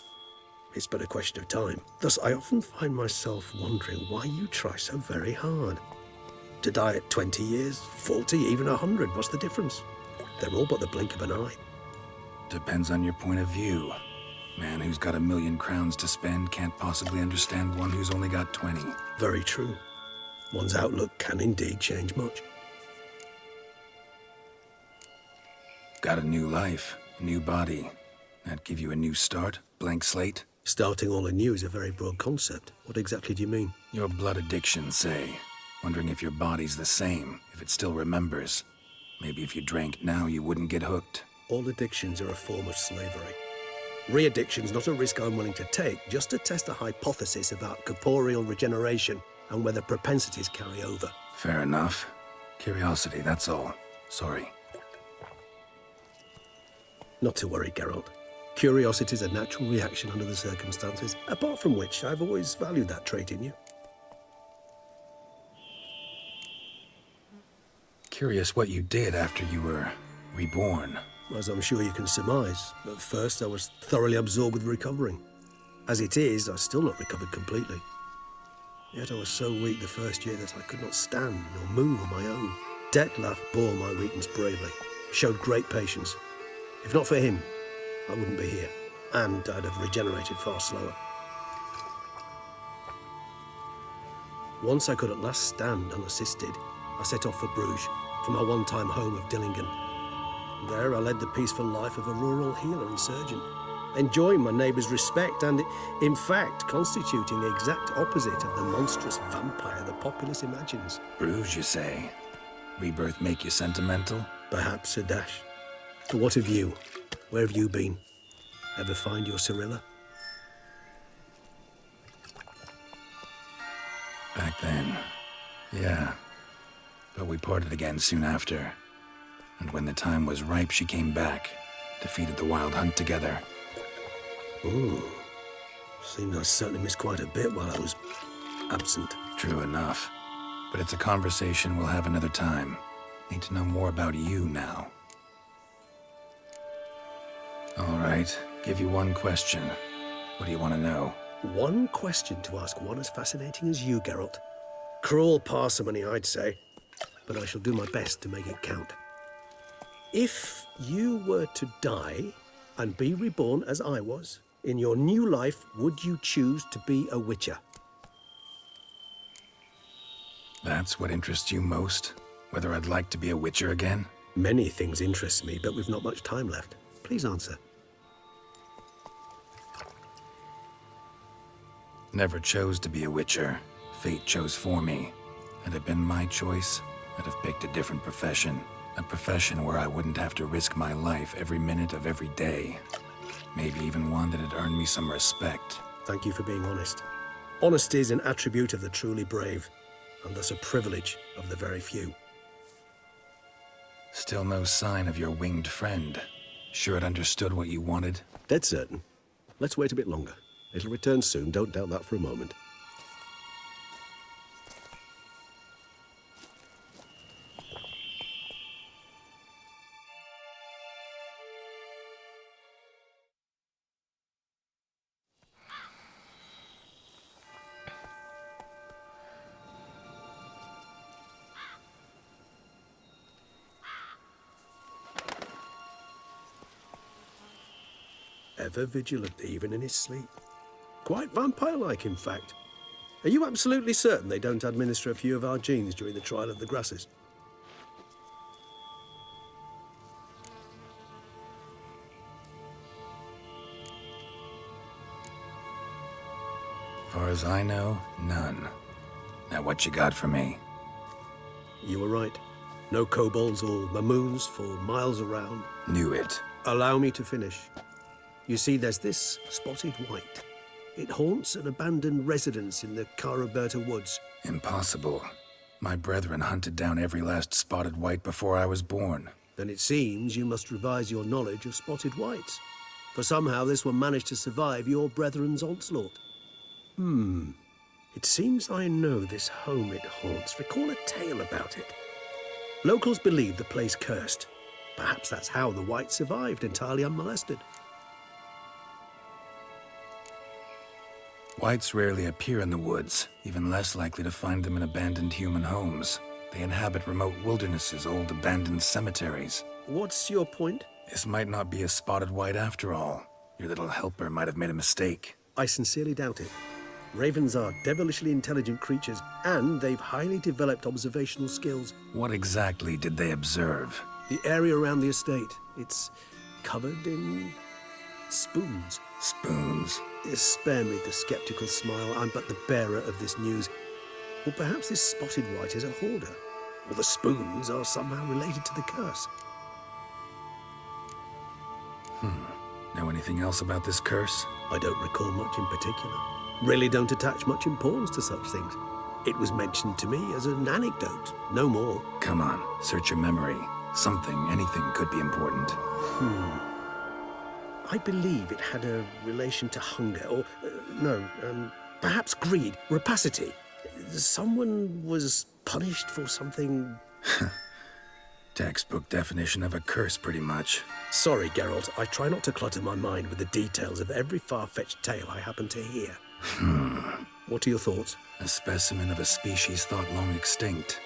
It's but a question of time. Thus, I often find myself wondering why you try so very hard. To die at 20 years, 40, even 100, what's the difference? They're all but the blink of an eye. Depends on your point of view. Man who's got 1,000,000 crowns to spend can't possibly understand one who's only got 20. Very true. One's outlook can indeed change much. Got a new life. New body. That give you a new start? Blank slate? Starting all anew is a very broad concept. What exactly do you mean? Your blood addiction, say. Wondering if your body's the same, if it still remembers. Maybe if you drank now, you wouldn't get hooked. All addictions are a form of slavery. Re-addiction's not a risk I'm willing to take, just to test a hypothesis about corporeal regeneration and whether propensities carry over. Fair enough. Curiosity, that's all. Sorry. Not to worry, Geralt. Curiosity is a natural reaction under the circumstances, apart from which I've always valued that trait in you. Curious what you did after you were reborn. As I'm sure you can surmise, at first I was thoroughly absorbed with recovering. As it is, I've still not recovered completely. Yet I was so weak the first year that I could not stand or move on my own. d.l.C bore my weakness bravely, showed great patience. If not for him, I wouldn't be here, and I'd have regenerated far slower. Once I could at last stand unassisted, I set off for Bruges, from my one-time home of Dillingen. There I led the peaceful life of a rural healer and surgeon. enjoying my neighbour's respect and, in fact, constituting the exact opposite of the monstrous vampire the populace imagines. Bruges, you say? Rebirth make you sentimental? Perhaps a dash. But what of you? Where have you been? Ever find your Cyrilla? Back then, yeah. But we parted again soon after. And when the time was ripe, she came back, defeated the Wild Hunt together. Ooh. Seems I certainly missed quite a bit while I was absent. True enough. But it's a conversation we'll have another time. Need to know more about you now. All right, give you one question. What do you want to know? One question to ask one as fascinating as you, Geralt. Cruel parsimony, I'd say. But I shall do my best to make it count. If you were to die and be reborn as I was, in your new life, would you choose to be a witcher? That's what interests you most? Whether I'd like to be a witcher again? Many things interest me, but we've not much time left. Please answer. Never chose to be a witcher. Fate chose for me. Had it been my choice, I'd have picked a different profession. A profession where I wouldn't have to risk my life every minute of every day. Maybe even one that had earned me some respect. Thank you for being honest. Honesty is an attribute of the truly brave, and thus a privilege of the very few. Still no sign of your winged friend. Sure it understood what you wanted? Dead certain. Let's wait a bit longer. It'll return soon, don't doubt that for a moment. Ever vigilant, even in his sleep. Quite vampire-like, in fact. Are you absolutely certain they don't administer a few of our genes during the trial of the grasses? Far as I know, none. Now what you got for me? You were right. No kobolds or mamoons for miles around. Knew it. Allow me to finish. You see, there's this spotted white. It haunts an abandoned residence in the Caraberta woods. Impossible. My brethren hunted down every last spotted white before I was born. Then it seems you must revise your knowledge of spotted whites. For somehow this one managed to survive your brethren's onslaught. It seems I know this home it haunts. Recall a tale about it. Locals believe the place cursed. Perhaps that's how the whites survived entirely unmolested. Whites rarely appear in the woods, even less likely to find them in abandoned human homes. They inhabit remote wildernesses, old abandoned cemeteries. What's your point? This might not be a spotted white after all. Your little helper might have made a mistake. I sincerely doubt it. Ravens are devilishly intelligent creatures, and they've highly developed observational skills. What exactly did they observe? The area around the estate. It's covered in spoons. Spoons? Spare me the skeptical smile. I'm but the bearer of this news. Or perhaps this spotted white is a hoarder. Or the spoons are somehow related to the curse. Know anything else about this curse? I don't recall much in particular. Really don't attach much importance to such things. It was mentioned to me as an anecdote, no more. Come on, search your memory. Something, anything could be important. I believe it had a relation to hunger, or, perhaps greed, rapacity. Someone was punished for something... Textbook definition of a curse, pretty much. Sorry, Geralt. I try not to clutter my mind with the details of every far-fetched tale I happen to hear. What are your thoughts? A specimen of a species thought long extinct,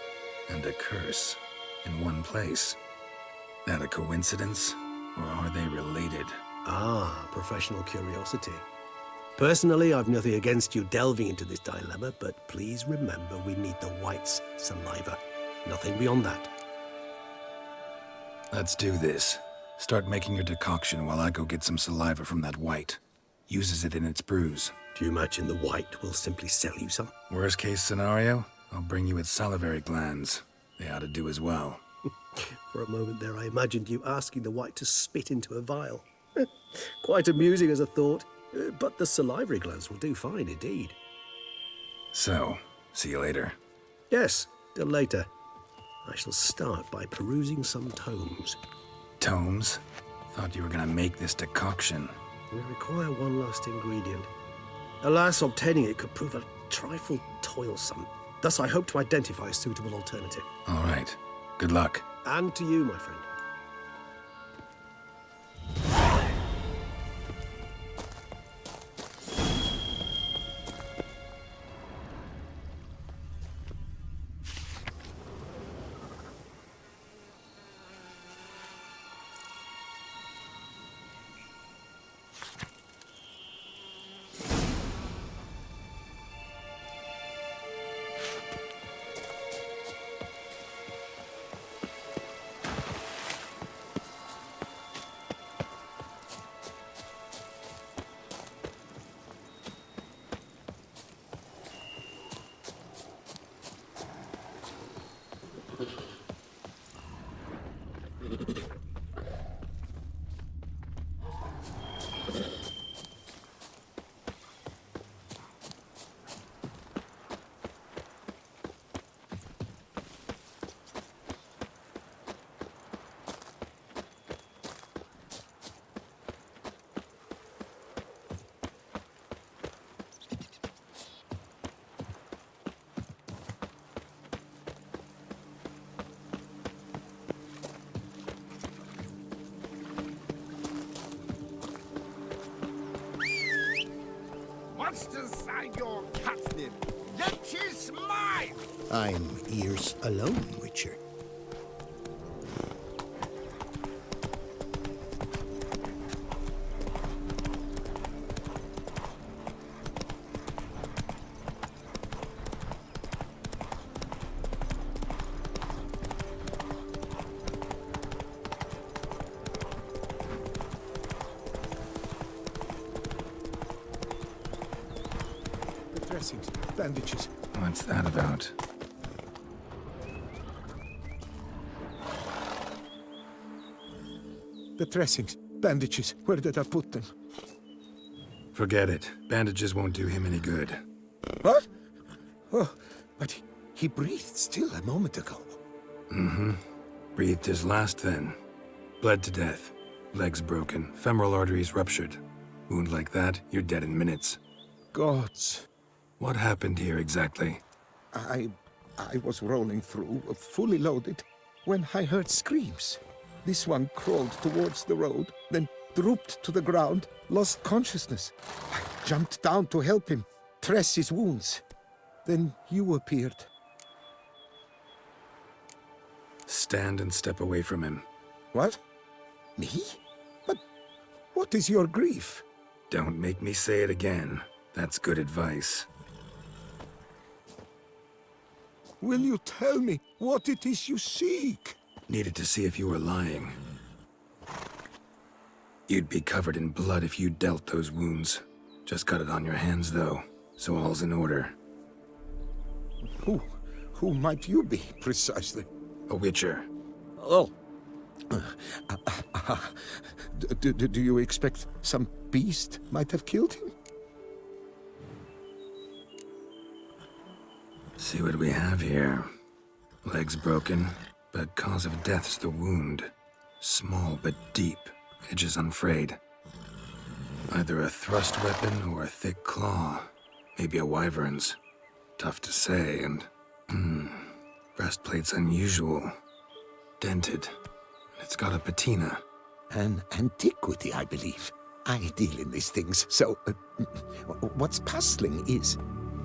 and a curse in one place. That a coincidence, or are they related? Ah, professional curiosity. Personally, I've nothing against you delving into this dilemma, but please remember we need the white's saliva. Nothing beyond that. Let's do this. Start making your decoction while I go get some saliva from that white. Uses it in its brews. Do you imagine the white will simply sell you some? Worst case scenario, I'll bring you its salivary glands. They ought to do as well. For a moment there, I imagined you asking the white to spit into a vial. Quite amusing as a thought, but the salivary glands will do fine indeed. So, see you later. Yes, till later. I shall start by perusing some tomes. Tomes? Thought you were gonna make this decoction. We require one last ingredient. Alas, obtaining it could prove a trifle toilsome. Thus, I hope to identify a suitable alternative. All right. Good luck. And to you, my friend. Monsters are your catnip. That is mine! I'm ears alone, Witcher. Dressings, bandages. What's that about? The dressings, bandages. Where did I put them? Forget it. Bandages won't do him any good. What? Oh, but he breathed still a moment ago. Mm-hmm. Breathed his last then. Bled to death. Legs broken. Femoral arteries ruptured. Wound like that, you're dead in minutes. Gods. What happened here exactly? I was rolling through, fully loaded, when I heard screams. This one crawled towards the road, then drooped to the ground, lost consciousness. I jumped down to help him, dress his wounds. Then you appeared. Stand and step away from him. What? Me? But what is your grief? Don't make me say it again. That's good advice. Will you tell me what it is you seek? Needed to see if you were lying. You'd be covered in blood if you dealt those wounds. Just got it on your hands, though, so all's in order. Who might you be, precisely? A Witcher. Oh. Do you expect some beast might have killed him? See what we have here. Legs broken, but cause of death's the wound. Small but deep, edges unfrayed. Either a thrust weapon or a thick claw. Maybe a wyvern's. Tough to say, and... breastplate's unusual. Dented. It's got a patina. An antiquity, I believe. I deal in these things, so... what's puzzling is,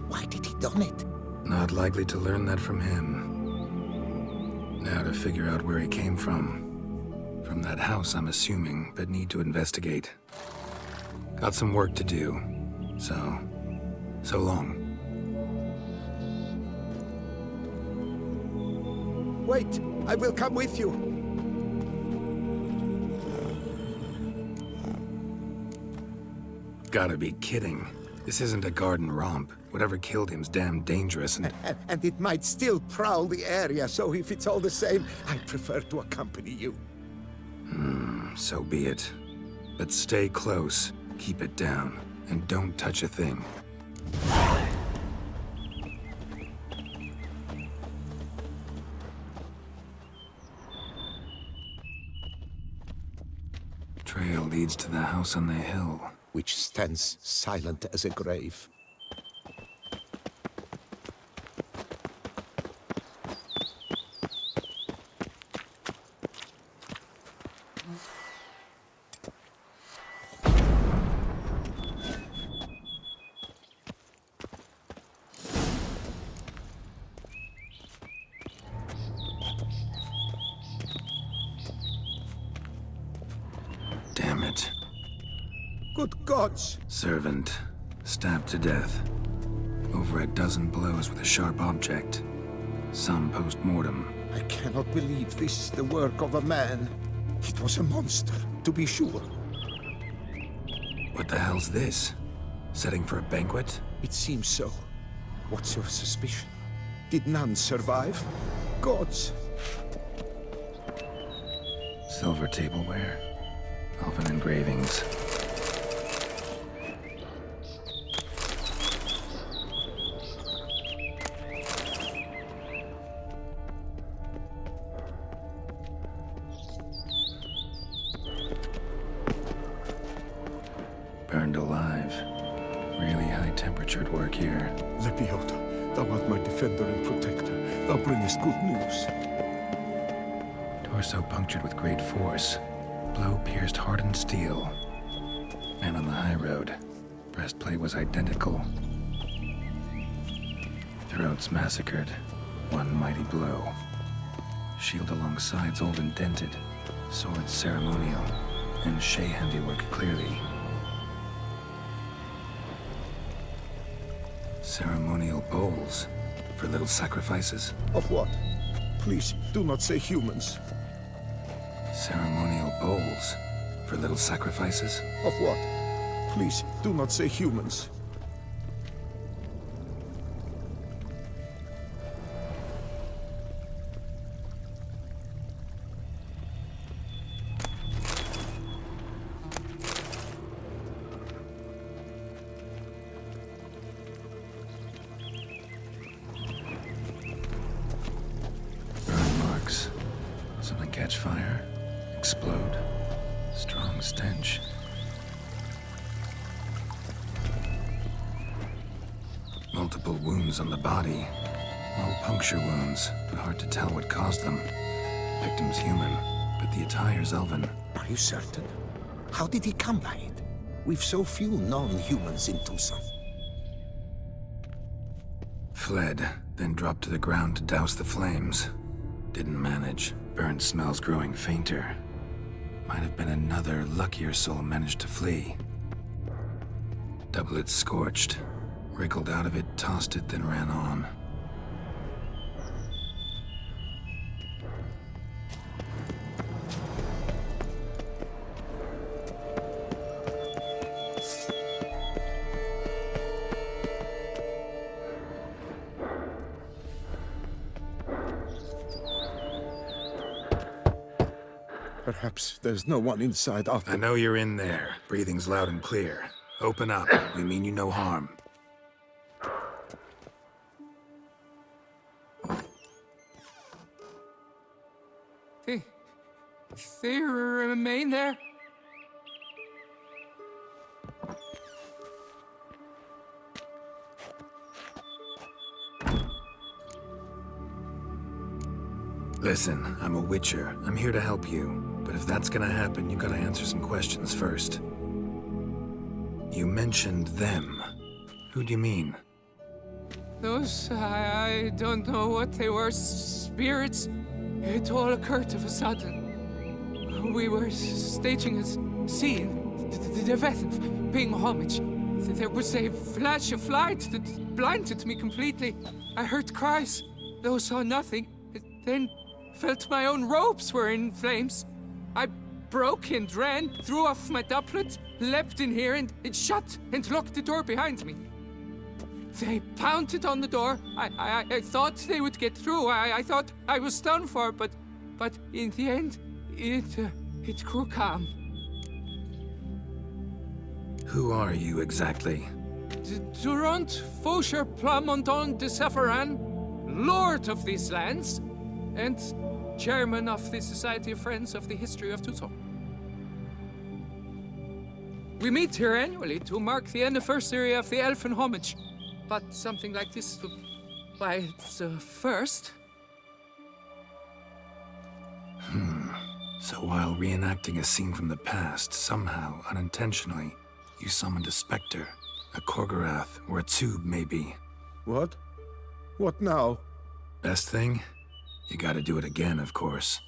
why did he don it? Not likely to learn that from him. Now to figure out where he came from. From that house, I'm assuming, but need to investigate. Got some work to do. So long. Wait, I will come with you. gotta be kidding. This isn't a garden romp. Whatever killed him's damn dangerous And it might still prowl the area, so if it's all the same, I prefer to accompany you. So be it. But stay close, keep it down, and don't touch a thing. Trail leads to the house on the hill, which stands silent as a grave. Damn it. Good gods! Servant, stabbed to death. Over a dozen blows with a sharp object. Some post-mortem. I cannot believe this is the work of a man. It was a monster, to be sure. What the hell's this? Setting for a banquet? It seems so. What's your suspicion? Did none survive? Gods! Silver tableware. Elven engravings. Burned alive. Really high-temperatured work here. Lepiota, thou art my defender and protector. Thou bringest good news. Torso punctured with great force. Blow pierced hardened steel. Man on the high road. Breastplate was identical. Throats massacred. One mighty blow. Shield along sides old and dented. Sword ceremonial. And Shay handiwork clearly. Ceremonial bowls. For little sacrifices. Of what? Please, do not say humans. Ceremonial bowls. For little sacrifices. Of what? Please, do not say humans. Burn marks. Something catch fire. Explode. Strong stench. Multiple wounds on the body. All puncture wounds, but hard to tell what caused them. Victim's human, but the attire's elven. Are you certain? How did he come by it? We've so few non-humans in Tucson. Fled, then dropped to the ground to douse the flames. Didn't manage. Burnt smells growing fainter. Might have been another luckier soul managed to flee. Doublet scorched. Wriggled out of it, tossed it, then ran on. Perhaps there's no one inside after. I know you're in there. Breathing's loud and clear. Open up. We mean you no harm. They remain there? Listen, I'm a witcher. I'm here to help you. But if that's gonna happen, you gotta answer some questions first. You mentioned them. Who do you mean? Those, I don't know what they were. Spirits. It all occurred of a sudden. We were staging a scene. The death of paying homage. There was a flash of light that blinded me completely. I heard cries, though saw nothing. Then felt my own robes were in flames. I broke and ran, threw off my doublet, leapt in here and it shut and locked the door behind me. They pounded on the door. I thought they would get through. I thought I was done for, but in the end, it grew calm. Who are you exactly? Durant Faucher Plamondon de Safaran, Lord of these lands, and Chairman of the Society of Friends of the History of Toussaint. We meet here annually to mark the anniversary of the Elfin Homage, but something like this, why, it's a first. So while reenacting a scene from the past, somehow, unintentionally, you summoned a specter, a Korgorath, or a tube, maybe. What? What now? Best thing? You gotta do it again, of course.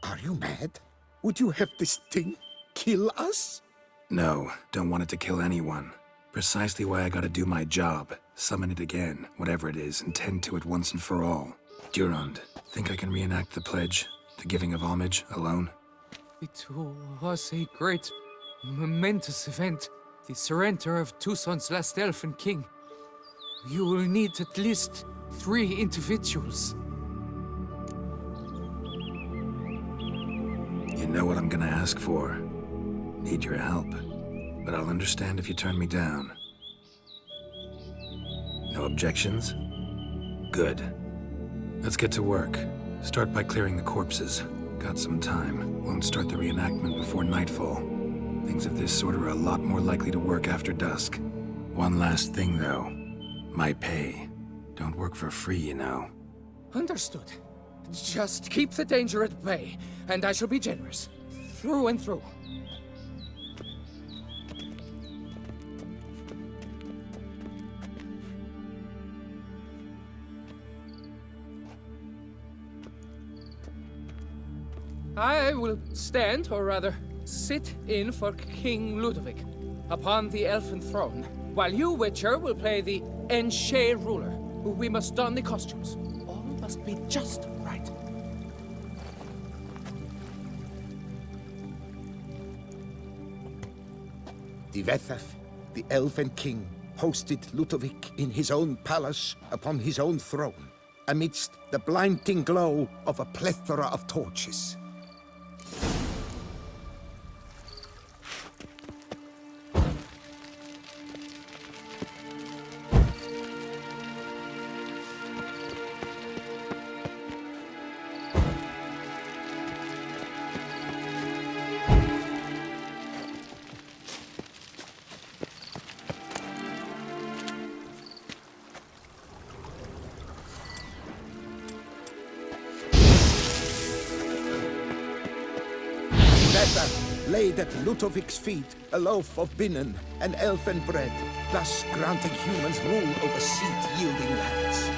Are you mad? Would you have this thing kill us? No, don't want it to kill anyone. Precisely why I gotta do my job. Summon it again, whatever it is, and tend to it once and for all. Durand, think I can reenact the pledge, the giving of homage, alone? It was a great, momentous event. The surrender of Toussaint's last elfin king. You will need at least 3 individuals. You know what I'm gonna ask for. Need your help. But I'll understand if you turn me down. No objections? Good. Let's get to work. Start by clearing the corpses. Got some time. Won't start the reenactment before nightfall. Things of this sort are a lot more likely to work after dusk. One last thing, though. My pay. Don't work for free, you know. Understood. Just keep the danger at bay, and I shall be generous. Through and through. I will stand, or rather, sit in for King Ludovic, upon the elfin throne, while you, Witcher, will play the Enche ruler. We must don the costumes. All must be just right. Divethaf, the elven king, hosted Ludovic in his own palace upon his own throne, amidst the blinding glow of a plethora of torches. Laid at Ludovic's feet a loaf of binnen and elfin bread, thus granting humans rule over seed-yielding lands.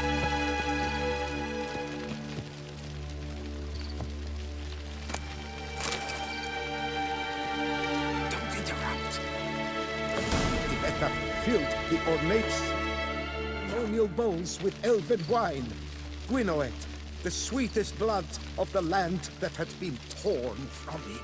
Don't interrupt. Divethaf filled the ornate ceremonial bowls with elven wine, Gwinoet, the sweetest blood of the land that had been torn from him.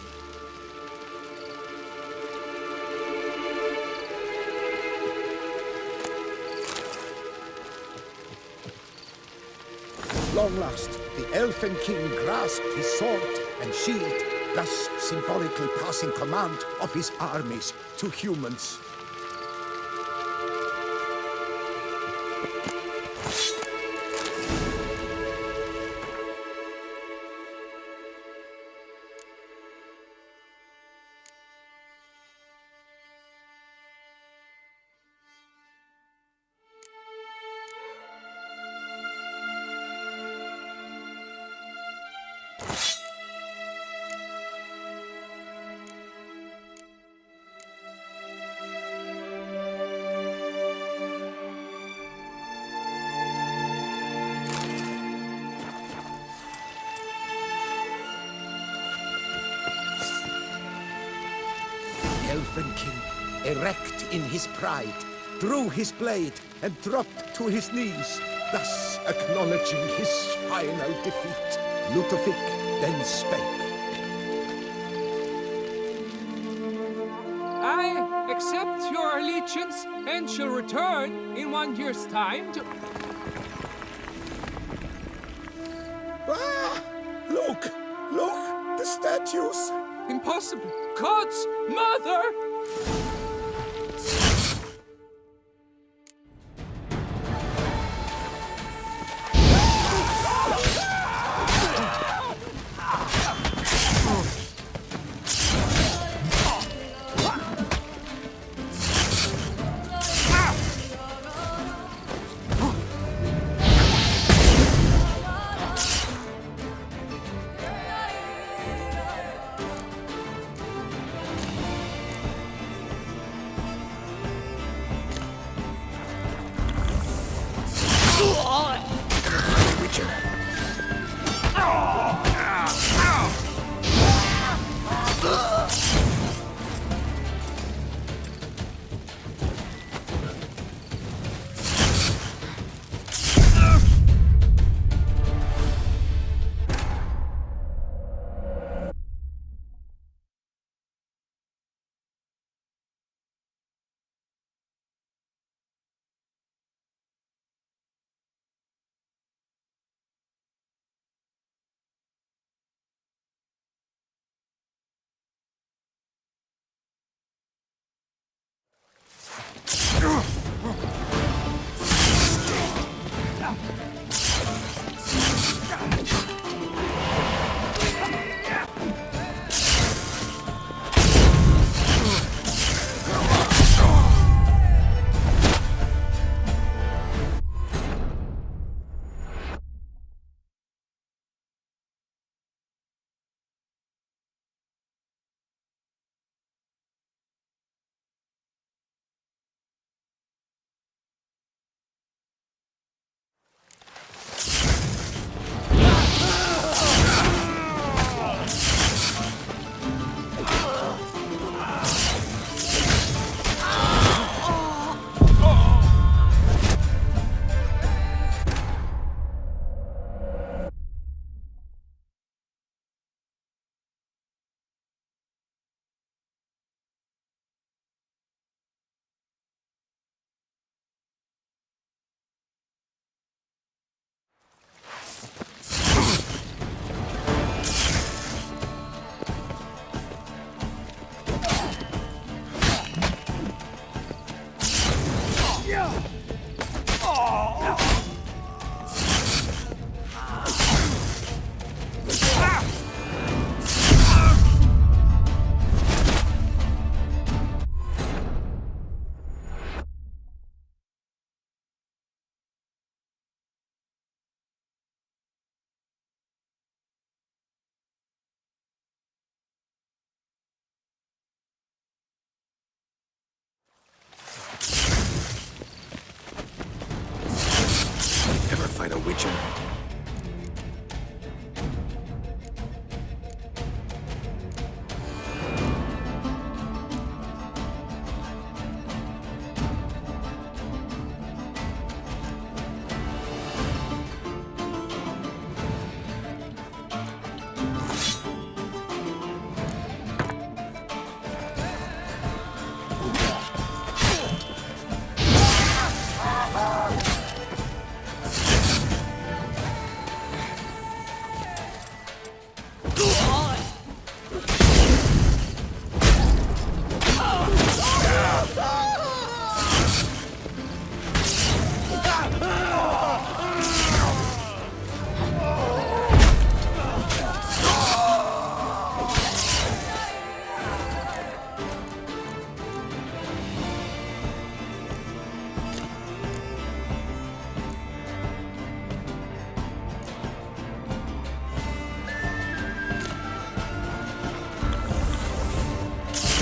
Long last, the Elfin King grasped his sword and shield, thus symbolically passing command of his armies to humans. Elfin King, erect in his pride, drew his blade and dropped to his knees, thus acknowledging his final defeat. Ludovic then spake. I accept your allegiance and shall return in 1 year's time to... Ah! Look! Look! The statues! Impossible! God's mother! Fight a witcher.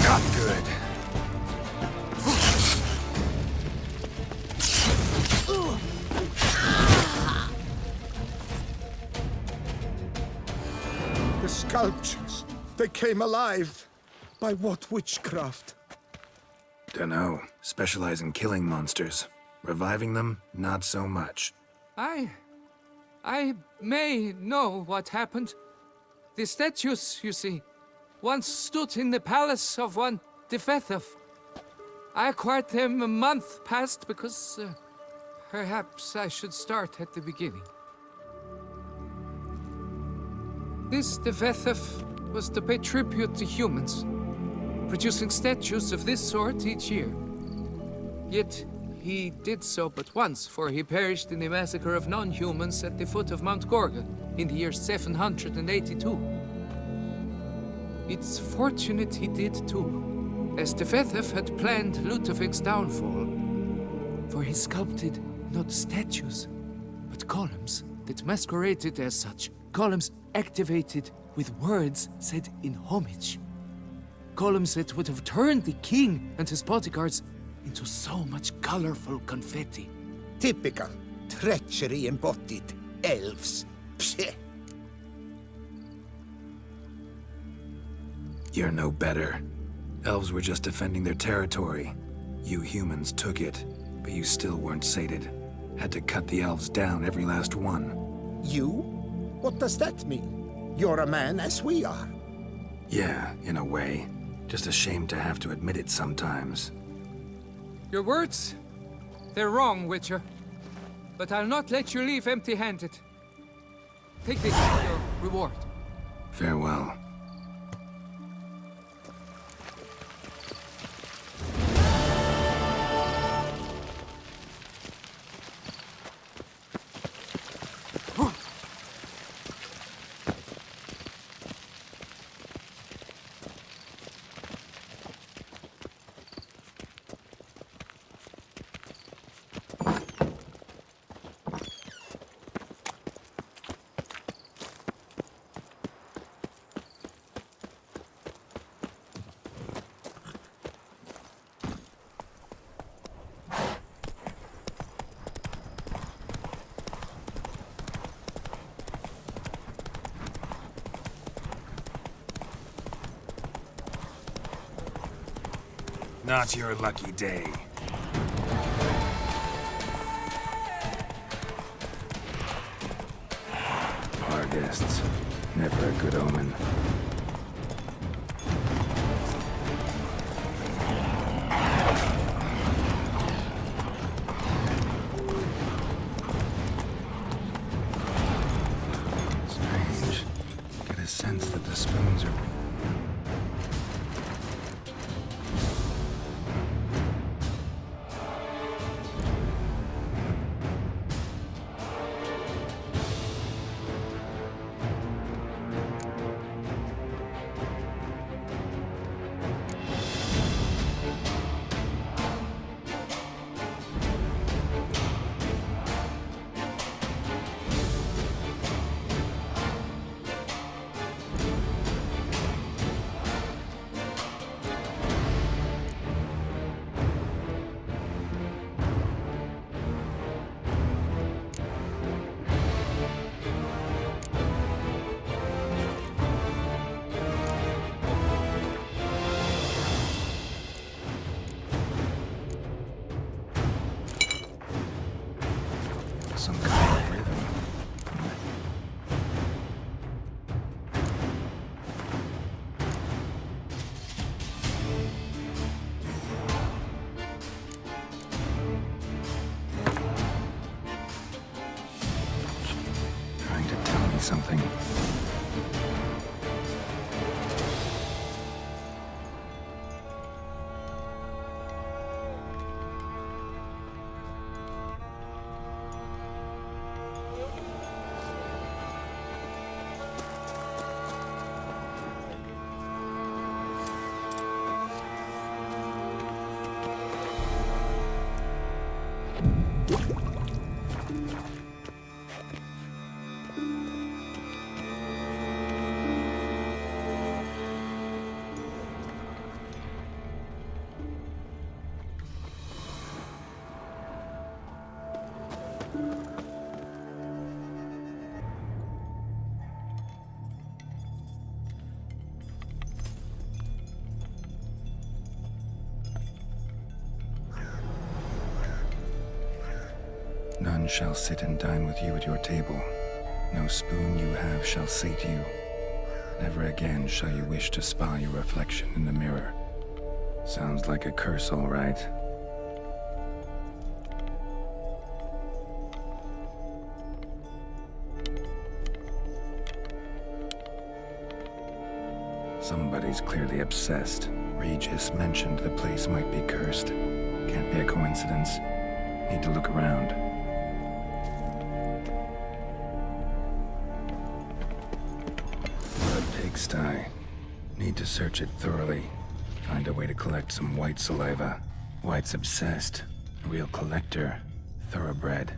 Not good. The sculptures, they came alive. By what witchcraft? Dunno. Specialize in killing monsters. Reviving them, not so much. I may know what happened. The statues, you see, once stood in the palace of one Defethov. I acquired them a month past because perhaps I should start at the beginning. This Defethov was to pay tribute to humans, producing statues of this sort each year. Yet he did so but once, for he perished in the massacre of non-humans at the foot of Mount Gorgon in the year 782. It's fortunate he did too, as Defethov had planned Ludovic's downfall, for he sculpted not statues, but columns that masqueraded as such. Columns activated with words said in homage. Columns that would have turned the king and his bodyguards into so much colorful confetti. Typical. Treachery embodied. Elves. Psheh. You're no better. Elves were just defending their territory. You humans took it, but you still weren't sated. Had to cut the elves down, every last one. You? What does that mean? You're a man as we are. Yeah, in a way. Just ashamed to have to admit it sometimes. Your words? They're wrong, Witcher. But I'll not let you leave empty-handed. Take this as your reward. Farewell. Not your lucky day. Our guests. Never a good omen. Strange. Get a sense that the spoons are... some kind of rhythm. Trying to tell me something. None shall sit and dine with you at your table. No spoon you have shall sate you. Never again shall you wish to spy your reflection in the mirror. Sounds like a curse, all right. Somebody's clearly obsessed. Regis mentioned the place might be cursed. Can't be a coincidence. Need to look around. A pigsty. Need to search it thoroughly. Find a way to collect some white saliva. White's obsessed. Real collector. Thoroughbred.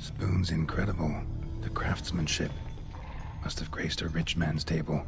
Spoon's incredible. The craftsmanship. Must have graced a rich man's table.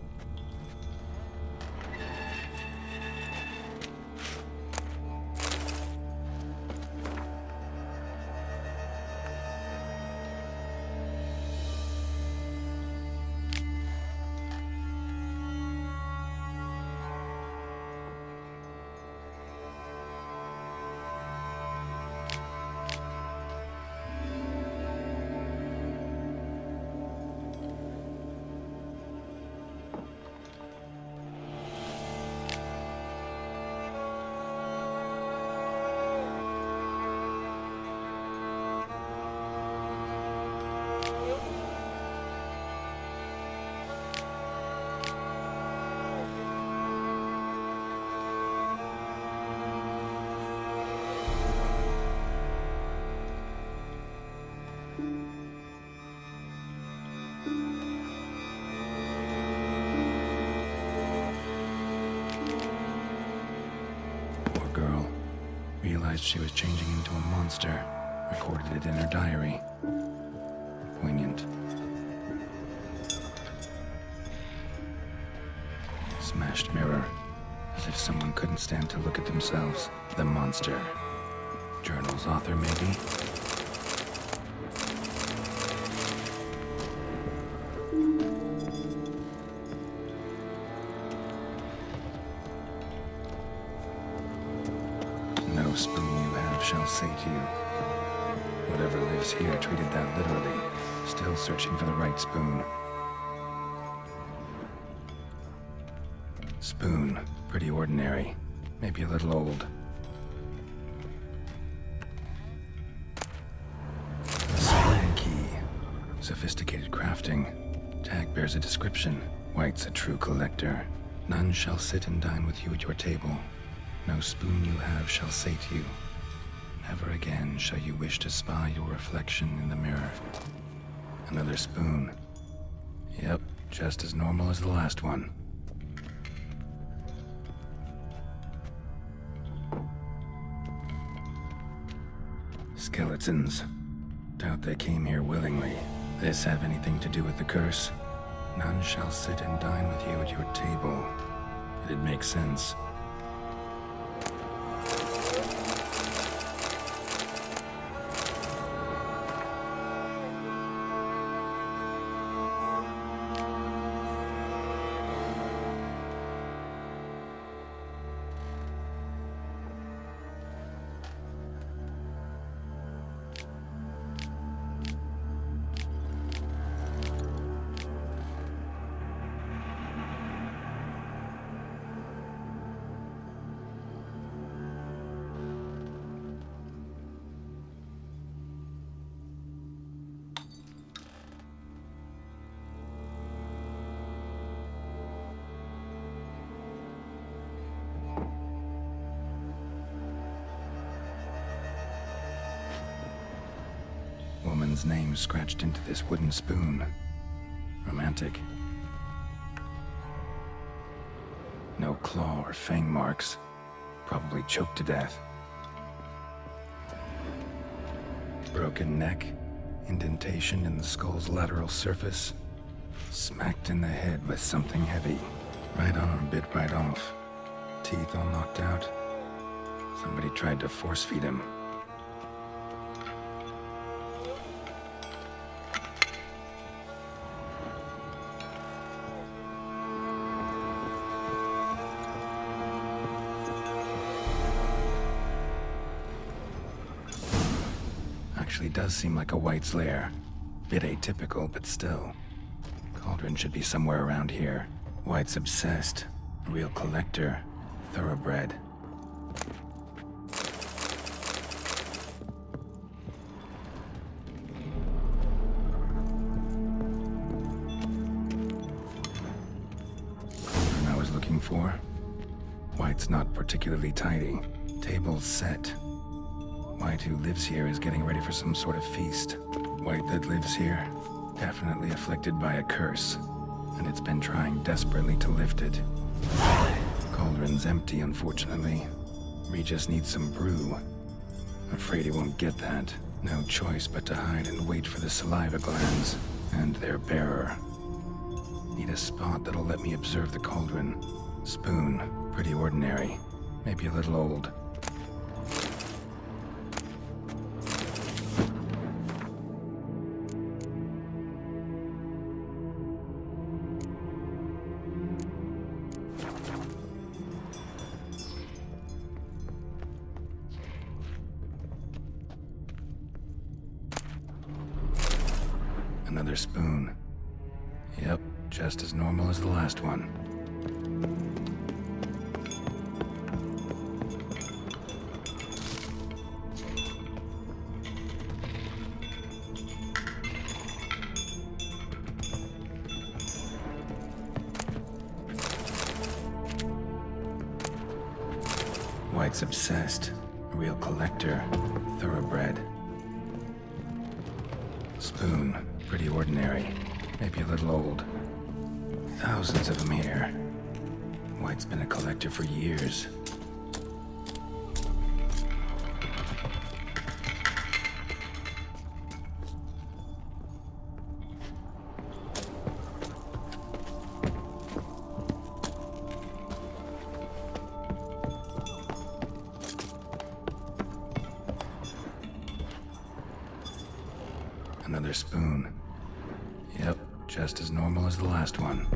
She was changing into a monster. Recorded it in her diary. Poignant. Smashed mirror. As if someone couldn't stand to look at themselves. The monster. Journal's author, maybe? No spoon you have shall sate you. Whatever lives here treated that literally. Still searching for the right spoon. Spoon. Pretty ordinary. Maybe a little old. Spoon key. Sophisticated crafting. Tag bears a description. White's a true collector. None shall sit and dine with you at your table. No spoon you have shall sate you. Never again shall you wish to spy your reflection in the mirror. Another spoon. Yep, just as normal as the last one. Skeletons. Doubt they came here willingly. This have anything to do with the curse? None shall sit and dine with you at your table. It'd make sense. Woman's name scratched into this wooden spoon. Romantic. No claw or fang marks. Probably choked to death. Broken neck. Indentation in the skull's lateral surface. Smacked in the head with something heavy. Right arm bit right off. Teeth all knocked out. Somebody tried to force feed him. Actually does seem like a White's lair. Bit atypical, but still. Cauldron should be somewhere around here. White's obsessed. A real collector. Thoroughbred. What I was looking for? White's not particularly tidy. Table's set. White, who lives here, is getting ready for some sort of feast. White that lives here, definitely afflicted by a curse, and it's been trying desperately to lift it. Cauldron's empty, unfortunately. Regis needs some brew. Afraid he won't get that. No choice but to hide and wait for the saliva glands and their bearer. Need a spot that'll let me observe the cauldron. Spoon, pretty ordinary. Maybe a little old. Another spoon. Yep, just as normal as the last one. White's obsessed. A real collector. Thoroughbred. Spoon. Pretty ordinary. Maybe a little old. Thousands of them here. White's been a collector for years. Another spoon. Yep, just as normal as the last one.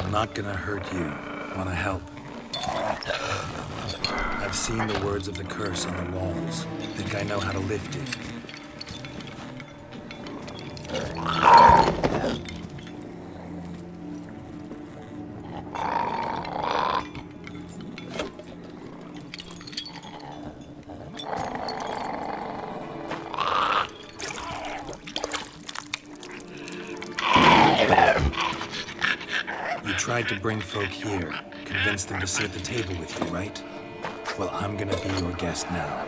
Not gonna hurt you. Wanna help? I've seen the words of the curse on the walls. Think I know how to lift it. Tried to bring folk here, convince them to sit at the table with you, right? Well, I'm gonna be your guest now.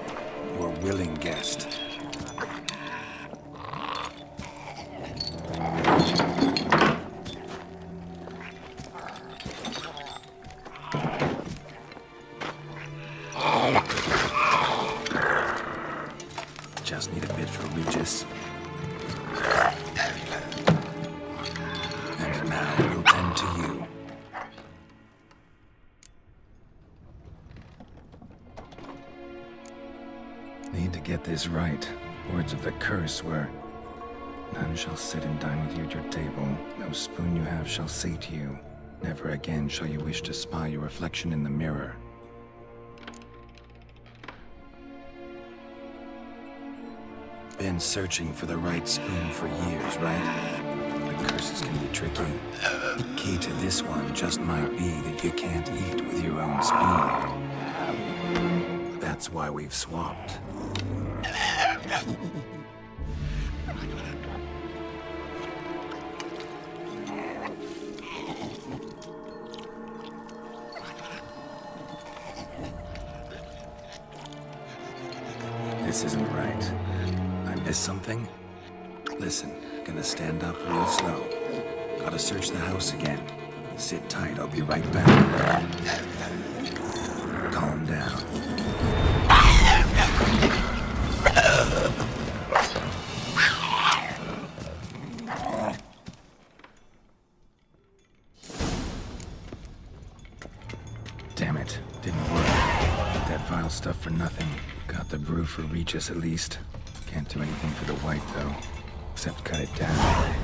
Your willing guest. Just need a bit for Regis. And now we'll tend to you. Need to get this right. Words of the curse were None shall sit and dine with you at your table. No spoon you have shall sate you. Never again shall you wish to spy your reflection in the mirror. Been searching for the right spoon for years, right? The curses can be tricky. The key to this one just might be that you can't eat with your own spoon. That's why we've swapped. This isn't right. I missed something? Listen, gonna stand up real slow. Gotta search the house again. Sit tight, I'll be right back. Calm down. Damn it, didn't work. That vile stuff for nothing. Got the brew for Regis at least. Can't do anything for the white though, except cut it down.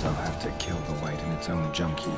I'll have to kill the white in its own junk heap.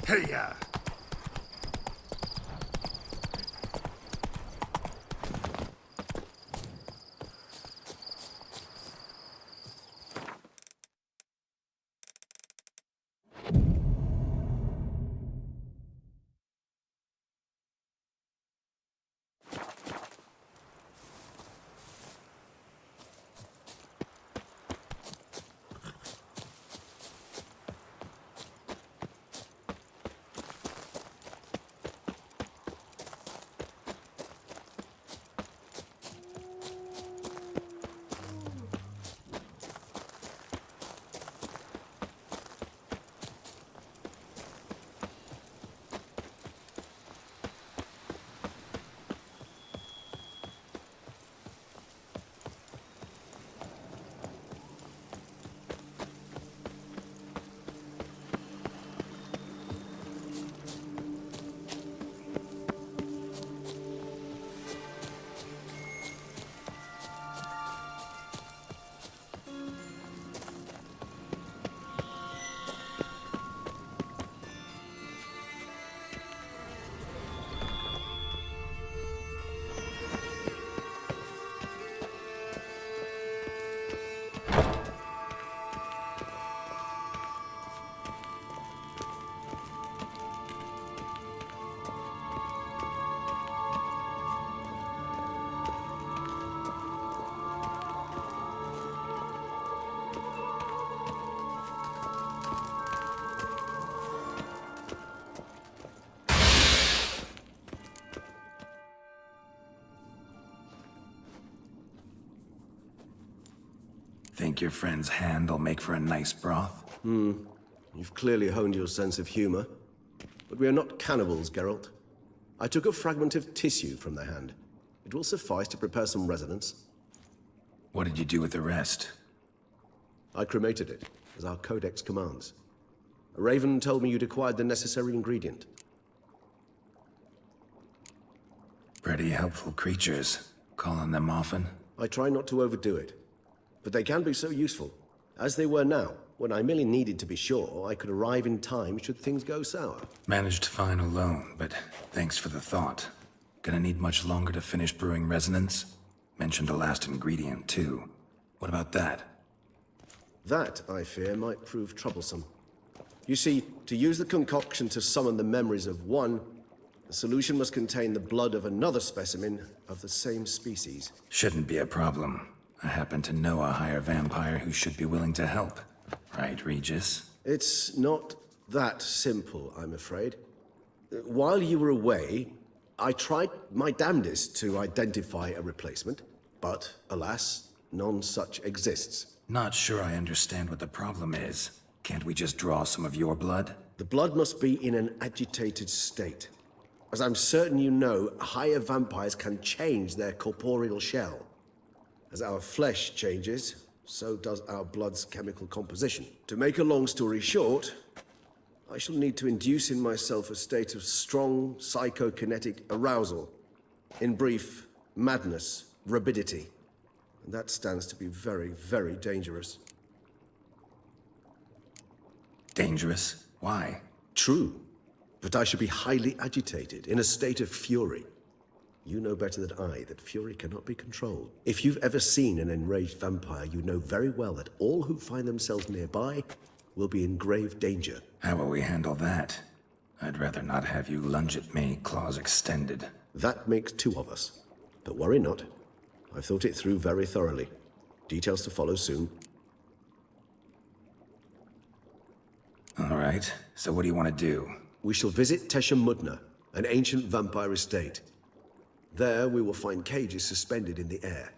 Hey-ya! Think your friend's hand will make for a nice broth? You've clearly honed your sense of humor. But we are not cannibals, Geralt. I took a fragment of tissue from the hand. It will suffice to prepare some resonance. What did you do with the rest? I cremated it, as our codex commands. A raven told me you'd acquired the necessary ingredient. Pretty helpful creatures. Call on them often? I try not to overdo it. But they can be so useful. As they were now, when I merely needed to be sure I could arrive in time should things go sour. Managed fine alone, but thanks for the thought. Gonna need much longer to finish brewing resonance? Mentioned a last ingredient, too. What about that? That, I fear, might prove troublesome. You see, to use the concoction to summon the memories of one, the solution must contain the blood of another specimen of the same species. Shouldn't be a problem. I happen to know a higher vampire who should be willing to help. Right, Regis? It's not that simple, I'm afraid. While you were away, I tried my damnedest to identify a replacement, but alas, none such exists. Not sure I understand what the problem is. Can't we just draw some of your blood? The blood must be in an agitated state. As I'm certain you know, higher vampires can change their corporeal shell. As our flesh changes, so does our blood's chemical composition. To make a long story short, I shall need to induce in myself a state of strong psychokinetic arousal. In brief, madness, rabidity. And that stands to be very, very dangerous. Dangerous? Why? True. But I should be highly agitated, in a state of fury. You know better than I that fury cannot be controlled. If you've ever seen an enraged vampire, you know very well that all who find themselves nearby will be in grave danger. How will we handle that? I'd rather not have you lunge at me, claws extended. That makes two of us. But worry not. I've thought it through very thoroughly. Details to follow soon. All right, so what do you want to do? We shall visit Tesha Mudna, an ancient vampire estate. There we will find cages suspended in the air.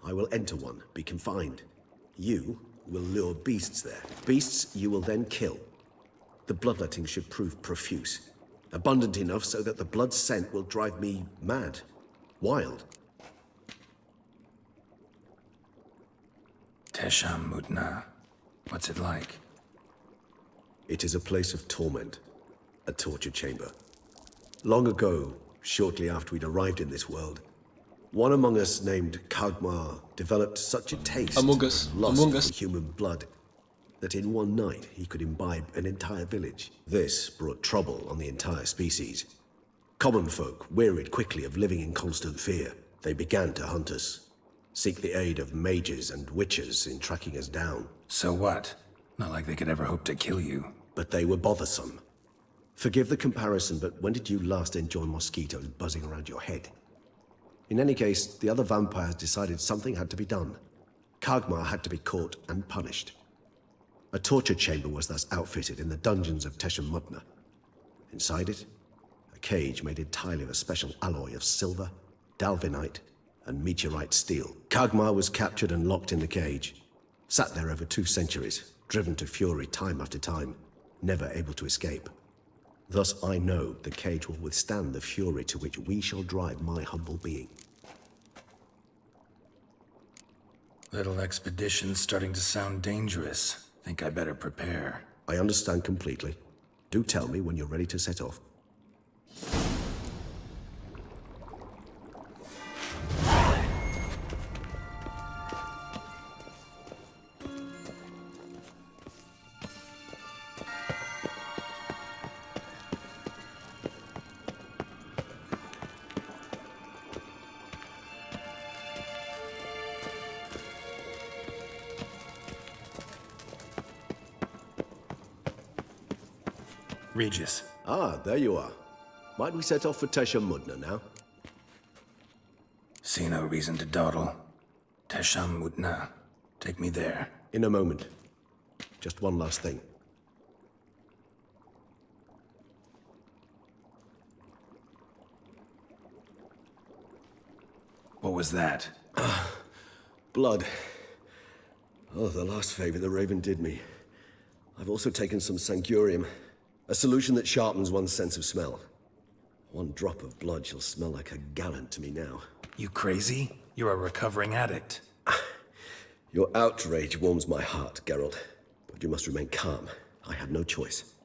I will enter one, be confined. You will lure beasts there. Beasts you will then kill. The bloodletting should prove profuse. Abundant enough so that the blood scent will drive me mad. Wild. Tesha Mudna. What's it like? It is a place of torment. A torture chamber. Long ago, shortly after we'd arrived in this world, one among us named Kagmar developed such a taste for lust for human blood that in one night he could imbibe an entire village. This brought trouble on the entire species. Common folk wearied quickly of living in constant fear. They began to hunt us, seek the aid of mages and witches in tracking us down. So what? Not like they could ever hope to kill you. But they were bothersome. Forgive the comparison, but when did you last enjoy mosquitoes buzzing around your head? In any case, the other vampires decided something had to be done. Kagmar had to be caught and punished. A torture chamber was thus outfitted in the dungeons of Tesha Mudna. Inside it, a cage made entirely of a special alloy of silver, dalvinite, and meteorite steel. Kagmar was captured and locked in the cage. Sat there over 2 centuries, driven to fury time after time, never able to escape. Thus I know the cage will withstand the fury to which we shall drive my humble being. Little expedition's starting to sound dangerous. Think I better prepare. I understand completely. Do tell me when you're ready to set off. Regis. Ah, there you are. Might we set off for Tesha Mudna now? See no reason to dawdle. Tesha Mudna. Take me there. In a moment. Just one last thing. What was that? Blood. Oh, the last favor the Raven did me. I've also taken some Sancurium, a solution that sharpens one's sense of smell. One drop of blood shall smell like a gallon to me now. You crazy? You're a recovering addict. Your outrage warms my heart, Geralt. But you must remain calm. I had no choice.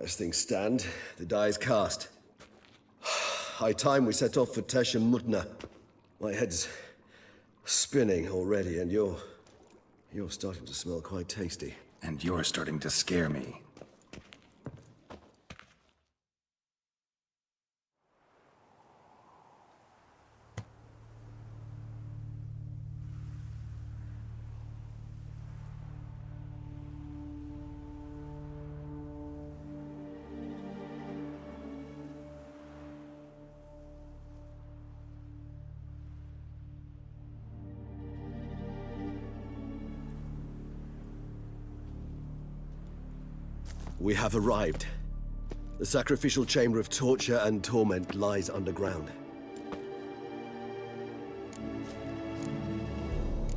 As things stand, the die is cast. High time we set off for Tesh and Mutna. My head's spinning already, and you're starting to smell quite tasty. And you're starting to scare me. We have arrived. The sacrificial chamber of torture and torment lies underground.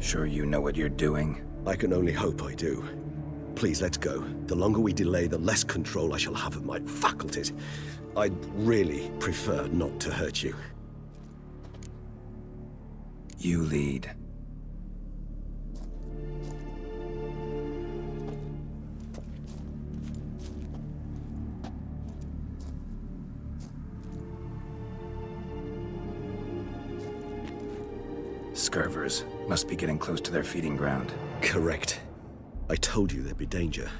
Sure you know what you're doing? I can only hope I do. Please, let's go. The longer we delay, the less control I shall have of my faculties. I'd really prefer not to hurt you. You lead. Scurvers must be getting close to their feeding ground. Correct. I told you there'd be danger.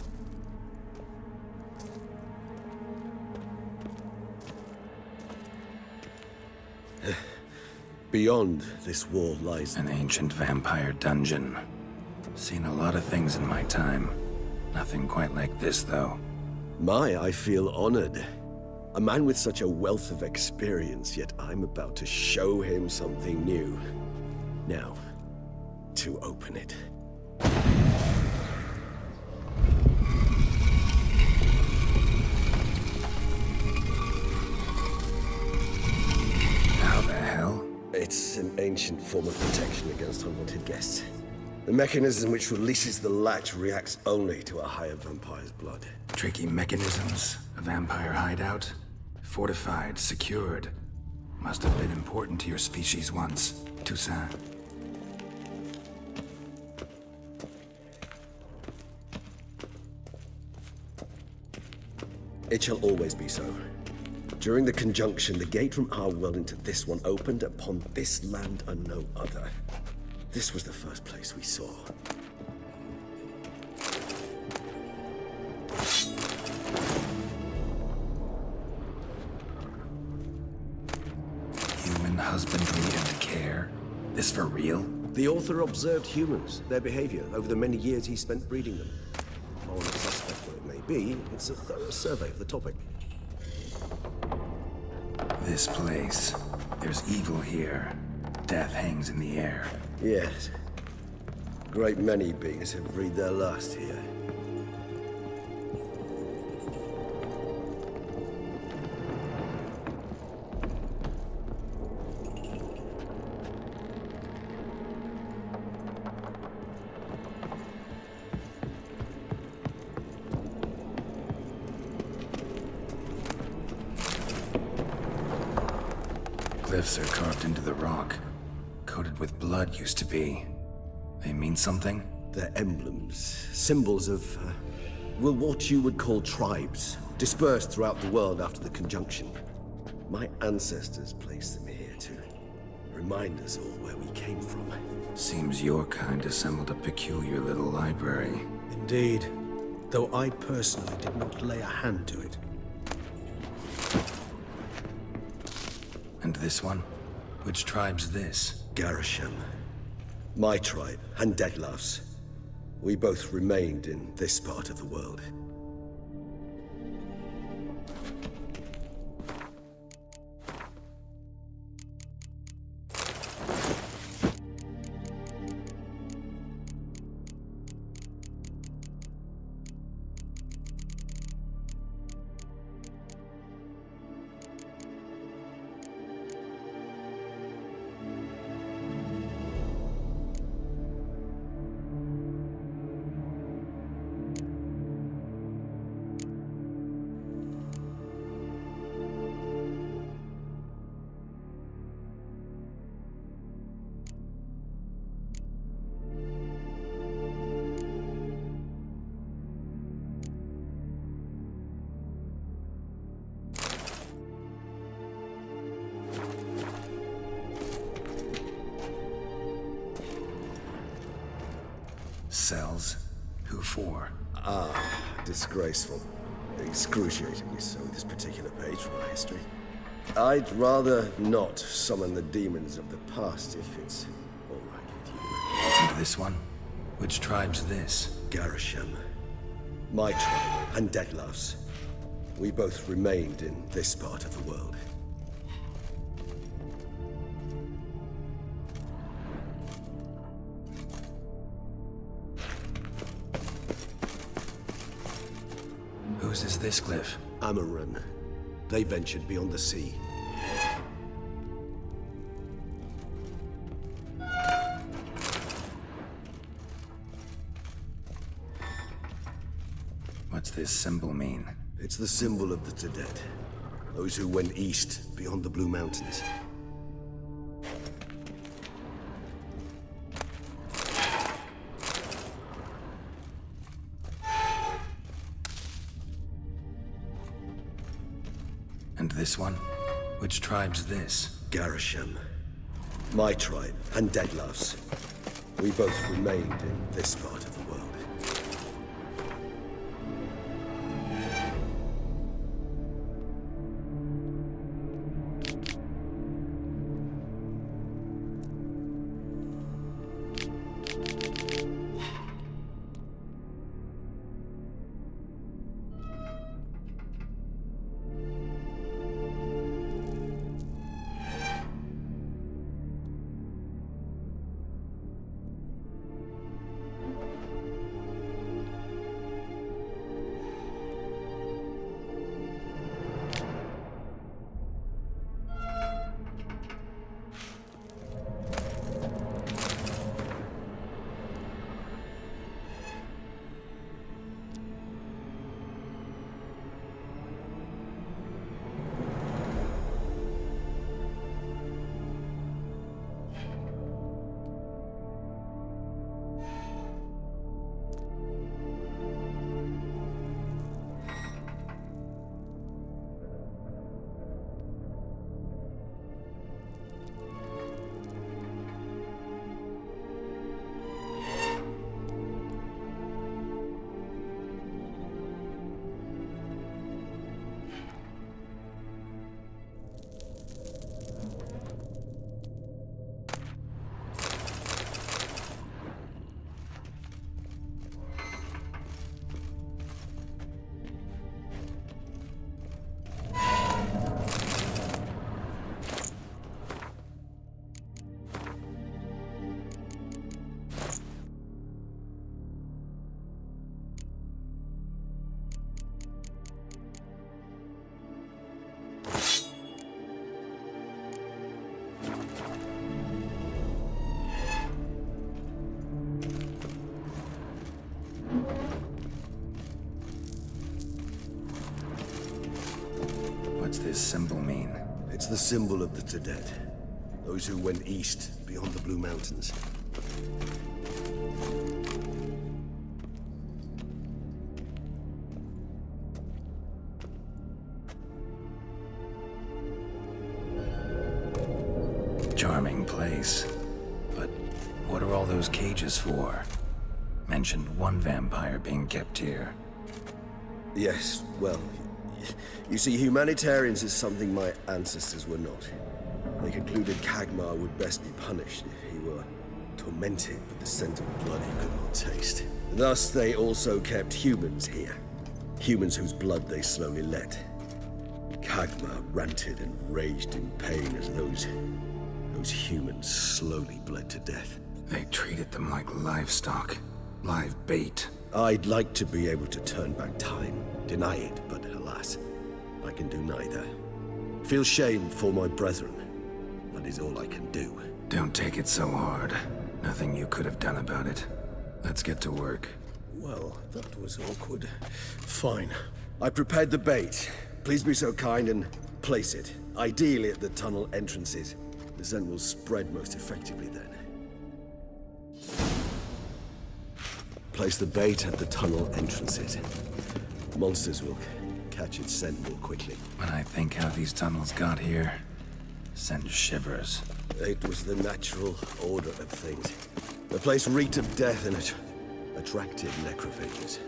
Beyond this wall lies an ancient vampire dungeon. Seen a lot of things in my time. Nothing quite like this, though. I feel honored. A man with such a wealth of experience, yet I'm about to show him something new. Now, to open it. How the hell? It's an ancient form of protection against unwanted guests. The mechanism which releases the latch reacts only to a higher vampire's blood. Tricky mechanisms. A vampire hideout. Fortified, secured. Must have been important to your species once. Toussaint. It shall always be so. During the conjunction, the gate from our world into this one opened upon this land and no other. This was the first place we saw. Human husbandry and care? This for real? The author observed humans, their behavior, over the many years he spent breeding them. Moral suspect though it may be, it's a thorough survey of the topic. This place. There's evil here. Death hangs in the air. Yes. Great many beings have breathed their last here. Glyphs are carved into the rock. Coated with blood used to be. They mean something? They're emblems, symbols of, well, what you would call tribes, dispersed throughout the world after the conjunction. My ancestors placed them here to remind us all where we came from. Seems your kind assembled a peculiar little library. Indeed, though I personally did not lay a hand to it. And this one? Which tribe's this? Garisham. My tribe, and d.l.C. We both remained in this part of the world. cells? Who for? Disgraceful. Excruciatingly so, this particular page from our history. I'd rather not summon the demons of the past if it's all right with you. And this one? Which tribe's this? Garisham. My tribe and d.l.C. We both remained in this part of the world. Whose is this glyph? Amaran. They ventured beyond the sea. What's this symbol mean? It's the symbol of the Tedet. Those who went east beyond the Blue Mountains. And this one? Which tribe's this? Garisham. My tribe and d.l.C. We both remained in this part of the world. What's this symbol mean? It's the symbol of the Tedet. Those who went east beyond the Blue Mountains. Charming place. But what are all those cages for? Mentioned one vampire being kept here. Yes, well, you see, humanitarians is something my ancestors were not. They concluded Khagmar would best be punished if he were tormented with the scent of blood he could not taste. Thus, they also kept humans here. Humans whose blood they slowly let. Khagmar ranted and raged in pain as those humans slowly bled to death. They treated them like livestock. Live bait. I'd like to be able to turn back time, deny it, but alas, I can do neither. Feel shame for my brethren. That is all I can do. Don't take it so hard. Nothing you could have done about it. Let's get to work. Well, that was awkward. Fine. I prepared the bait. Please be so kind and place it. Ideally at the tunnel entrances. The scent will spread most effectively then. Place the bait at the tunnel entrances. Monsters will catch its scent more quickly. When I think how these tunnels got here, sends shivers. It was the natural order of things. The place reeked of death and a Attractive necrophages.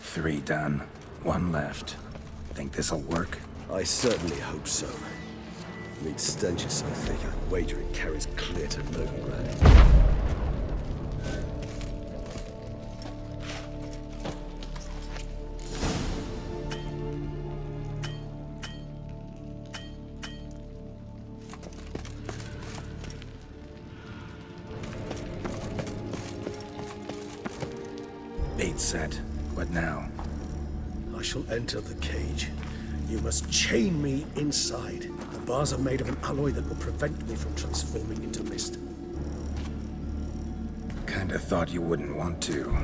Three done. One left. Think this'll work? I certainly hope so. Meat's stench is so thick, I'd wager it carries clear to Novigrad. Bait set. What now? I shall enter the cage. You must chain me inside. The bars are made of an alloy that will prevent me from transforming into mist. Kinda thought you wouldn't want to.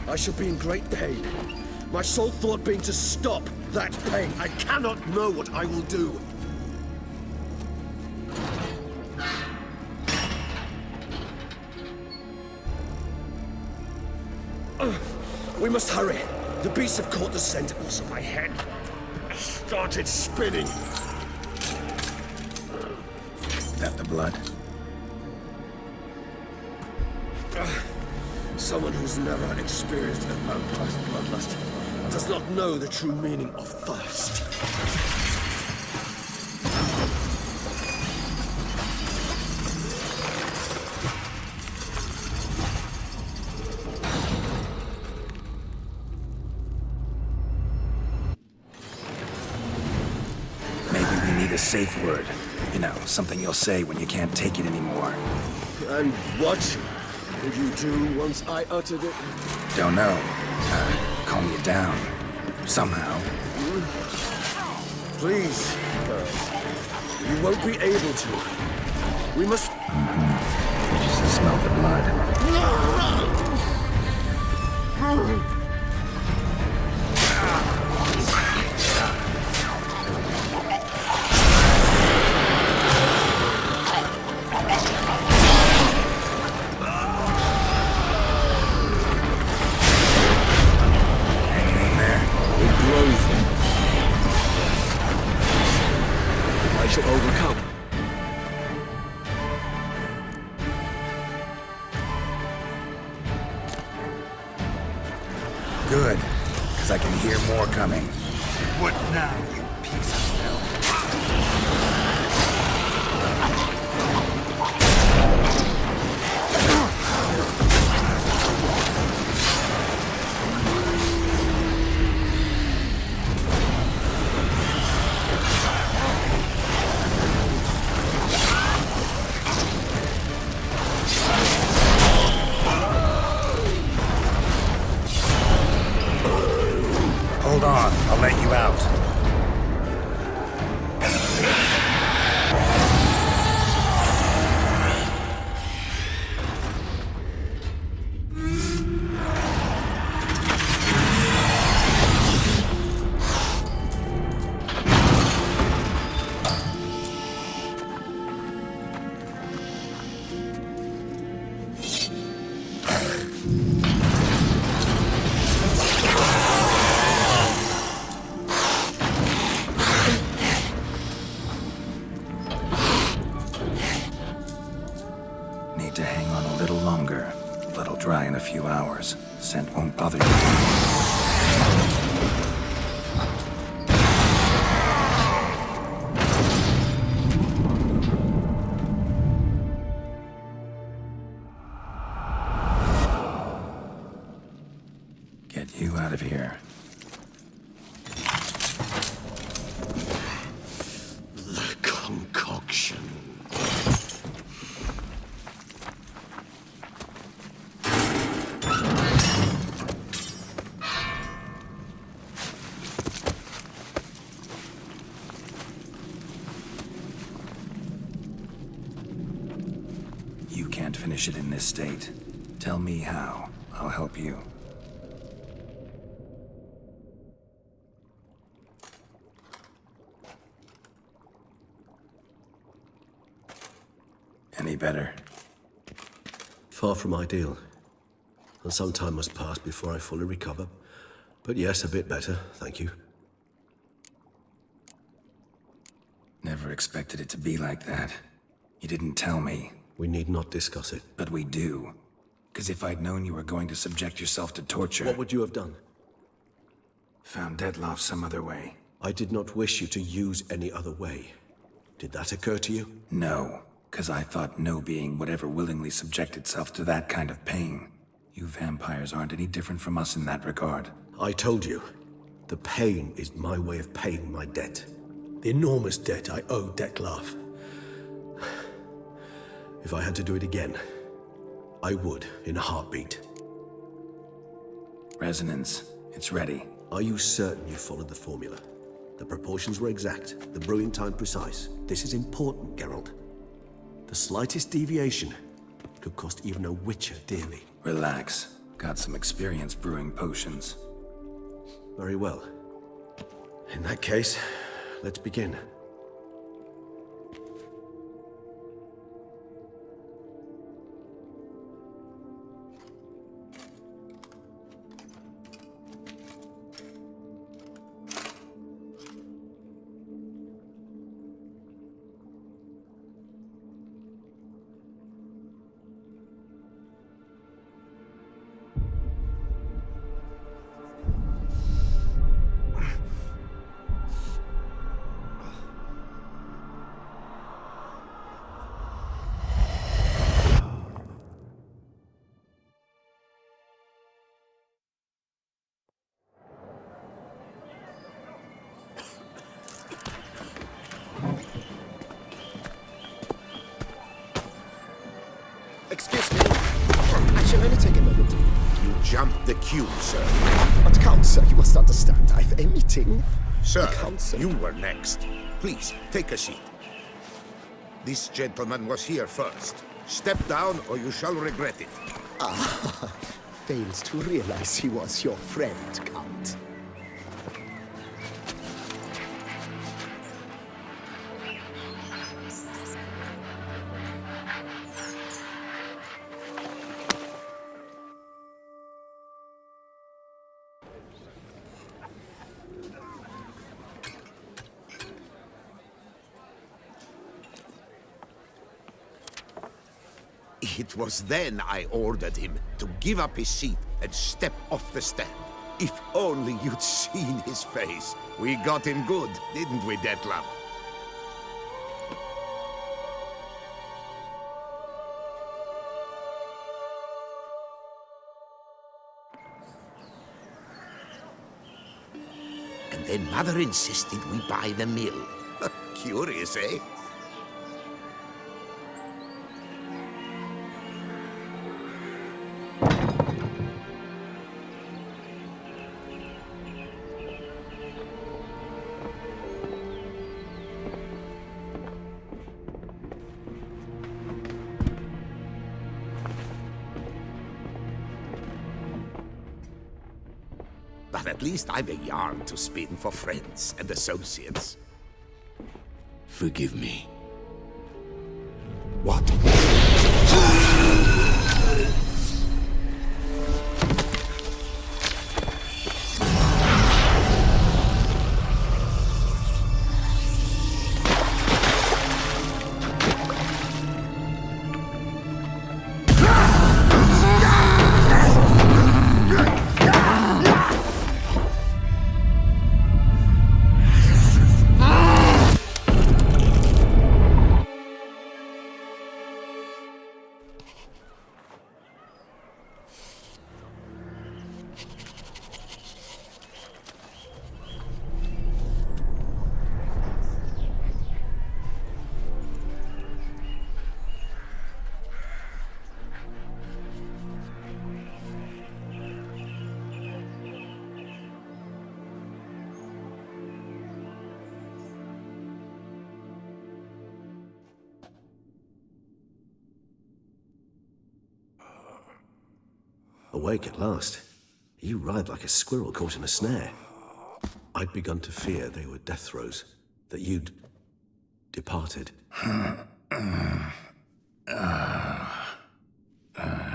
I shall be in great pain. My sole thought being to stop that pain. I cannot know what I will do. We must hurry. The beasts have caught the scent also my head. I started spinning. That the blood? Someone who's never experienced a vampire's bloodlust does not know the true meaning of thirst. A safe word. You know, something you'll say when you can't take it anymore. And what would you do once I uttered it? Don't know. Calm you down. Somehow. Please, girl. You won't be able to. We must... Just smell the blood. Good, because I can hear more coming. What now, you piece of hell? Hold on, I'll let you out. Need to hang on a little longer. Blood'll dry in a few hours. Scent won't bother you. Get you out of here. The concoction. can't finish it in this state. Tell me how. I'll help you. Any better? Far from ideal. And some time must pass before I fully recover. But yes, a bit better, thank you. Never expected it to be like that. You didn't tell me. We need not discuss it. But we do. Because if I'd known you were going to subject yourself to torture... What would you have done? Found Dettlaff some other way. I did not wish you to use any other way. Did that occur to you? No, because I thought no being would ever willingly subject itself to that kind of pain. You vampires aren't any different from us in that regard. I told you, the pain is my way of paying my debt. The enormous debt I owe Dettlaff. If I had to do it again, I would, in a heartbeat. Resonance, it's ready. Are you certain you followed the formula? The proportions were exact, the brewing time precise. This is important, Geralt. The slightest deviation could cost even a witcher dearly. Relax. Got some experience brewing potions. Very well. In that case, let's begin. Excuse me. I shall only take a moment. You jumped the queue, sir. But Count, sir, you must understand. I've a meeting. Sir, Count, sir. you were next. Please, take a seat. This gentleman was here first. Step down or you shall regret it. Ah, fails to realize he was your friend, Count. It was then I ordered him to give up his seat and step off the stand. If only you'd seen his face. We got him good, didn't we, Dettlaff? And then Mother insisted we buy the mill. Curious, eh? But at least I've a yarn to spin for friends and associates. Forgive me. What? Awake at last. You ride like a squirrel caught in a snare. I'd begun to fear they were death throes, that you'd departed.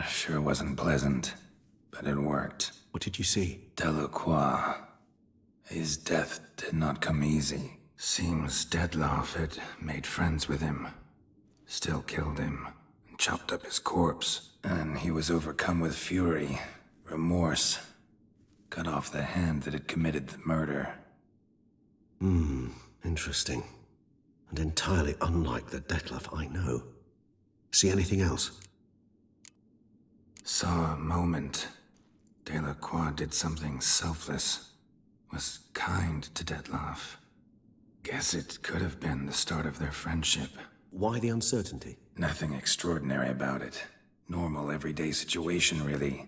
Sure wasn't pleasant, but it worked. What did you see? d.l.C. His death did not come easy. Seems d.l.C. had made friends with him. Still killed him, and chopped up his corpse. And he was overcome with fury, remorse. Cut off the hand that had committed the murder. Interesting. And entirely unlike the Detlef I know. See anything else? Saw a moment. d.l.C. did something selfless. Was kind to Detlef. Guess it could have been the start of their friendship. Why the uncertainty? Nothing extraordinary about it. Normal, everyday situation, really.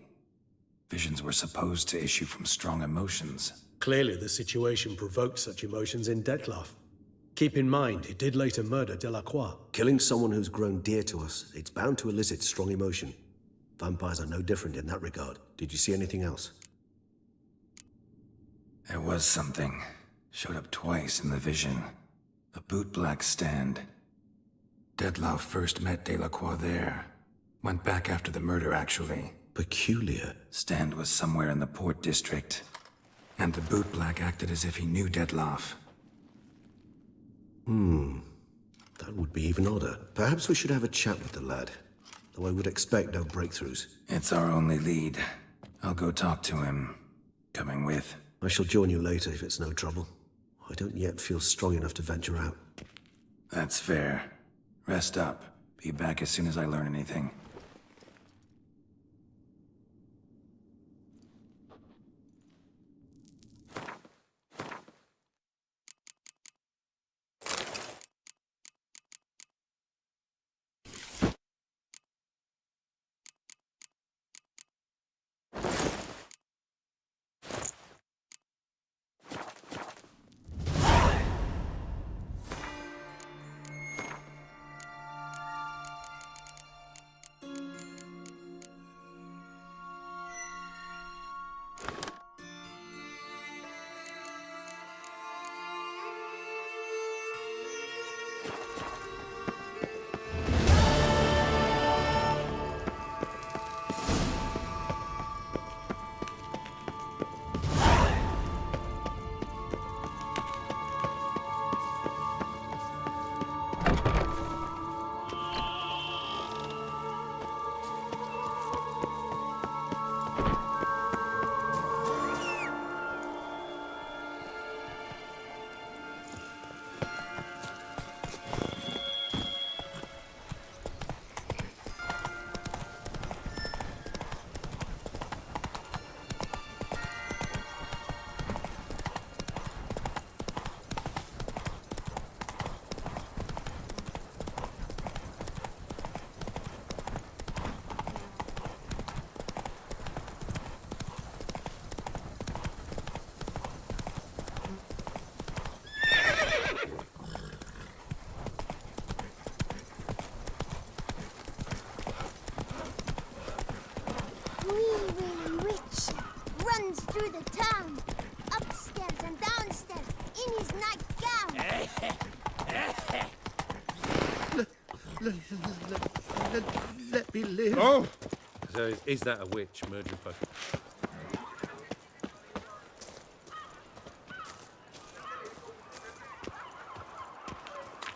Visions were supposed to issue from strong emotions. Clearly, the situation provoked such emotions in Detlef. Keep in mind, he did later murder d.l.C. Killing someone who's grown dear to us, it's bound to elicit strong emotion. Vampires are no different in that regard. Did you see anything else? There was something. Showed up twice in the vision. A bootblack stand. d.l.C. first met d.l.C. there. Went back after the murder, actually. Peculiar. Stand was somewhere in the port district. And the bootblack acted as if he knew d.l.C. That would be even odder. Perhaps we should have a chat with the lad. Though I would expect no breakthroughs. It's our only lead. I'll go talk to him. Coming with? I shall join you later if it's no trouble. I don't yet feel strong enough to venture out. That's fair. Rest up. Be back as soon as I learn anything. Through the town, upstairs and downstairs, in his nightgown. Let me live. Oh! So is that a witch, murdering folk?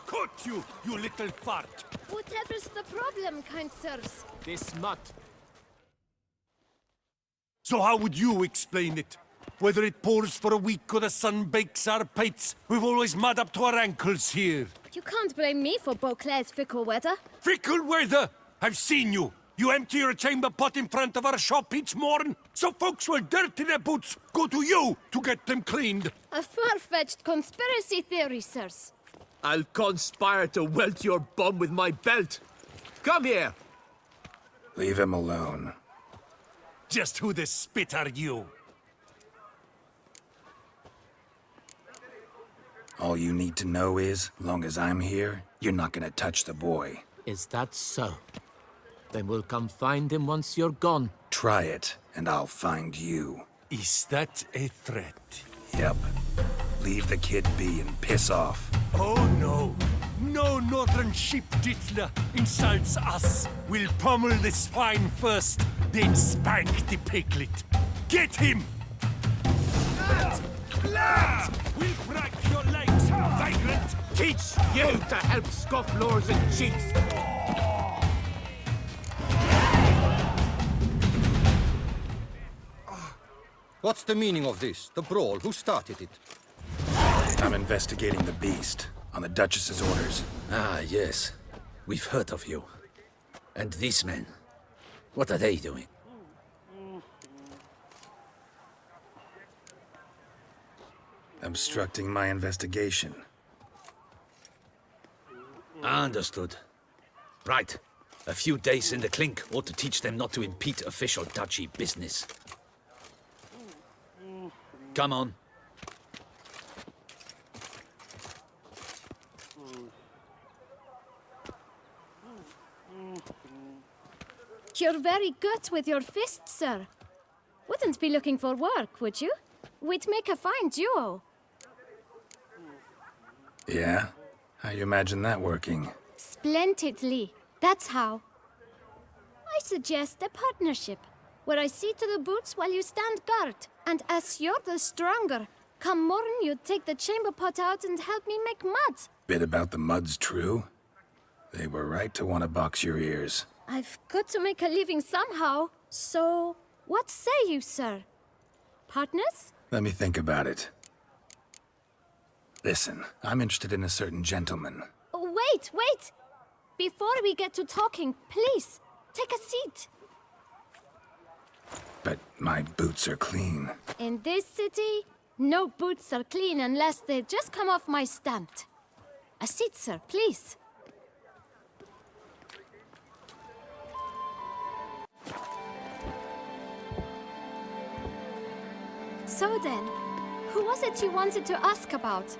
Caught you, you little fart! Whatever's the problem, kind sirs? This mutt. So how would you explain it? Whether it pours for a week or the sun bakes our pates, we've always mud up to our ankles here. You can't blame me for Beauclair's fickle weather. Fickle weather! I've seen you. You empty your chamber pot in front of our shop each morn, so folks will dirty their boots go to you to get them cleaned. A far-fetched conspiracy theory, sirs. I'll conspire to welt your bum with my belt. Come here. Leave him alone. Just who the spit are you? All you need to know is, long as I'm here, you're not gonna touch the boy. Is that so? Then we'll come find him once you're gone. Try it, and I'll find you. Is that a threat? Yep. Leave the kid be and piss off. Oh no! No northern sheep diddler insults us. We'll pummel the swine first, then spank the piglet. Get him! We'll break your legs, vagrant! Teach you to help scofflaws and cheats! What's the meaning of this? The brawl? Who started it? I'm investigating the beast, on the Duchess's orders. Ah, yes. We've heard of you. And these men, what are they doing? Obstructing my investigation. Understood. Right. A few days in the clink ought to teach them not to impede official duchy business. Come on. You're very good with your fists, sir. Wouldn't be looking for work, would you? We'd make a fine duo. Yeah? How you imagine that working? Splendidly. That's how. I suggest a partnership, where I see to the boots while you stand guard. And as you're the stronger, come morn you take the chamber pot out and help me make mud. Bit about the mud's true? They were right to want to box your ears. I've got to make a living somehow. So, what say you, sir? Partners? Let me think about it. Listen, I'm interested in a certain gentleman. Wait, wait! Before we get to talking, please, take a seat. But my boots are clean. In this city, no boots are clean unless they just come off my stamp. A seat, sir, please. So then, who was it you wanted to ask about?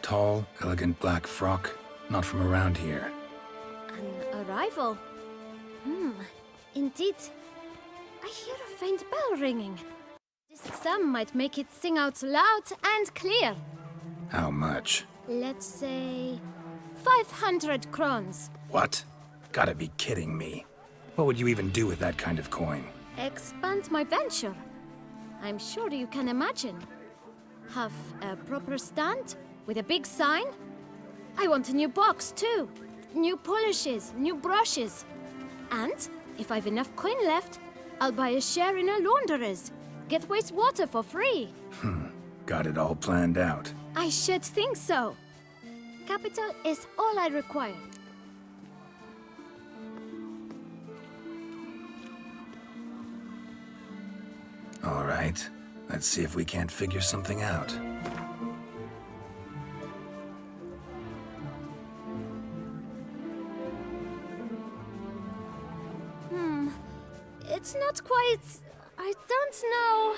Tall, elegant black frock, not from around here. An arrival? Indeed. I hear a faint bell ringing. This sum might make it sing out loud and clear. How much? Let's say 500 crowns. What? Gotta be kidding me. What would you even do with that kind of coin? Expand my venture. I'm sure you can imagine. Have a proper stand with a big sign. I want a new box too. New polishes, new brushes. And if I've enough coin left, I'll buy a share in a launderer's. Get wastewater for free. Got it all planned out. I should think so. Capital is all I require. All right. Let's see if we can't figure something out. It's not quite... I don't know...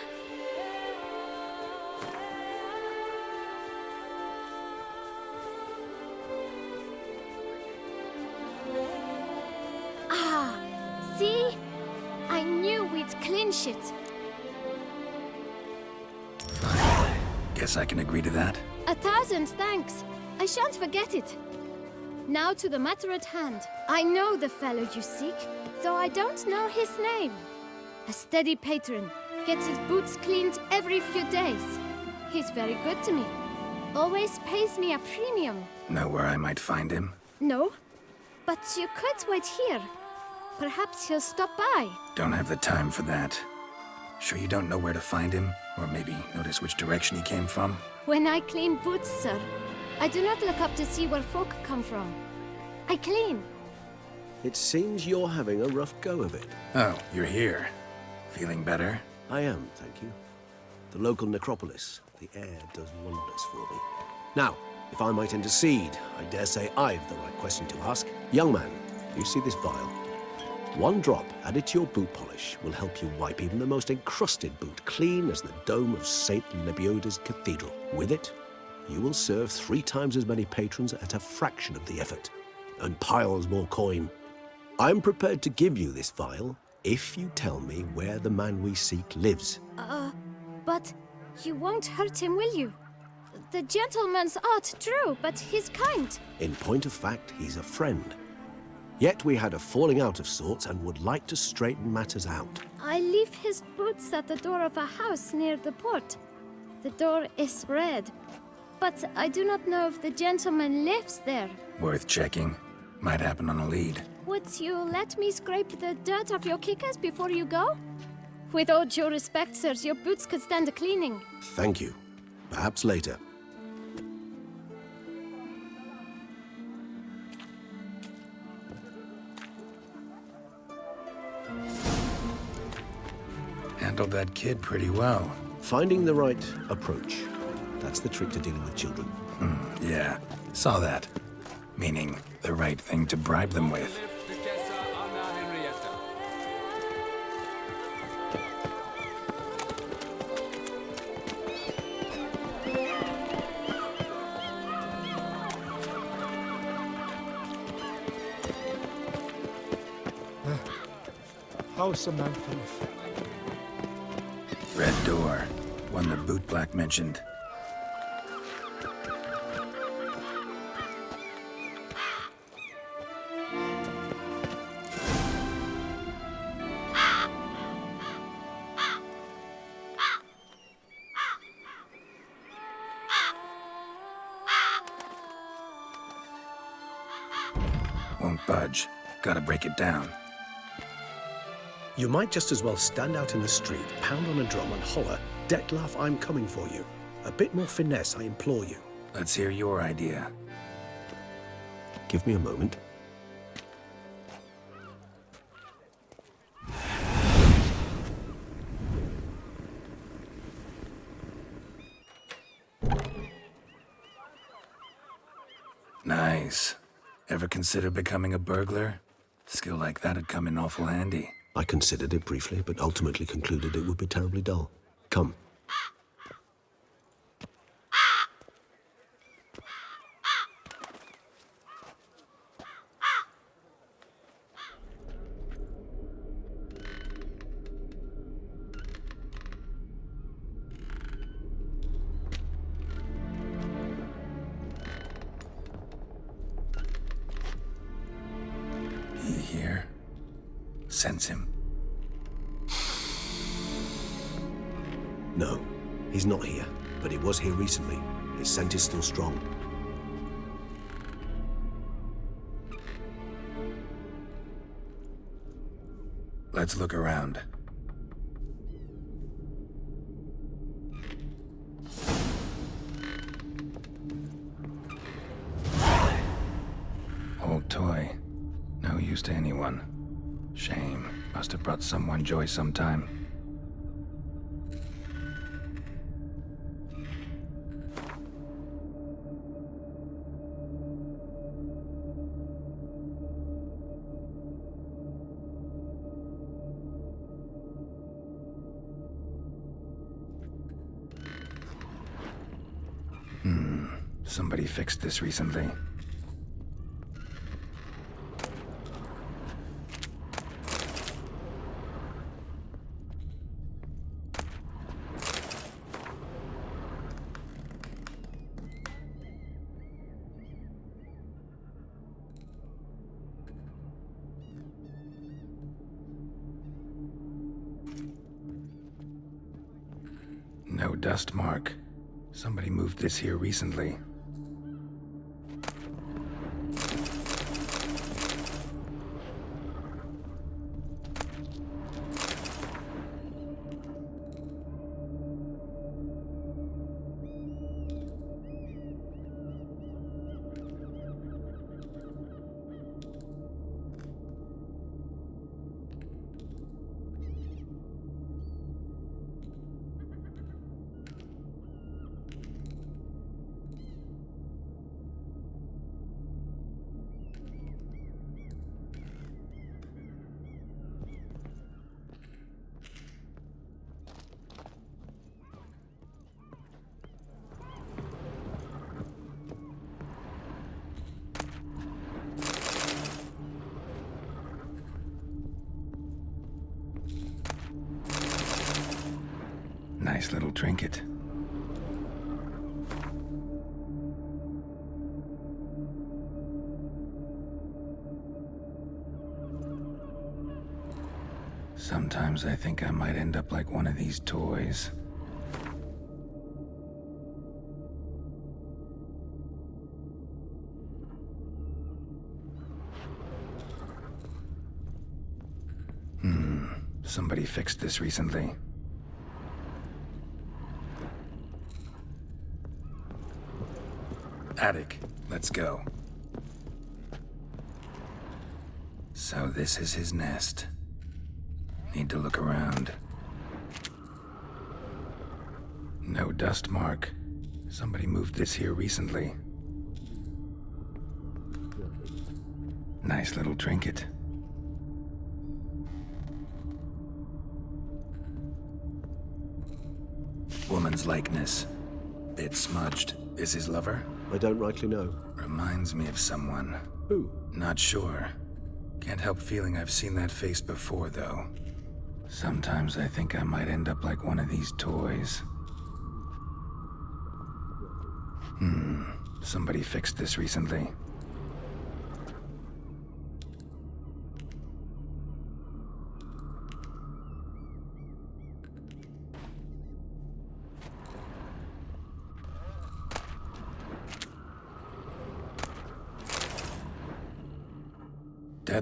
Ah, see? I knew we'd clinch it. Guess I can agree to that. 1,000 thanks. I shan't forget it. Now to the matter at hand. I know the fellow you seek, though I don't know his name. A steady patron, gets his boots cleaned every few days. He's very good to me. Always pays me a premium. Know where I might find him? No, but you could wait here. Perhaps he'll stop by. Don't have the time for that. Sure you don't know where to find him? Or maybe notice which direction he came from? When I clean boots, sir, I do not look up to see where folk come from. I clean. It seems you're having a rough go of it. Oh, you're here. Feeling better? I am, thank you. The local necropolis. The air does wonders for me. Now, if I might intercede, I dare say I've the right question to ask. Young man, you see this vial? One drop added to your boot polish will help you wipe even the most encrusted boot clean as the dome of St. Lebioda's cathedral. With it, you will serve 3 times as many patrons at a fraction of the effort, and piles more coin. I'm prepared to give you this vial if you tell me where the man we seek lives. But you won't hurt him, will you? The gentleman's art, true, but he's kind. In point of fact, he's a friend. Yet we had a falling out of sorts and would like to straighten matters out. I leave his boots at the door of a house near the port. The door is red, but I do not know if the gentleman lives there. Worth checking. Might happen on a lead. Would you let me scrape the dirt off your kickers before you go? With all due respect, sirs, your boots could stand a cleaning. Thank you. Perhaps later. Handled that kid pretty well. Finding the right approach. That's the trick to dealing with children. Yeah, saw that. Meaning, the right thing to bribe them with. House of Mantle. Red door. One the bootblack mentioned. Won't budge. Gotta break it down. You might just as well stand out in the street, pound on a drum and holler, "Detlef, I'm coming for you." A bit more finesse, I implore you. Let's hear your idea. Give me a moment. Nice. Ever consider becoming a burglar? Skill like that'd come in awful handy. I considered it briefly, but ultimately concluded it would be terribly dull. Come. He here? Sense him. No, he's not here, but he was here recently. His scent is still strong. Let's look around. Old toy. No use to anyone. Shame. Must have brought someone joy sometime. Somebody fixed this recently. No dust mark. Somebody moved this here recently. Nice little trinket. Sometimes I think I might end up like one of these toys. Somebody fixed this recently. Attic, let's go. So this is his nest. Need to look around. No dust mark. Somebody moved this here recently. Nice little trinket. Woman's likeness. Bit smudged. Is his lover? I don't rightly know. Reminds me of someone. Who? Not sure. Can't help feeling I've seen that face before, though. Sometimes I think I might end up like one of these toys. Somebody fixed this recently.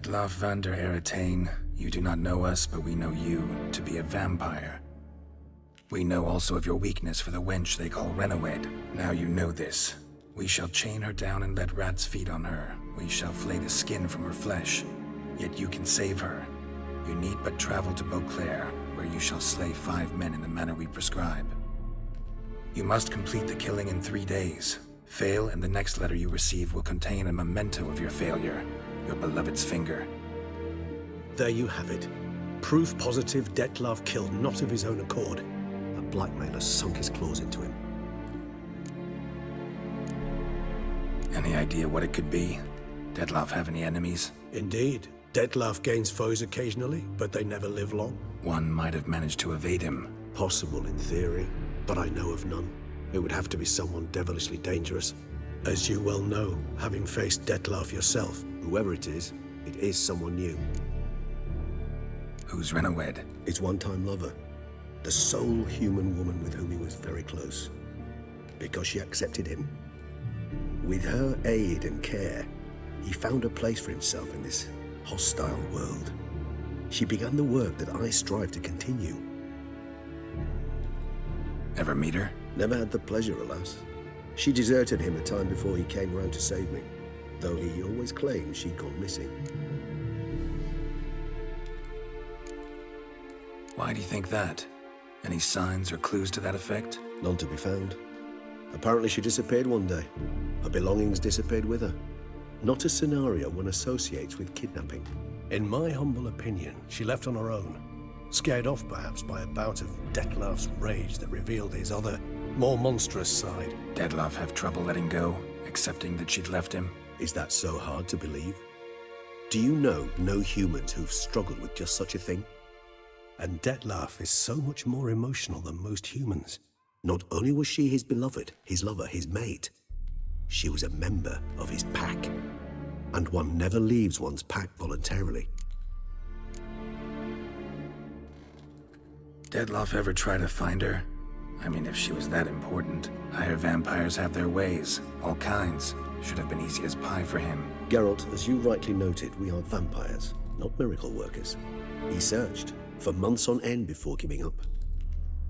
d.l.C. van der Eretain, you do not know us, but we know you to be a vampire. We know also of your weakness for the wench they call Renawed. Now you know this. We shall chain her down and let rats feed on her. We shall flay the skin from her flesh. Yet you can save her. You need but travel to Beauclair, where you shall slay 5 men in the manner we prescribe. You must complete the killing in 3 days. Fail, and the next letter you receive will contain a memento of your failure. Your beloved's finger. There you have it. Proof positive d.l.C. killed not of his own accord. A blackmailer sunk his claws into him. Any idea what it could be? d.l.C. have any enemies? Indeed. d.l.C. gains foes occasionally, but they never live long. One might have managed to evade him. Possible in theory, but I know of none. It would have to be someone devilishly dangerous. As you well know, having faced d.l.C. yourself. Whoever it is someone new. Who's Renawed? His one-time lover. The sole human woman with whom he was very close. Because she accepted him. With her aid and care, he found a place for himself in this hostile world. She began the work that I strive to continue. Ever meet her? Never had the pleasure, alas. She deserted him a time before he came round to save me, though he always claimed she'd gone missing. Why do you think that? Any signs or clues to that effect? None to be found. Apparently she disappeared one day. Her belongings disappeared with her. Not a scenario one associates with kidnapping. In my humble opinion, she left on her own. Scared off, perhaps, by a bout of d.l.C.'s rage that revealed his other, more monstrous side. d.l.C. have trouble letting go, accepting that she'd left him? Is that so hard to believe? Do you know no humans who've struggled with just such a thing? And d.l.C. is so much more emotional than most humans. Not only was she his beloved, his lover, his mate, she was a member of his pack. And one never leaves one's pack voluntarily. d.l.C. ever try to find her? I mean, if she was that important. Higher vampires have their ways, all kinds. Should have been easy as pie for him. Geralt, as you rightly noted, we are vampires, not miracle workers. He searched for months on end before giving up.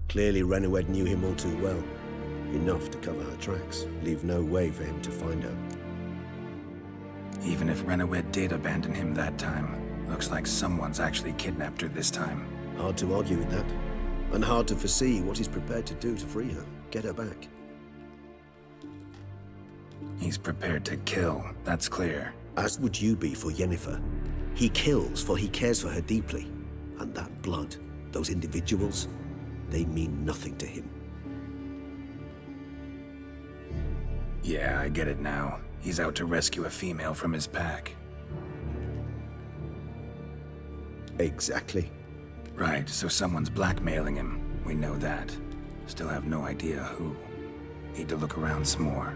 Clearly, Renawed knew him all too well. Enough to cover her tracks, leave no way for him to find her. Even if Renawed did abandon him that time, looks like someone's actually kidnapped her this time. Hard to argue with that. And hard to foresee what he's prepared to do to free her, get her back. He's prepared to kill, that's clear. As would you be for Yennefer. He kills, for he cares for her deeply. And that blood, those individuals, they mean nothing to him. Yeah, I get it now. He's out to rescue a female from his pack. Exactly. Right, so someone's blackmailing him. We know that. Still have no idea who. Need to look around some more.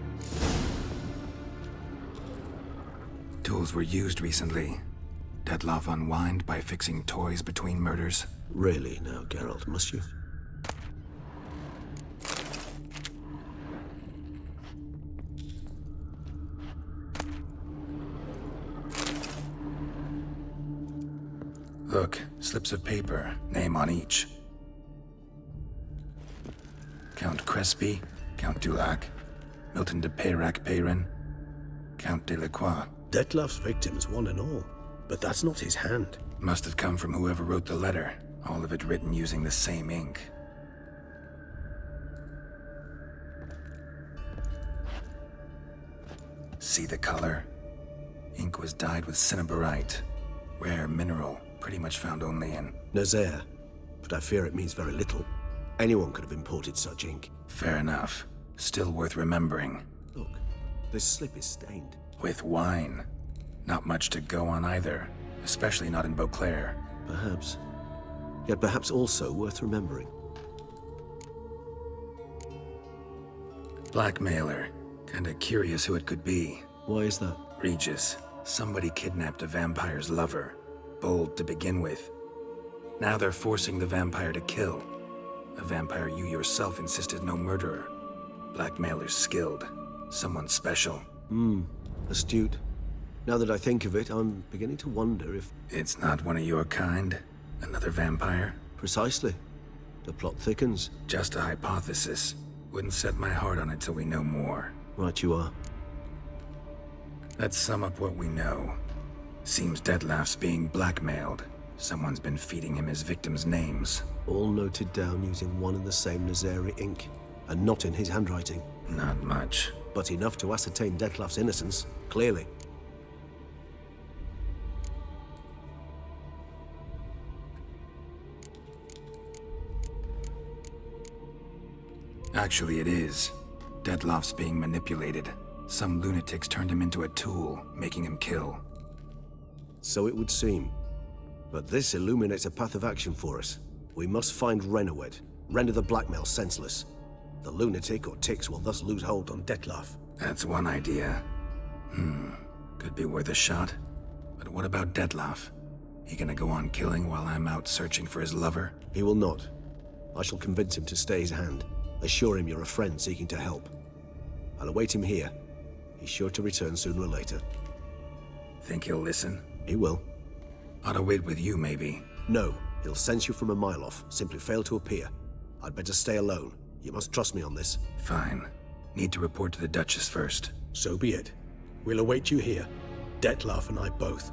Tools were used recently. Dettlaff unwind by fixing toys between murders. Really now, Geralt, must you? Look, slips of paper, name on each. Count Crespi, Count Dulac, Milton de Peyrac-Peyran, Count Delacroix. Dettlaff's victims, one and all. But that's not his hand. Must have come from whoever wrote the letter. All of it written using the same ink. See the color? Ink was dyed with cinnabarite. Rare mineral, pretty much found only in Nazaire. But I fear it means very little. Anyone could have imported such ink. Fair enough. Still worth remembering. Look, this slip is stained. With wine. Not much to go on either. Especially not in Beauclair. Perhaps. Yet perhaps also worth remembering. Blackmailer. Kinda curious who it could be. Why is that? Regis. Somebody kidnapped a vampire's lover. Bold to begin with. Now they're forcing the vampire to kill. A vampire you yourself insisted no murderer. Blackmailer's skilled. Someone special. Astute. Now that I think of it, I'm beginning to wonder if... It's not one of your kind? Another vampire? Precisely. The plot thickens. Just a hypothesis. Wouldn't set my heart on it till we know more. Right you are. Let's sum up what we know. Seems Dettlaff's being blackmailed. Someone's been feeding him his victims' names. All noted down using one and the same Nazari ink. And not in his handwriting. Not much. But enough to ascertain Dettlaff's innocence, clearly. Actually, it is. Dettlaff's being manipulated. Some lunatics turned him into a tool, making him kill. So it would seem. But this illuminates a path of action for us. We must find Renowed, render the blackmail senseless. The lunatic or ticks will thus lose hold on Dettlaff. That's one idea. Could be worth a shot. But what about Dettlaff? He gonna go on killing while I'm out searching for his lover? He will not. I shall convince him to stay his hand. Assure him you're a friend seeking to help. I'll await him here. He's sure to return sooner or later. Think he'll listen? He will. Ought to wait with you, maybe. No, he'll sense you from a mile off. Simply fail to appear. I'd better stay alone. You must trust me on this. Fine. Need to report to the Duchess first. So be it. We'll await you here. Dettlaff and I both.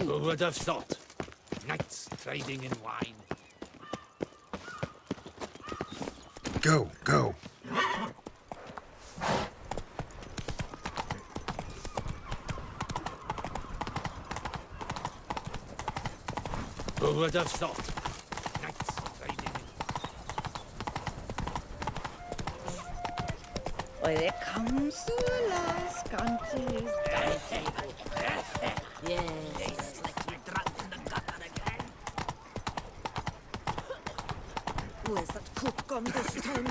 Who would have thought? Knights trading in wine. Go, go. Who would have thought? Knights trading in... Well, here comes the last countries. Yes, like we're drunk in the gutter again. Where's that cook gone this time?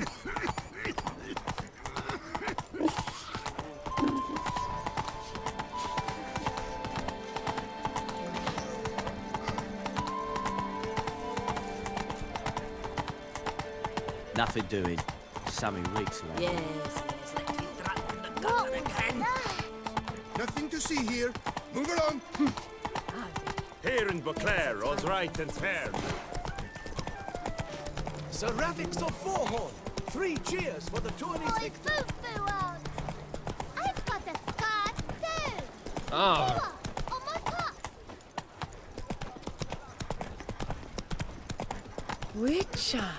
Nothing doing. Sammy weeks away. Yes, like we're drunk in the gutter again. Nothing to see here. Move along. Here in Beauclair, all's right and fair. Sir Ravix of Forehorn. 3 cheers for the 26th. I've got a card too. Ah. On my cup. Witcher.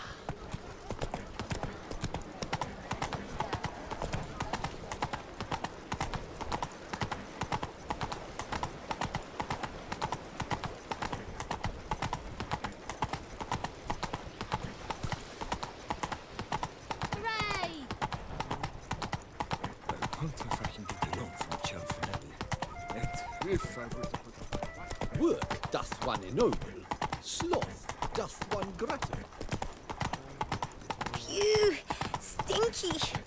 Work doth one ennoble, sloth doth one gratify. Phew! Stinky!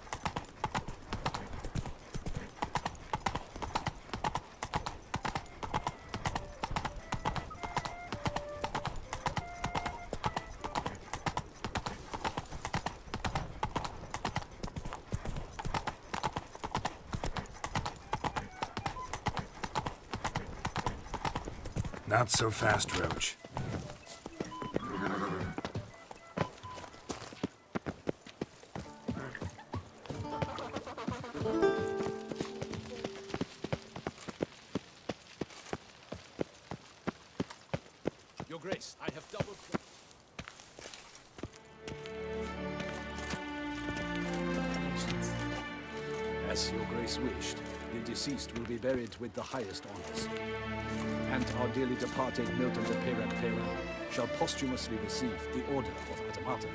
Not so fast, Roach. Your Grace, I have double... As Your Grace wished, the deceased will be buried with the highest honors. And our dearly departed Milton de Peyrac shall posthumously receive the Order of Atamata.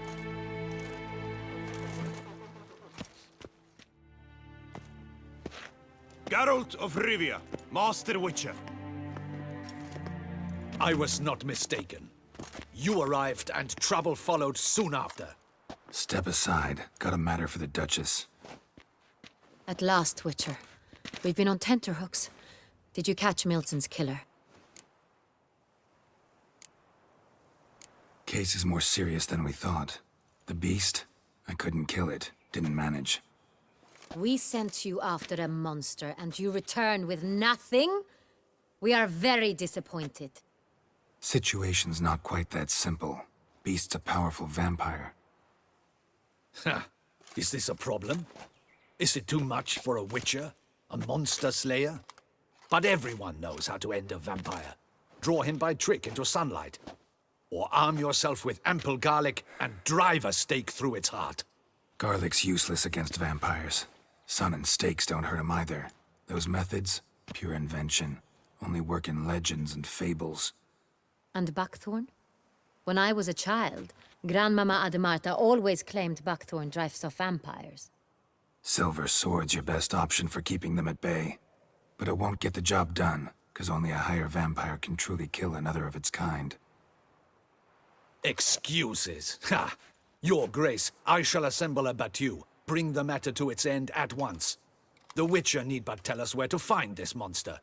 Geralt of Rivia, Master Witcher. I was not mistaken. You arrived and trouble followed soon after. Step aside. Got a matter for the Duchess. At last, Witcher. We've been on tenterhooks. Did you catch Milton's killer? Case is more serious than we thought. The beast? I couldn't kill it. Didn't manage. We sent you after a monster, and you return with nothing? We are very disappointed. Situation's not quite that simple. Beast's a powerful vampire. Ha! Is this a problem? Is it too much for a witcher? A monster slayer? But everyone knows how to end a vampire. Draw him by trick into sunlight. Or arm yourself with ample garlic and drive a stake through its heart. Garlic's useless against vampires. Sun and stakes don't hurt him either. Those methods, pure invention. Only work in legends and fables. And buckthorn? When I was a child, Grandmama Adamarta always claimed buckthorn drives off vampires. Silver sword's your best option for keeping them at bay. But it won't get the job done, because only a higher vampire can truly kill another of its kind. Excuses. Ha! Your Grace, I shall assemble a battue. Bring the matter to its end at once. The Witcher need but tell us where to find this monster.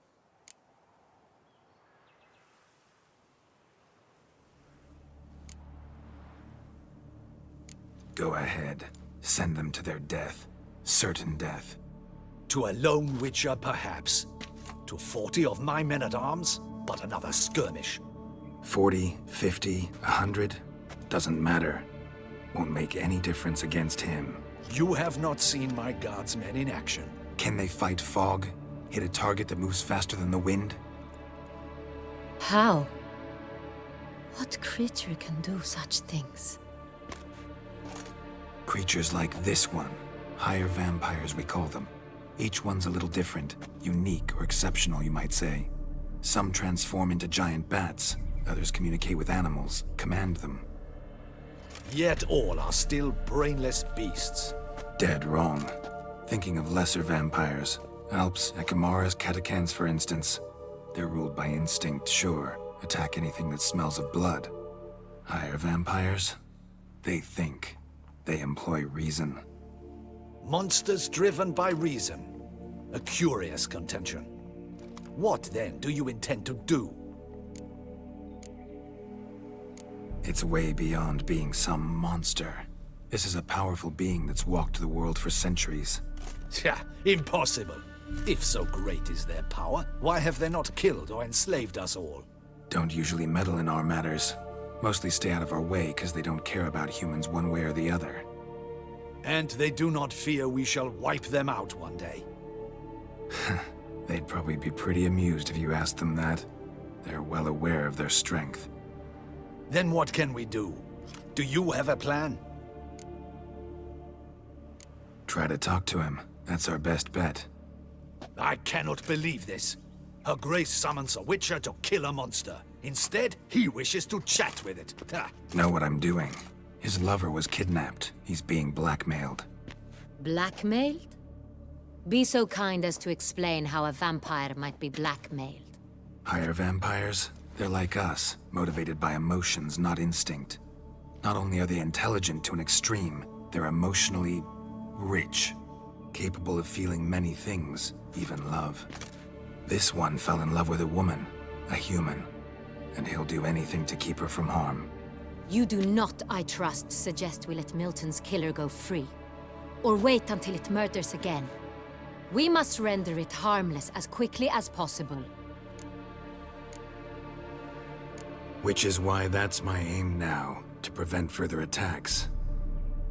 Go ahead. Send them to their death. Certain death. To a lone Witcher, perhaps. To 40 of my men-at-arms, but another skirmish. 40, 50, 100, doesn't matter. Won't make any difference against him. You have not seen my guardsmen in action. Can they fight fog? Hit a target that moves faster than the wind? How? What creature can do such things? Creatures like this one. Higher vampires, we call them. Each one's a little different. Unique or exceptional, you might say. Some transform into giant bats. Others communicate with animals, command them. Yet all are still brainless beasts. Dead wrong. Thinking of lesser vampires. Alps, Ekamaras, Catacans, for instance. They're ruled by instinct, sure. Attack anything that smells of blood. Higher vampires? They think. They employ reason. Monsters driven by reason. A curious contention. What, then, do you intend to do? It's way beyond being some monster. This is a powerful being that's walked the world for centuries. Yeah, impossible. If so great is their power, why have they not killed or enslaved us all? Don't usually meddle in our matters. Mostly stay out of our way because they don't care about humans one way or the other. And they do not fear we shall wipe them out one day. They'd probably be pretty amused if you asked them that. They're well aware of their strength. Then what can we do? Do you have a plan? Try to talk to him. That's our best bet. I cannot believe this. Her Grace summons a Witcher to kill a monster. Instead, he wishes to chat with it. Ha. Know what I'm doing. His lover was kidnapped. He's being blackmailed. Blackmailed? Be so kind as to explain how a vampire might be blackmailed. Higher vampires? They're like us, motivated by emotions, not instinct. Not only are they intelligent to an extreme, they're emotionally rich, capable of feeling many things, even love. This one fell in love with a woman, a human, and he'll do anything to keep her from harm. You do not, I trust, suggest we let Milton's killer go free. Or wait until it murders again. We must render it harmless as quickly as possible. Which is why that's my aim now, to prevent further attacks.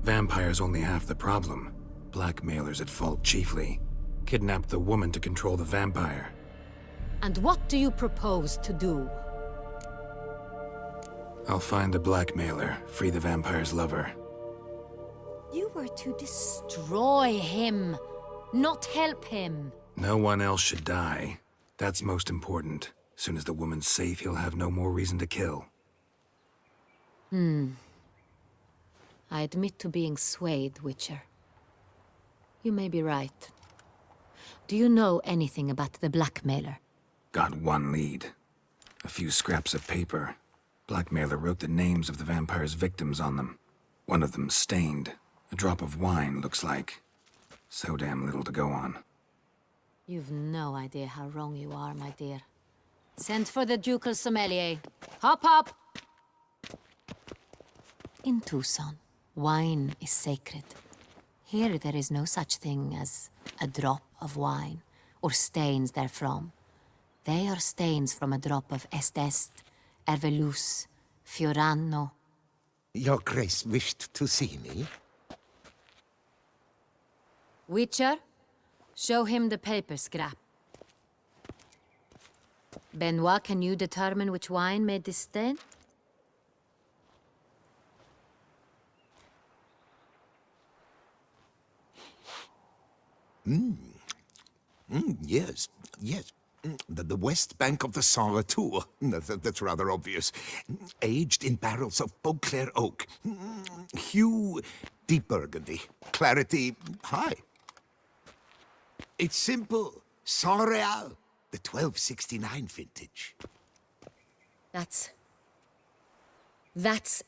Vampires only half the problem. Blackmailers at fault chiefly. Kidnapped the woman to control the vampire. And what do you propose to do? I'll find the blackmailer, free the vampire's lover. You were to destroy him, not help him. No one else should die. That's most important. Soon as the woman's safe, he'll have no more reason to kill. I admit to being swayed, Witcher. You may be right. Do you know anything about the blackmailer? Got one lead. A few scraps of paper. Blackmailer wrote the names of the vampire's victims on them. One of them stained. A drop of wine, looks like. So damn little to go on. You've no idea how wrong you are, my dear. Send for the ducal sommelier. Hop, hop! In Tucson, wine is sacred. Here there is no such thing as a drop of wine, or stains therefrom. They are stains from a drop of Est, Ervelus, Fiorano. Your Grace wished to see me? Witcher, show him the paper scrap. Benoit, can you determine which wine made this stain? Yes, yes. The west bank of the Sarre too. That's rather obvious. Aged in barrels of Beauclair oak. Hue, deep burgundy. Clarity, high. It's simple. Saint-Réal, the 1269 vintage. That's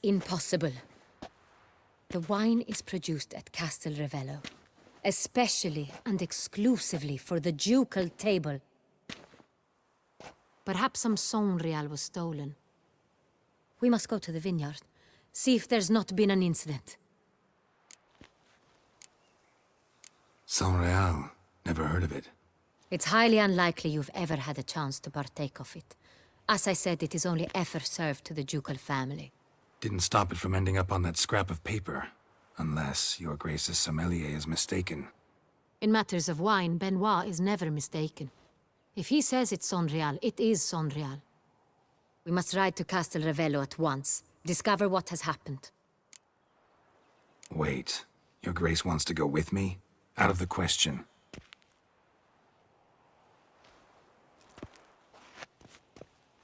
impossible. The wine is produced at Castel Ravello, especially and exclusively for the ducal table. Perhaps some Saint-Réal was stolen. We must go to the vineyard, see if there's not been an incident. Saint-Réal. Never heard of it. It's highly unlikely you've ever had a chance to partake of it. As I said, it is only ever served to the ducal family. Didn't stop it from ending up on that scrap of paper. Unless your Grace's sommelier is mistaken. In matters of wine, Benoit is never mistaken. If he says it's Saint-Réal, it is Saint-Réal. We must ride to Castel Ravello at once. Discover what has happened. Wait. Your Grace wants to go with me? Out of the question.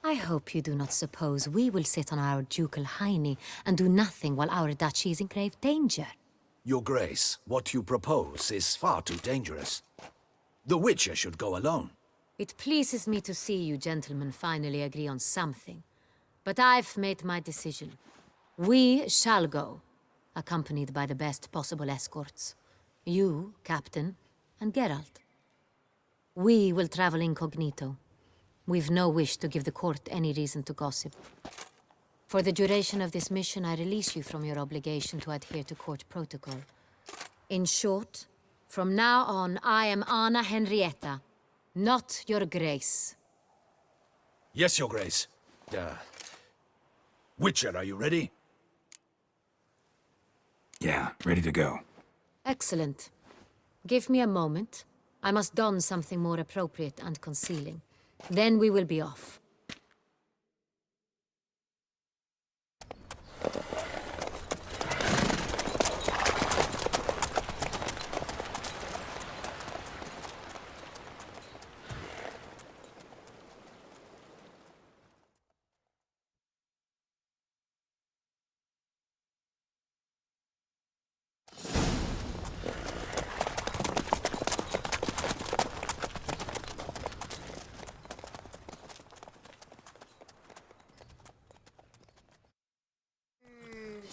I hope you do not suppose we will sit on our ducal hiney and do nothing while our duchy is in grave danger. Your Grace, what you propose is far too dangerous. The Witcher should go alone. It pleases me to see you gentlemen finally agree on something. But I've made my decision. We shall go, accompanied by the best possible escorts. You, Captain, and Geralt. We will travel incognito. We've no wish to give the court any reason to gossip. For the duration of this mission, I release you from your obligation to adhere to court protocol. In short, from now on, I am Anna Henrietta, not your Grace. Yes, Your Grace. Witcher, are you ready? Yeah, ready to go. Excellent. Give me a moment. I must don something more appropriate and concealing. Then we will be off.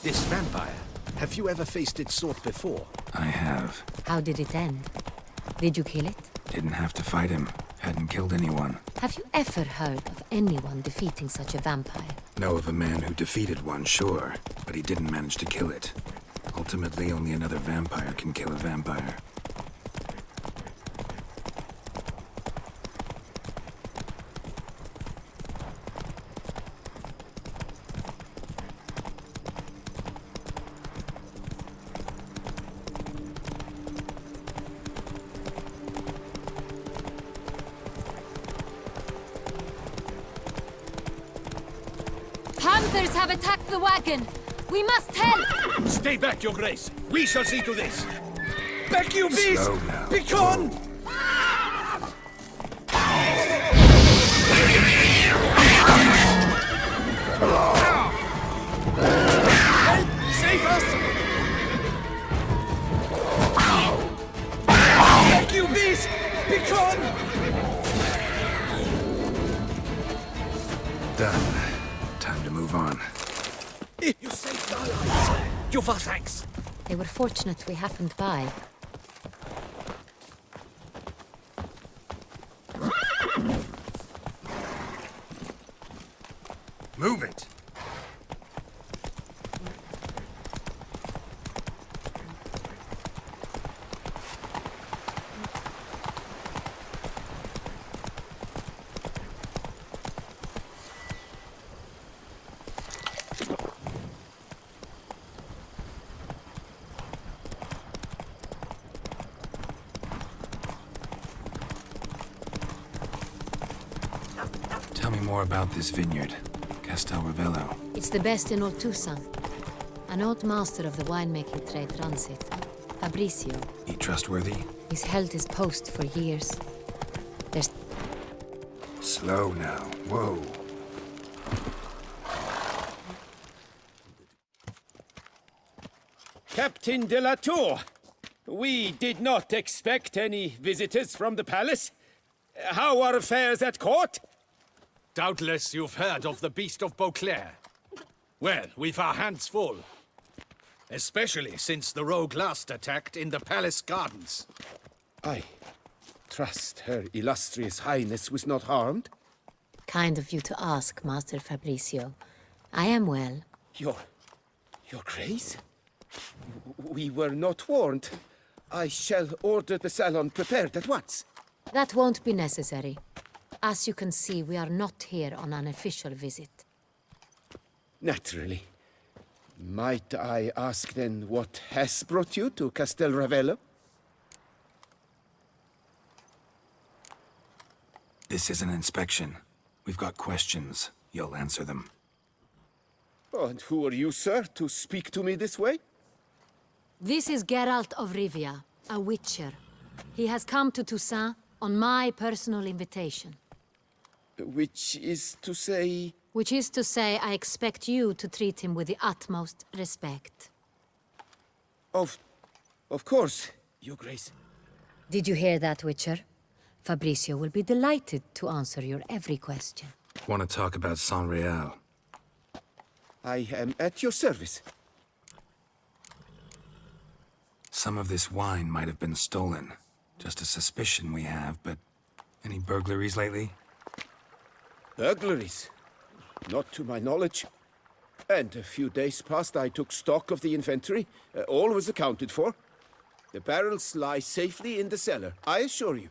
This vampire, have you ever faced its sort before? I have. How did it end? Did you kill it? Didn't have to fight him. Hadn't killed anyone. Have you ever heard of anyone defeating such a vampire? Know of a man who defeated one, sure, but he didn't manage to kill it. Ultimately, only another vampire can kill a vampire. Panthers have attacked the wagon! We must help! Stay back, Your Grace. We shall see to this. Back, you beast! Slow now. Begone! Save us! Back, you beast! Begone! Done. Time to move on. You saved our lives. Your thanks. They were fortunate we happened by. Move it! Tell me more about this vineyard, Castel Ravello. It's the best in all Tucson. An old master of the winemaking trade runs it. Fabricio. He trustworthy? He's held his post for years. There's... Slow now. Whoa. Captain de la Tour, we did not expect any visitors from the palace. How are affairs at court? Doubtless you've heard of the Beast of Beauclair. Well, we've our hands full. Especially since the rogue last attacked in the palace gardens. I trust Her Illustrious Highness was not harmed? Kind of you to ask, Master Fabricio. I am well. Your Grace? We were not warned. I shall order the salon prepared at once. That won't be necessary. As you can see, we are not here on an official visit. Naturally. Might I ask then what has brought you to Castel Ravello? This is an inspection. We've got questions. You'll answer them. Oh, and who are you, sir, to speak to me this way? This is Geralt of Rivia, a witcher. He has come to Toussaint on my personal invitation. Which is to say... Which is to say, I expect you to treat him with the utmost respect. Of course, Your Grace. Did you hear that, Witcher? Fabricio will be delighted to answer your every question. Want to talk about Saint-Réal? I am at your service. Some of this wine might have been stolen. Just a suspicion we have, but any burglaries lately? Burglaries? Not to my knowledge. And a few days past I took stock of the inventory. All was accounted for. The barrels lie safely in the cellar, I assure you.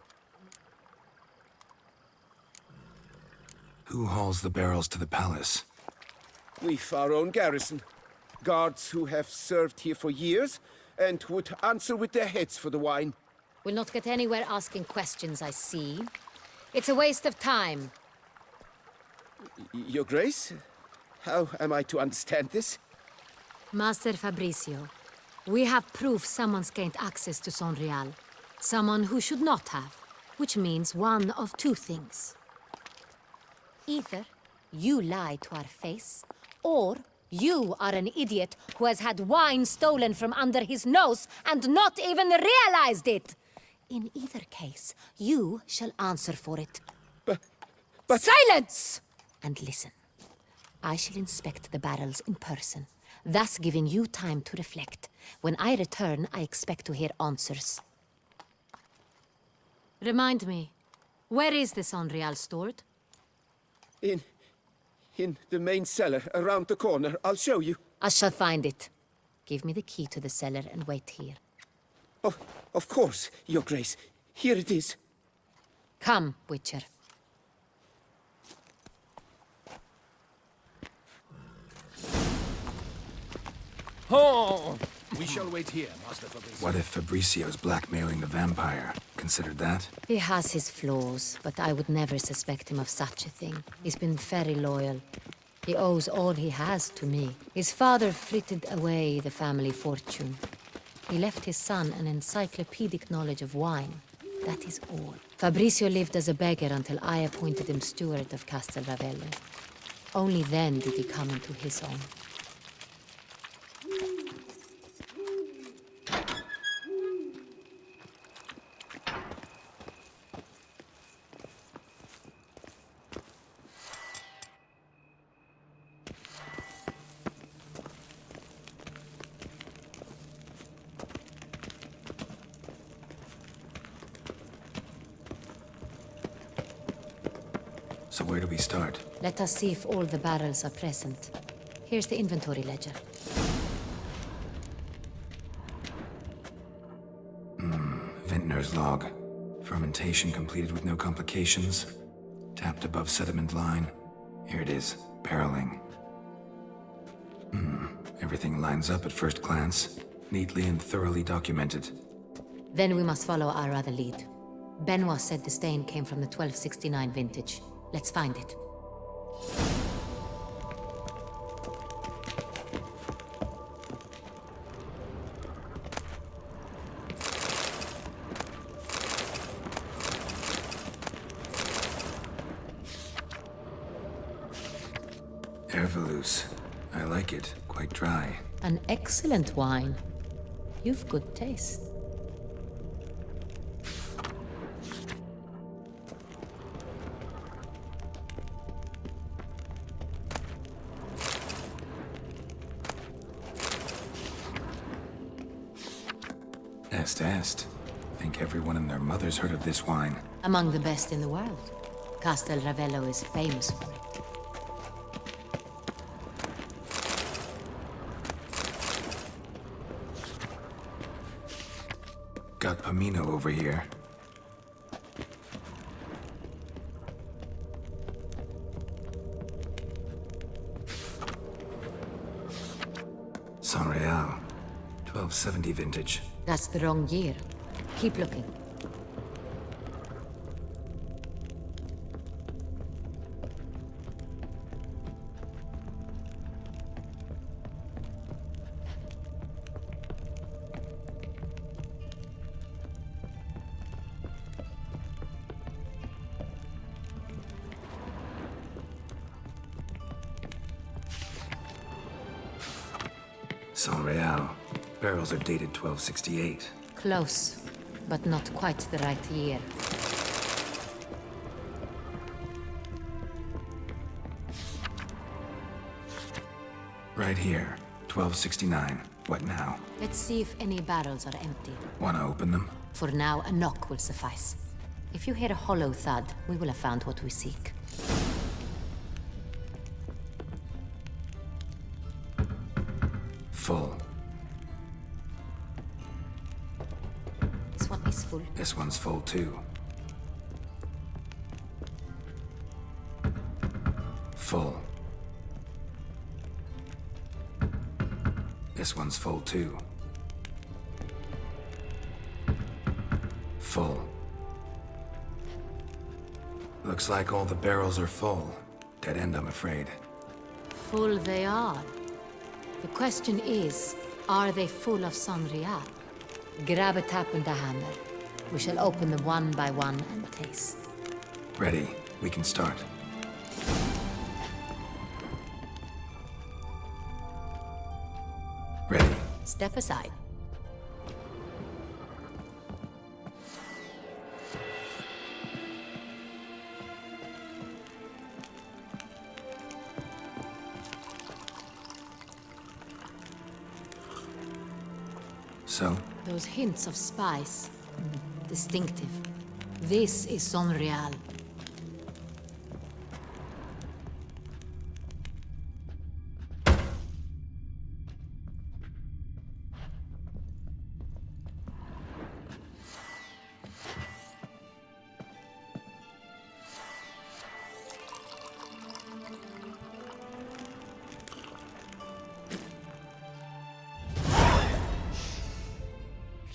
Who hauls the barrels to the palace? We've our own garrison. Guards who have served here for years and would answer with their heads for the wine. We'll not get anywhere asking questions, I see. It's a waste of time. Your Grace? How am I to understand this? Master Fabricio, we have proof someone's gained access to Saint-Réal. Someone who should not have. Which means one of two things. Either you lie to our face, or you are an idiot who has had wine stolen from under his nose and not even realized it. In either case, you shall answer for it. But... Silence! And listen. I shall inspect the barrels in person. thus giving you time to reflect. When I return, I expect to hear answers. Remind me, where is this Unreal stored? In the main cellar, around the corner. I'll show you. I shall find it. Give me the key to the cellar and wait here. Oh, of course, Your Grace. Here it is. Come, Witcher. Oh! We shall wait here, Master Fabricio. What if Fabricio's blackmailing the vampire? Considered that? He has his flaws, but I would never suspect him of such a thing. He's been very loyal. He owes all he has to me. His father frittered away the family fortune. He left his son an encyclopedic knowledge of wine. That is all. Fabricio lived as a beggar until I appointed him steward of Castel Ravello. Only then did he come into his own. So where do we start? Let us see if all the barrels are present. Here's the inventory ledger. Vintner's log. Fermentation completed with no complications. Tapped above sediment line. Here it is. Barreling. Everything lines up at first glance. Neatly and thoroughly documented. Then we must follow our other lead. Benoit said the stain came from the 1269 vintage. Let's find it. Hervelous. I like it. Quite dry. An excellent wine. You've good taste. Est. Think everyone and their mother's heard of this wine. Among the best in the world. Castel Ravello is famous for it. Got Pomino over here. San Real. 1270 vintage. That's the wrong year. Keep looking. San Real. Barrels are dated 1268. Close, but not quite the right year. Right here. 1269. What now? Let's see if any barrels are empty. Wanna open them? For now, a knock will suffice. If you hear a hollow thud, we will have found what we seek. Full. This one is full. This one's full too. Full. This one's full too. Full. Looks like all the barrels are full. Dead end, I'm afraid. Full they are. The question is, are they full of San Real? Grab a tap and a hammer. We shall open them one by one and taste. Ready. We can start. Ready. Step aside. So? Those hints of spice. Distinctive. This is Sonreal.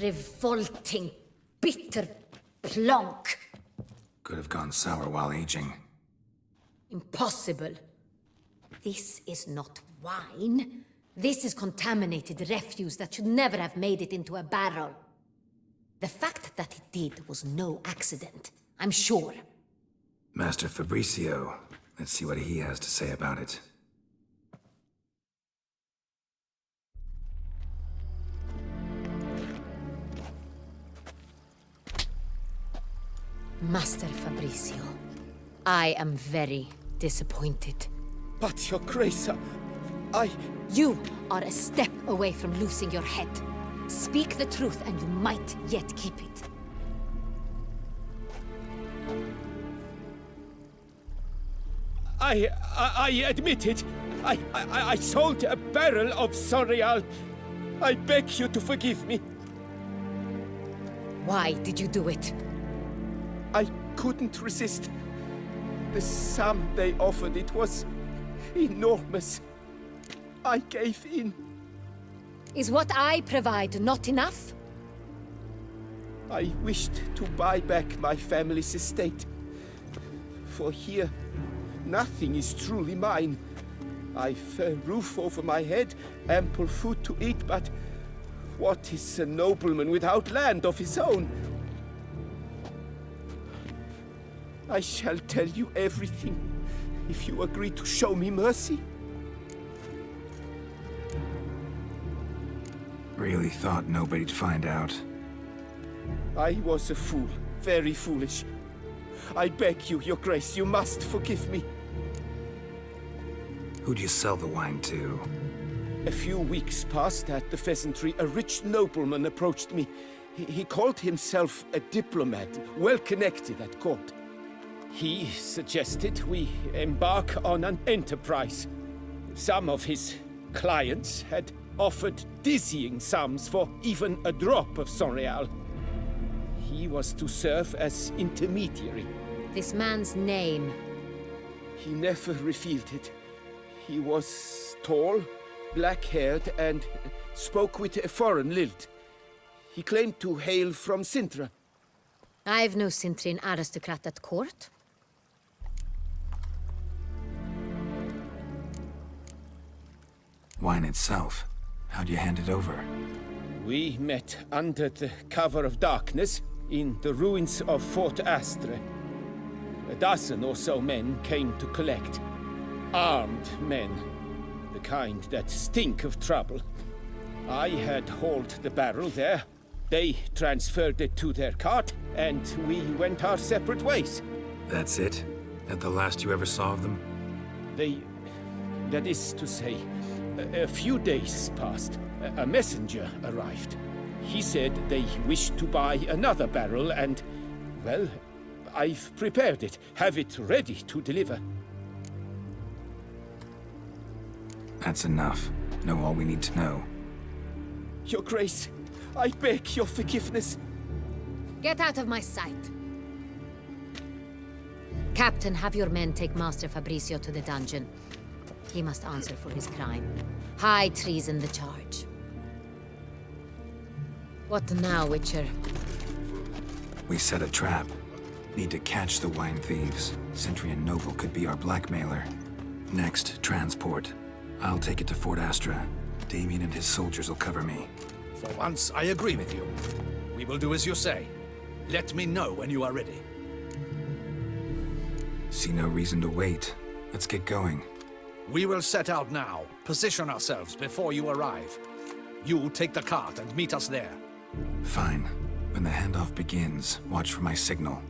Revolting, bitter plonk. Could have gone sour while aging. Impossible. This is not wine. This is contaminated refuse that should never have made it into a barrel. The fact that it did was no accident, I'm sure. Master Fabricio. Let's see what he has to say about it. Master Fabricio, I am very disappointed. But, Your Grace, I... You are a step away from losing your head. Speak the truth and you might yet keep it. I admit it. I sold a barrel of Sonreal. I beg you to forgive me. Why did you do it? I couldn't resist. The sum they offered, it was enormous. I gave in. Is what I provide not enough? I wished to buy back my family's estate. For here, nothing is truly mine. I've a roof over my head, ample food to eat, but what is a nobleman without land of his own? I shall tell you everything, if you agree to show me mercy. Really thought nobody'd find out. I was a fool, very foolish. I beg you, Your Grace, you must forgive me. Who'd you sell the wine to? A few weeks past at the pheasantry, a rich nobleman approached me. He called himself a diplomat, well connected at court. He suggested we embark on an enterprise. Some of his clients had offered dizzying sums for even a drop of Sonreal. He was to serve as intermediary. This man's name? He never revealed it. He was tall, black-haired, and spoke with a foreign lilt. He claimed to hail from Sintra. I've no Sintrin aristocrat at court. Wine itself. How'd you hand it over? We met under the cover of darkness in the ruins of Fort Astre. A dozen or so men came to collect. Armed men. The kind that stink of trouble. I had hauled the barrel there. They transferred it to their cart, and we went our separate ways. That's it? That the last you ever saw of them? That is to say, a few days passed. A messenger arrived. He said they wished to buy another barrel and, well, I've prepared it. Have it ready to deliver. That's enough. Know all we need to know. Your Grace, I beg your forgiveness. Get out of my sight. Captain, have your men take Master Fabricio to the dungeon. He must answer for his crime. High treason the charge. What now, Witcher? We set a trap. Need to catch the wine thieves. Sentry and Noble could be our blackmailer. Next, transport. I'll take it to Fort Astra. Damien and his soldiers will cover me. For once, I agree with you. We will do as you say. Let me know when you are ready. See no reason to wait. Let's get going. We will set out now. Position ourselves before you arrive. You take the cart and meet us there. Fine. When the handoff begins, watch for my signal.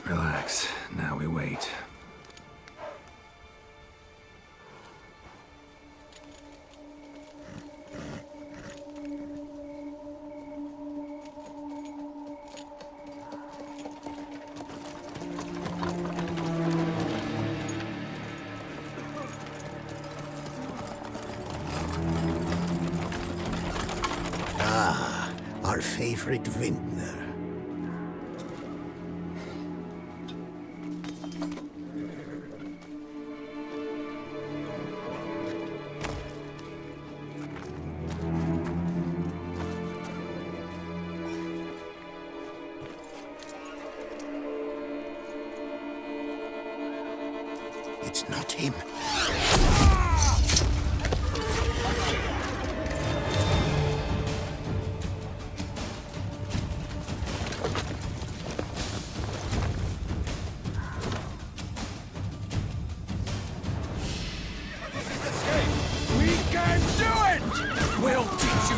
Relax. Now we wait. Ah, our favorite vintner. It's not him. We can do it! We'll teach you,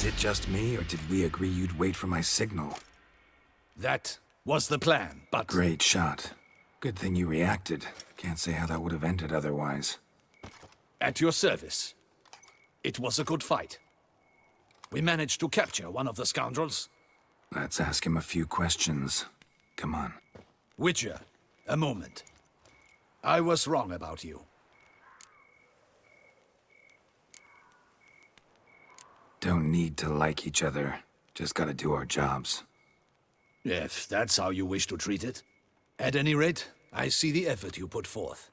Is it just me, or did we agree you'd wait for my signal? That was the plan, but... Great shot. Good thing you reacted. Can't say how that would have ended otherwise. At your service. It was a good fight. We managed to capture one of the scoundrels. Let's ask him a few questions. Come on. Witcher, a moment. I was wrong about you. Don't need to like each other. Just gotta do our jobs. If that's how you wish to treat it. At any rate, I see the effort you put forth.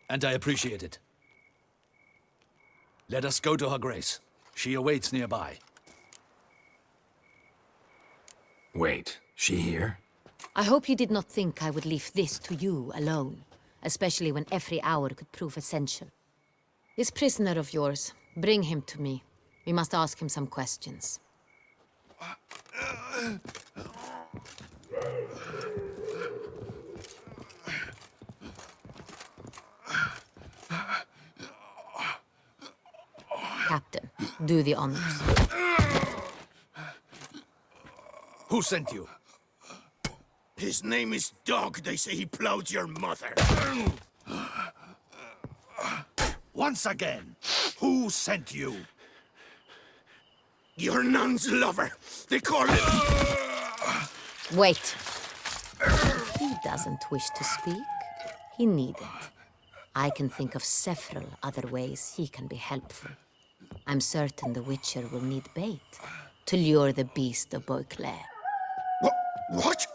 And I appreciate it. Let us go to her grace. She awaits nearby. Wait, she here? I hope you did not think I would leave this to you alone, especially when every hour could prove essential. This prisoner of yours, bring him to me. We must ask him some questions. Captain, do the honors. Who sent you? His name is Dog. They say he plowed your mother. Once again, who sent you? Your nun's lover. They call him... Wait. If he doesn't wish to speak, he needn't. I can think of several other ways he can be helpful. I'm certain the Witcher will need bait to lure the beast of Beauclair. What?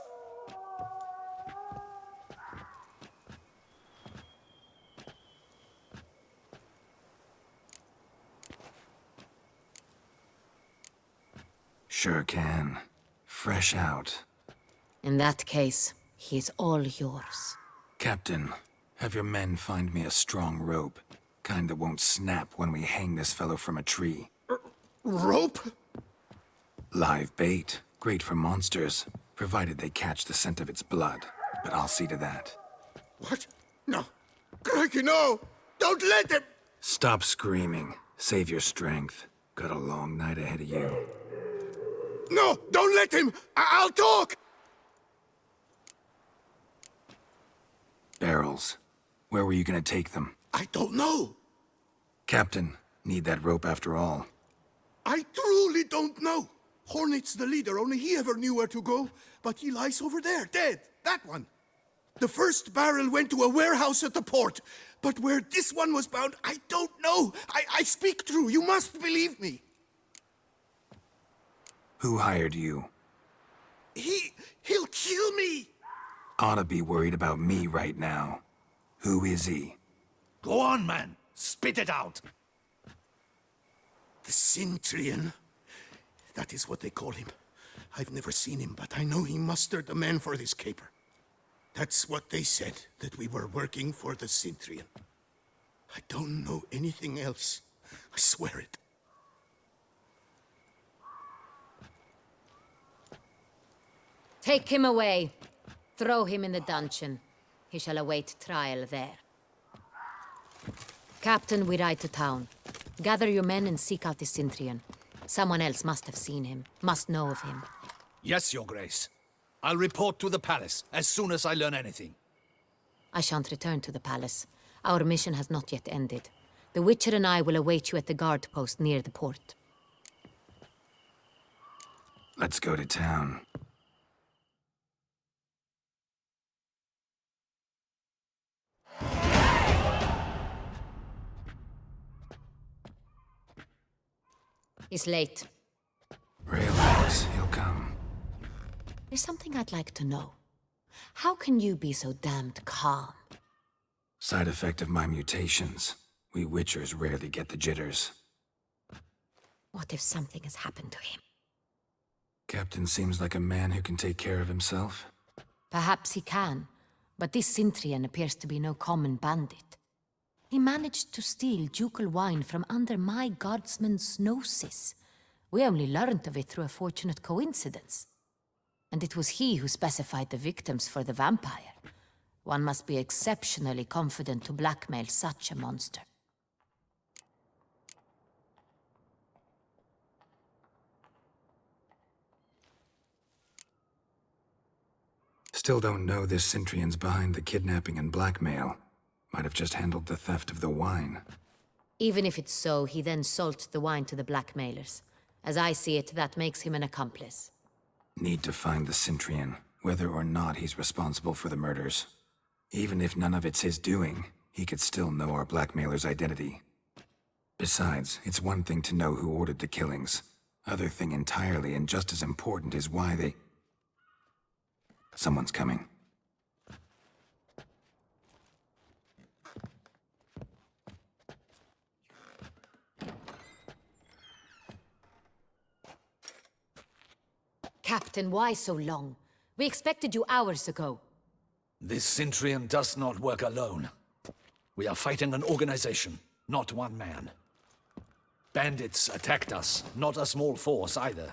Sure can. Fresh out. In that case, he is all yours. Captain, have your men find me a strong rope. Kind that won't snap when we hang this fellow from a tree. Rope? Live bait. Great for monsters, provided they catch the scent of its blood. But I'll see to that. What? No. Crikey, no! Don't let him! Stop screaming. Save your strength. Got a long night ahead of you. No! Don't let him! I'll talk! Barrels. Where were you gonna take them? I don't know. Captain, need that rope after all. I truly don't know. Hornet's the leader, only he ever knew where to go. But he lies over there, dead. That one. The first barrel went to a warehouse at the port. But where this one was bound, I don't know. I speak true. You must believe me. Who hired you? He'll kill me. Oughta be worried about me right now. Who is he? Go on, man. Spit it out. The Cintrian. That is what they call him. I've never seen him, but I know he mustered the men for this caper. That's what they said, that we were working for the Cintrian. I don't know anything else. I swear it. Take him away. Throw him in the dungeon. He shall await trial there. Captain, we ride to town. Gather your men and seek out the Cintrian. Someone else must have seen him, must know of him. Yes, Your Grace. I'll report to the palace as soon as I learn anything. I shan't return to the palace. Our mission has not yet ended. The Witcher and I will await you at the guard post near the port. Let's go to town. He's late. Relax, he'll come. There's something I'd like to know. How can you be so damned calm? Side effect of my mutations. We Witchers rarely get the jitters. What if something has happened to him? Captain seems like a man who can take care of himself. Perhaps he can, but this Cintrian appears to be no common bandit. He managed to steal ducal wine from under my guardsman's noses. We only learned of it through a fortunate coincidence. And it was he who specified the victims for the vampire. One must be exceptionally confident to blackmail such a monster. Still don't know this Cintrian's behind the kidnapping and blackmail. Might have just handled the theft of the wine. Even if it's so, he then sold the wine to the blackmailers. As I see it, that makes him an accomplice. Need to find the Cintrian, whether or not he's responsible for the murders. Even if none of it's his doing, he could still know our blackmailer's identity. Besides, it's one thing to know who ordered the killings. Other thing entirely, and just as important, is why they... Someone's coming. Captain, why so long? We expected you hours ago. This Cintrian does not work alone. We are fighting an organization, not one man. Bandits attacked us, not a small force either.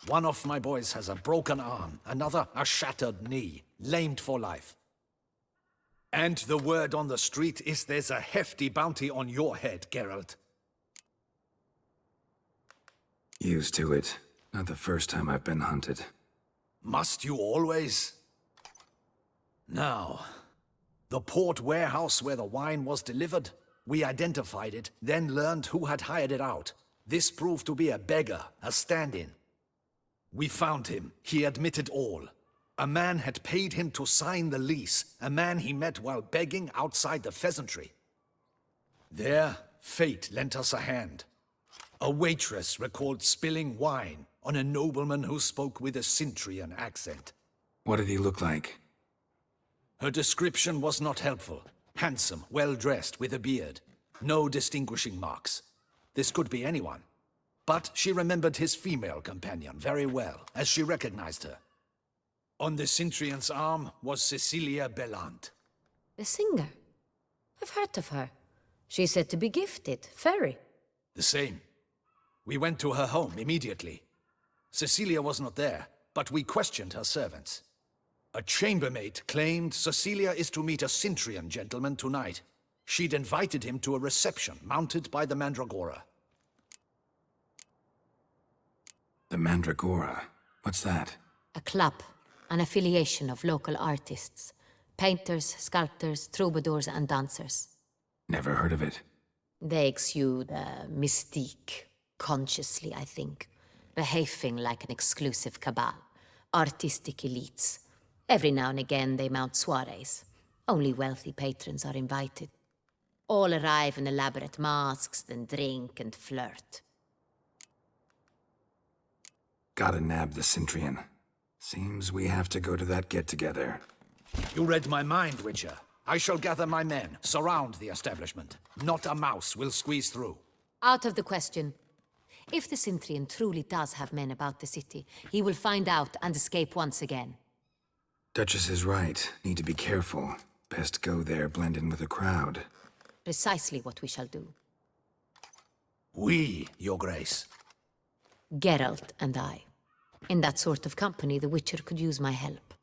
One of my boys has a broken arm, another a shattered knee, lamed for life. And the word on the street is there's a hefty bounty on your head, Geralt. Used to it. Not the first time I've been hunted. Must you always? Now, the port warehouse where the wine was delivered, we identified it, then learned who had hired it out. This proved to be a beggar, a stand-in. We found him. He admitted all. A man had paid him to sign the lease, a man he met while begging outside the pheasantry. There, fate lent us a hand. A waitress recalled spilling wine on a nobleman who spoke with a Cintrian accent. What did he look like? Her description was not helpful. Handsome, well-dressed, with a beard. No distinguishing marks. This could be anyone. But she remembered his female companion very well, as she recognized her. On the Cintrian's arm was Cecilia Bellant. The singer? I've heard of her. She's said to be gifted, fairy. The same. We went to her home immediately. Cecilia was not there, but we questioned her servants. A chambermaid claimed Cecilia is to meet a Cintrian gentleman tonight. She'd invited him to a reception mounted by the Mandragora. The Mandragora? What's that? A club, an affiliation of local artists. Painters, sculptors, troubadours and dancers. Never heard of it. They exude a mystique. Consciously, I think. Behaving like an exclusive cabal. Artistic elites. Every now and again they mount soirees. Only wealthy patrons are invited. All arrive in elaborate masks, then drink and flirt. Gotta nab the Centrian. Seems we have to go to that get-together. You read my mind, Witcher. I shall gather my men, surround the establishment. Not a mouse will squeeze through. Out of the question. If the Centrian truly does have men about the city, he will find out and escape once again. Duchess is right. Need to be careful. Best go there, blend in with the crowd. Precisely what we shall do. We, Your Grace. Geralt and I. In that sort of company, the Witcher could use my help.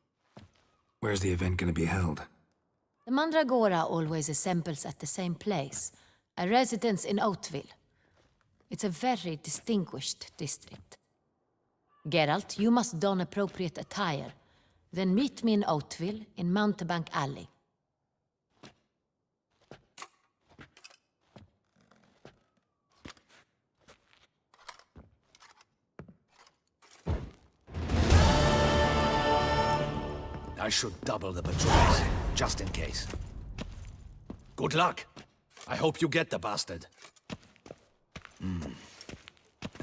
Where's the event gonna be held? The Mandragora always assembles at the same place, a residence in Oatville. It's a very distinguished district. Geralt, you must don appropriate attire. Then meet me in Oatville, in Mountebank Alley. I should double the patrols, just in case. Good luck. I hope you get the bastard.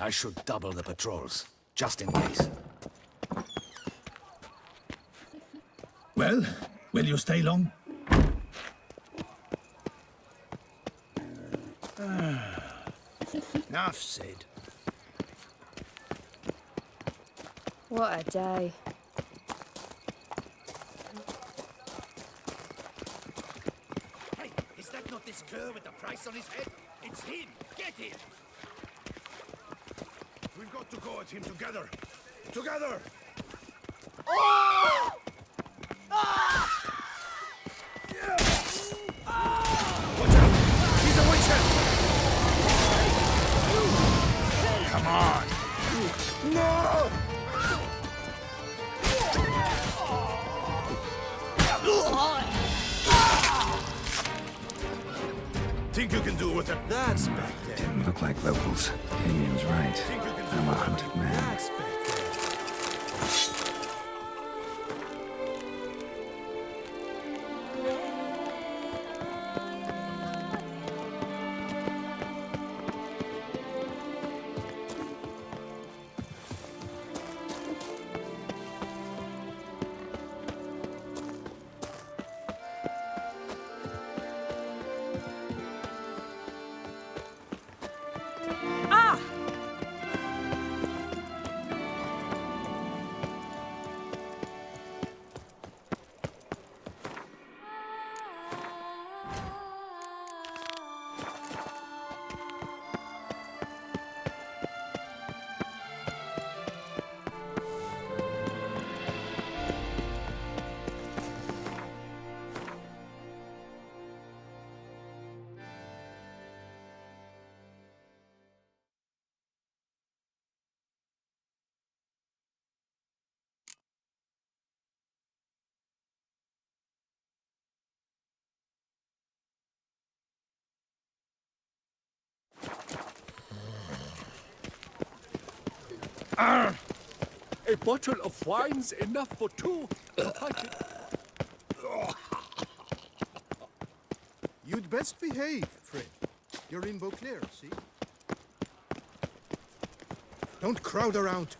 I should double the patrols, just in case. Well, will you stay long? Enough said. What a day. Hey, is that not this cur with the price on his head? It's him! Get him! We've got to go at him together. Together! Oh! Watch out! He's a witcher! Come on! No! Think you can do with it? That's better. Didn't look like locals. Damien's right. I'm a hunted man. That's better. A bottle of wine's enough for two. You'd best behave, friend. You're in Beauclair, see? Don't crowd around.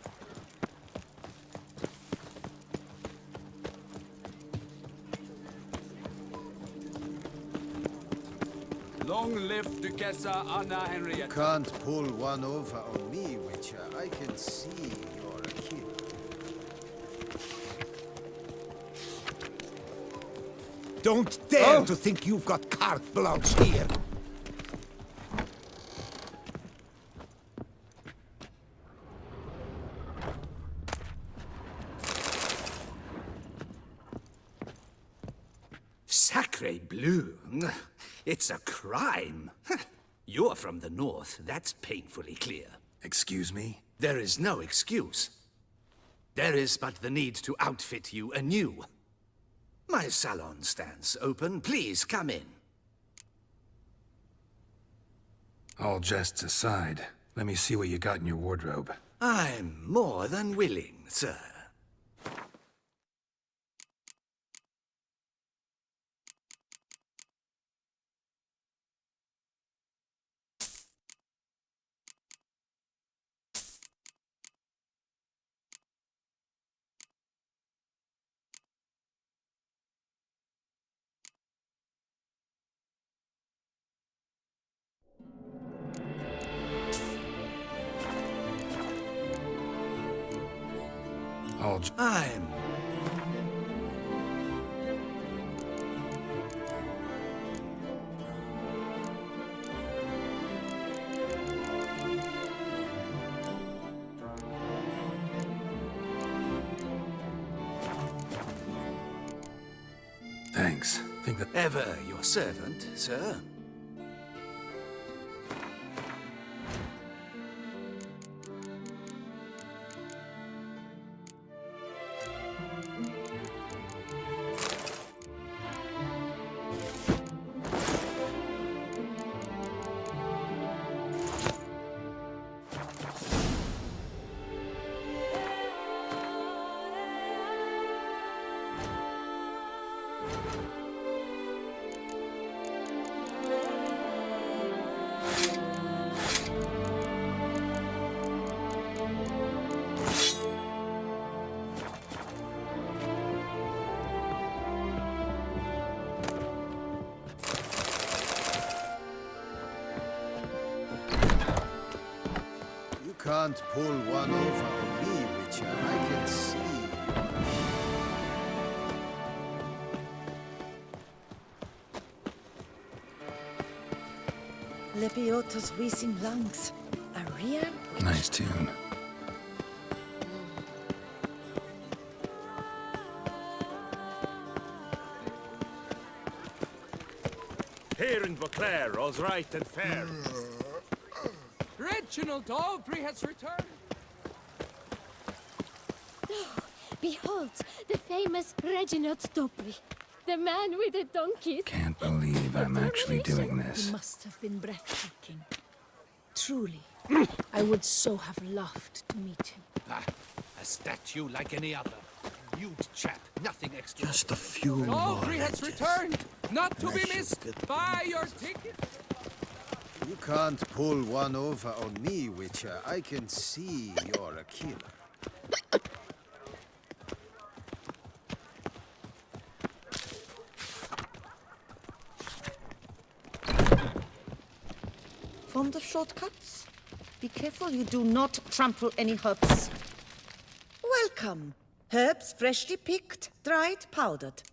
Long live Duchessa Anna Henrietta. Can't pull one over on me, Witcher. I can see you're a kid. Don't dare to think you've got carte blanche here. Sacre bleu! It's a crime. You're from the north, that's painfully clear. Excuse me? There is no excuse. There is but the need to outfit you anew. My salon stands open. Please come in. All jests aside, Let me see what you got in your wardrobe. I'm more than willing, sir. I'm... Thanks. Think that... Ever your servant, sir. Can't pull one over on me, Witcher. I can see. Lepiotus Wisim Lungs. A real witch. Nice tune. Here in Vauclair, all's right and fair. Reginald Aubrey has returned. Oh, behold, the famous Reginald Aubrey. The man with the donkeys. Can't believe I'm actually doing this. It must have been breathtaking. Truly, I would so have loved to meet him. Ah, a statue like any other. Huge chap, nothing extra. Just a few more Aubrey has lectures. returned, not to be missed. Buy your ticket. You can't pull one over on me, Witcher. I can see you're a killer. Fond of shortcuts? Be careful you do not trample any herbs. Welcome. Herbs freshly picked, dried, powdered.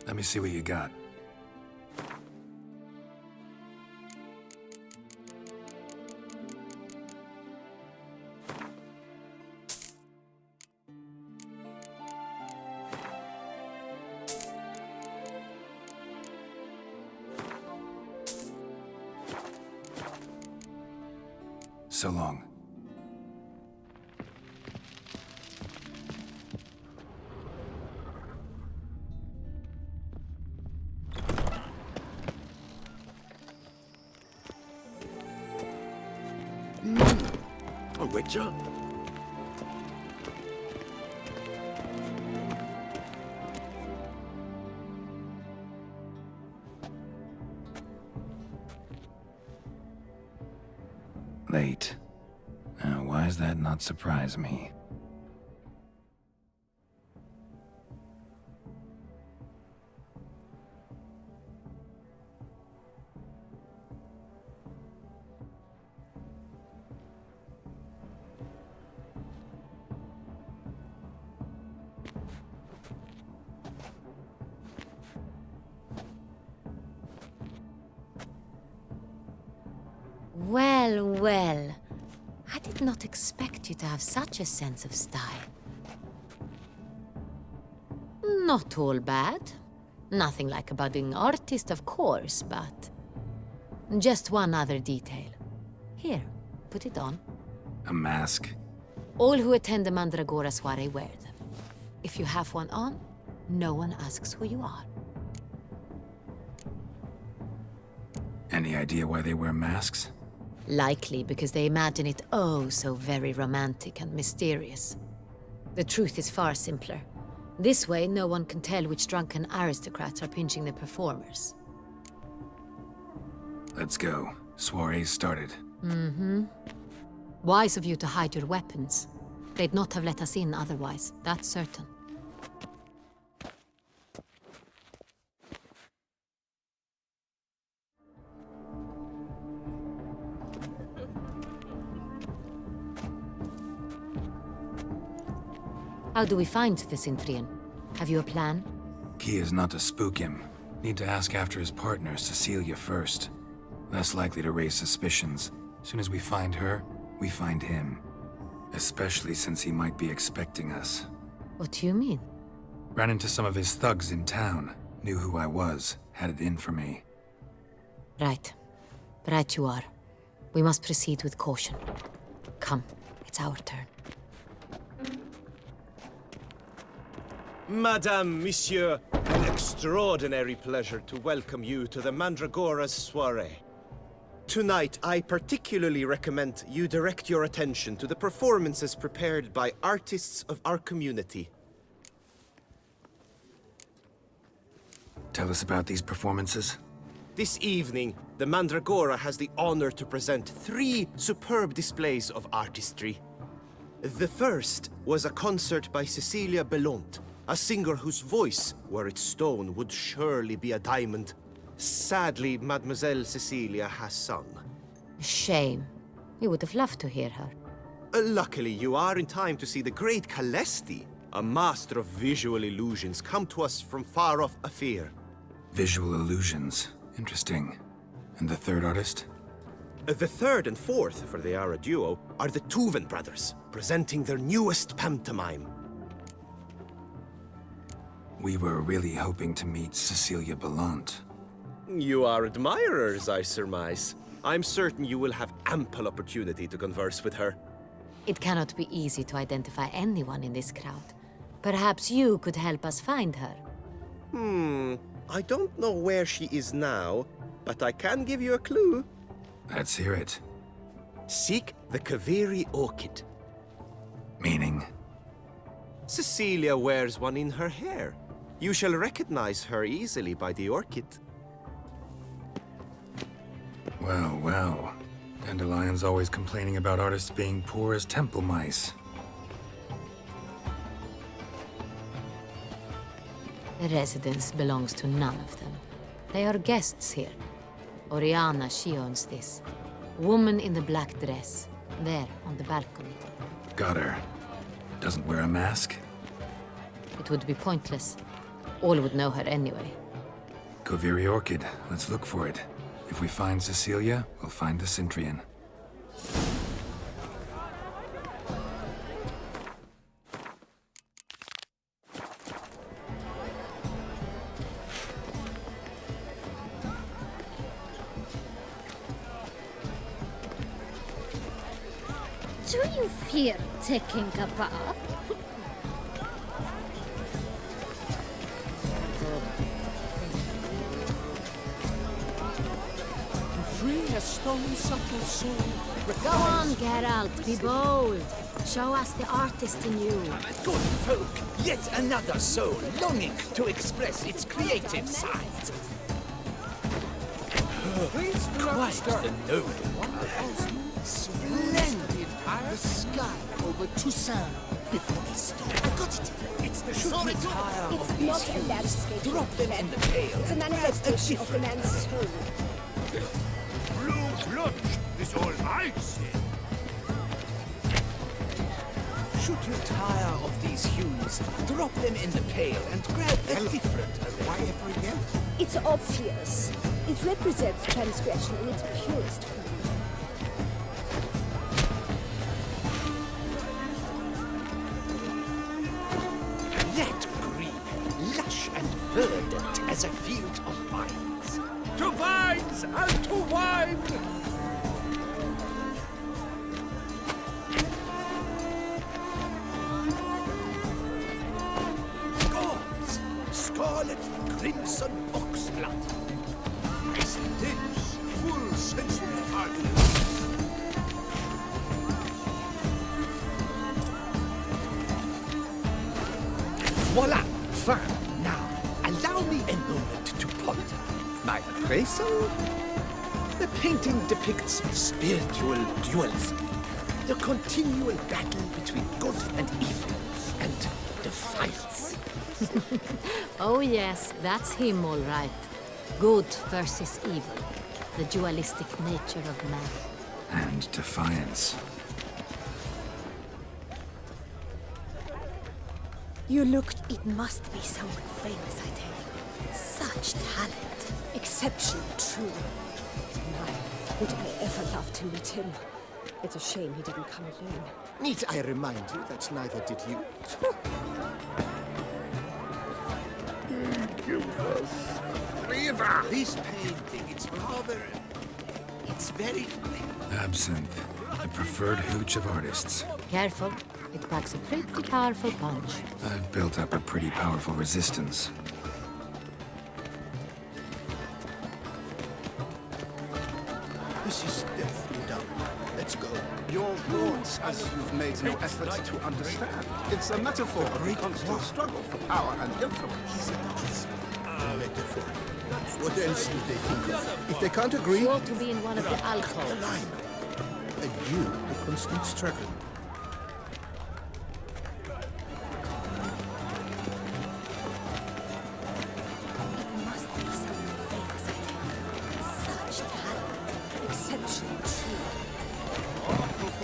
Let me see what you got. So long. A witcher? Late. Now, why does that not surprise me? Well, well. I did not expect you to have such a sense of style. Not all bad. Nothing like a budding artist, of course, but... just one other detail. Here, put it on. A mask? All who attend the Mandragora soiree wear them. If you have one on, no one asks who you are. Any idea why they wear masks? Likely because they imagine it oh so very romantic and mysterious. The truth is far simpler. This way, no one can tell which drunken aristocrats are pinching the performers. Let's go. Soiree's started. Mm-hmm. Wise of you to hide your weapons. They'd not have let us in otherwise, that's certain. How do we find the Cintrian? Have you a plan? Key is not to spook him. Need to ask after his partner, Cecilia, first. Less likely to raise suspicions. Soon as we find her, we find him. Especially since he might be expecting us. What do you mean? Ran into some of his thugs in town. Knew who I was. Had it in for me. Right. Right you are. We must proceed with caution. Come, it's our turn. Madame, Monsieur, an extraordinary pleasure to welcome you to the Mandragora's soiree. Tonight, I particularly recommend you direct your attention to the performances prepared by artists of our community. Tell us about these performances. This evening, the Mandragora has the honor to present 3 superb displays of artistry. The first was a concert by Cecilia Belont, a singer whose voice, were it stone, would surely be a diamond. Sadly, Mademoiselle Cecilia has sung. Shame. We would have loved to hear her. Luckily, you are in time to see the great Calesti, a master of visual illusions, come to us from far off Afir. Visual illusions. Interesting. And the third artist? The third and fourth, for they are a duo, are the Tuven brothers, presenting their newest pantomime. We were really hoping to meet Cecilia Belont. You are admirers, I surmise. I'm certain you will have ample opportunity to converse with her. It cannot be easy to identify anyone in this crowd. Perhaps you could help us find her. I don't know where she is now, but I can give you a clue. Let's hear it. Seek the Kaveri orchid. Meaning? Cecilia wears one in her hair. You shall recognize her easily by the orchid. Well, well. Dandelion's always complaining about artists being poor as temple mice. The residence belongs to none of them. They are guests here. Oriana, she owns this. Woman in the black dress. There, on the balcony. Got her. Doesn't wear a mask? It would be pointless. All would know her anyway. Kaveri Orchid. Let's look for it. If we find Cecilia, we'll find the Cintrian. Do you fear taking a bath? Free a stone subtle soul. Go on, Geralt, be bold. Show us the artist in you. Good folk, yet another soul longing to express its creative side. Quite the noble one. Splendid. The sky over Toussaint. Before he stole. I got it. It's the shooting tire It's of these not a hues. landscape. Drop them in the pail. It's a manifestation of the man's soul. Blue blood is all I say. Shoot your tire of these hues. Drop them in the pail and grab a different array. Why ever again? It's obvious. It represents transgression in its purest form. That green, lush and verdant as a field of vines. To vines and to wine! Gods, scarlet, crimson oxblood. His lips, full sensual ardor. Voila! Fine. Now, allow me a moment to ponder. My appraisal? The painting depicts spiritual dualism. The continual battle between good and evil, and defiance. Oh yes, that's him all right. Good versus evil. The dualistic nature of man. And defiance. You looked. It must be someone famous, I tell you. Such talent. Exceptional, true. My, would I ever love to meet him? It's a shame he didn't come alone. Need I remind you that neither did you? Give us river. This painting, it's rather... It's very... Absinthe, the preferred hooch of artists. Careful, it packs a pretty powerful punch. I've built up a pretty powerful resistance. This is definitely done. Let's go. Your thoughts, as you've made no effort to understand. It's a metaphor of the constant struggle for power and influence. A metaphor. What else would they think of? If they can't agree... Sure to be in one of the alcoves. The line. Adieu, the constant struggle. Exceptional, true.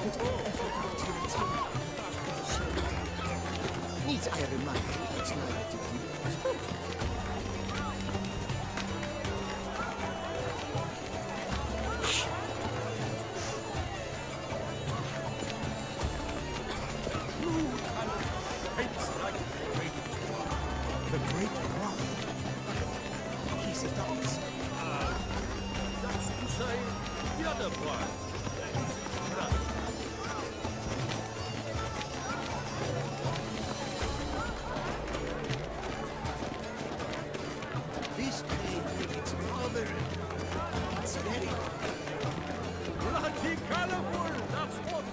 Would I ever love to meet him? It's a shame. Need I remind you that neither did you? The great rock. He's a dance. That's to say, the other one. This painting, it's rather... It's very... Bloody colorful, that's what.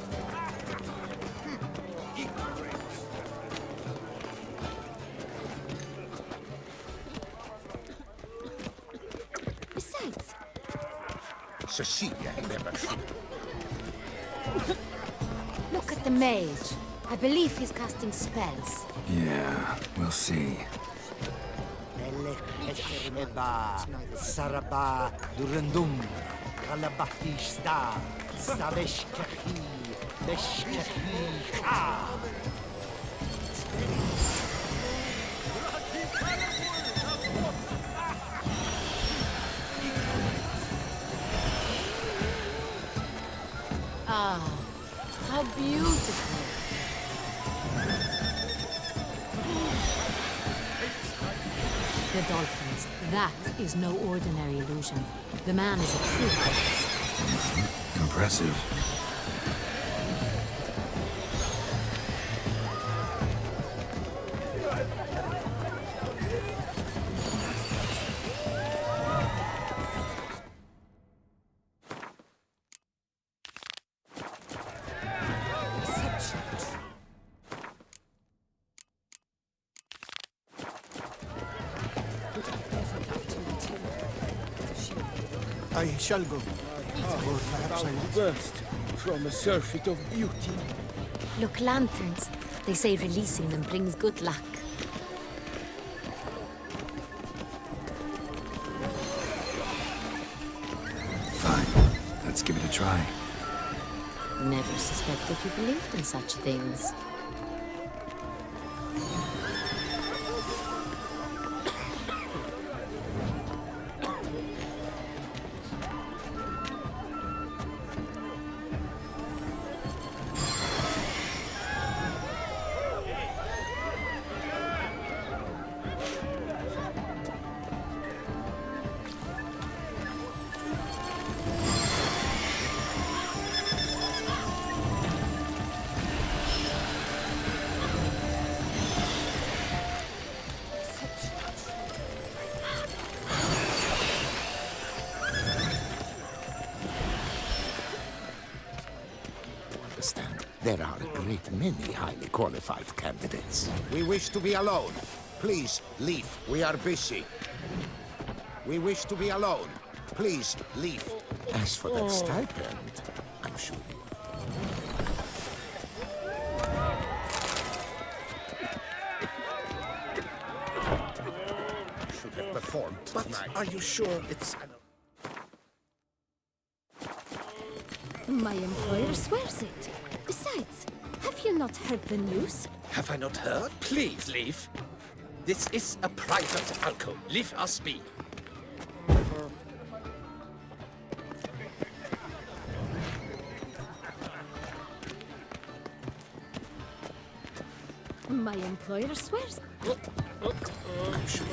Besides, Cecilia never should. Look at the mage. I believe he's casting spells. Yeah, we'll see. Eba, Saraba, Durandum, Kalabatista, Saveshkahi, Beshkahi, Ha! Ah, how beautiful. The dolphins. That is no ordinary illusion. The man is a true artist. Impressive. I shall go. Or perhaps I will. Burst from a surfeit of beauty. Look, lanterns. They say releasing them brings good luck. Fine. Let's give it a try. Never suspected you believed in such things. There are a great many highly qualified candidates. We wish to be alone. Please, leave. We are busy. We wish to be alone. Please, leave. As for that stipend, I'm sure should have performed tonight. Are you sure it's... My employer swears it. Besides, have you not heard the news? Have I not heard? Please leave. This is a private alcove. Leave us be. My employer swears. I'm sure.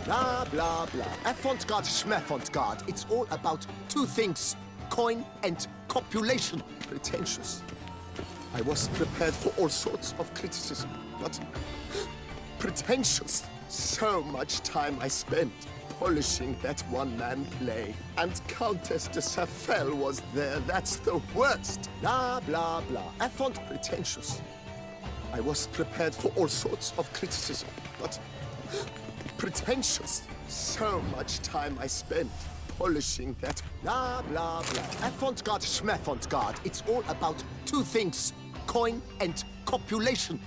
Blah, blah, blah. Avant-garde, schmeffant-garde. It's all about two things. Coin and copulation. Pretentious. I was prepared for all sorts of criticism, but... pretentious. So much time I spent polishing that one-man play. And Countess de Safel was there. That's the worst. Blah, blah, blah. Avant pretentious. I was prepared for all sorts of criticism, but... pretentious. So much time I spent polishing that blah, blah, blah. Avant-garde, schmeffant-garde. It's all about two things. Coin and copulation.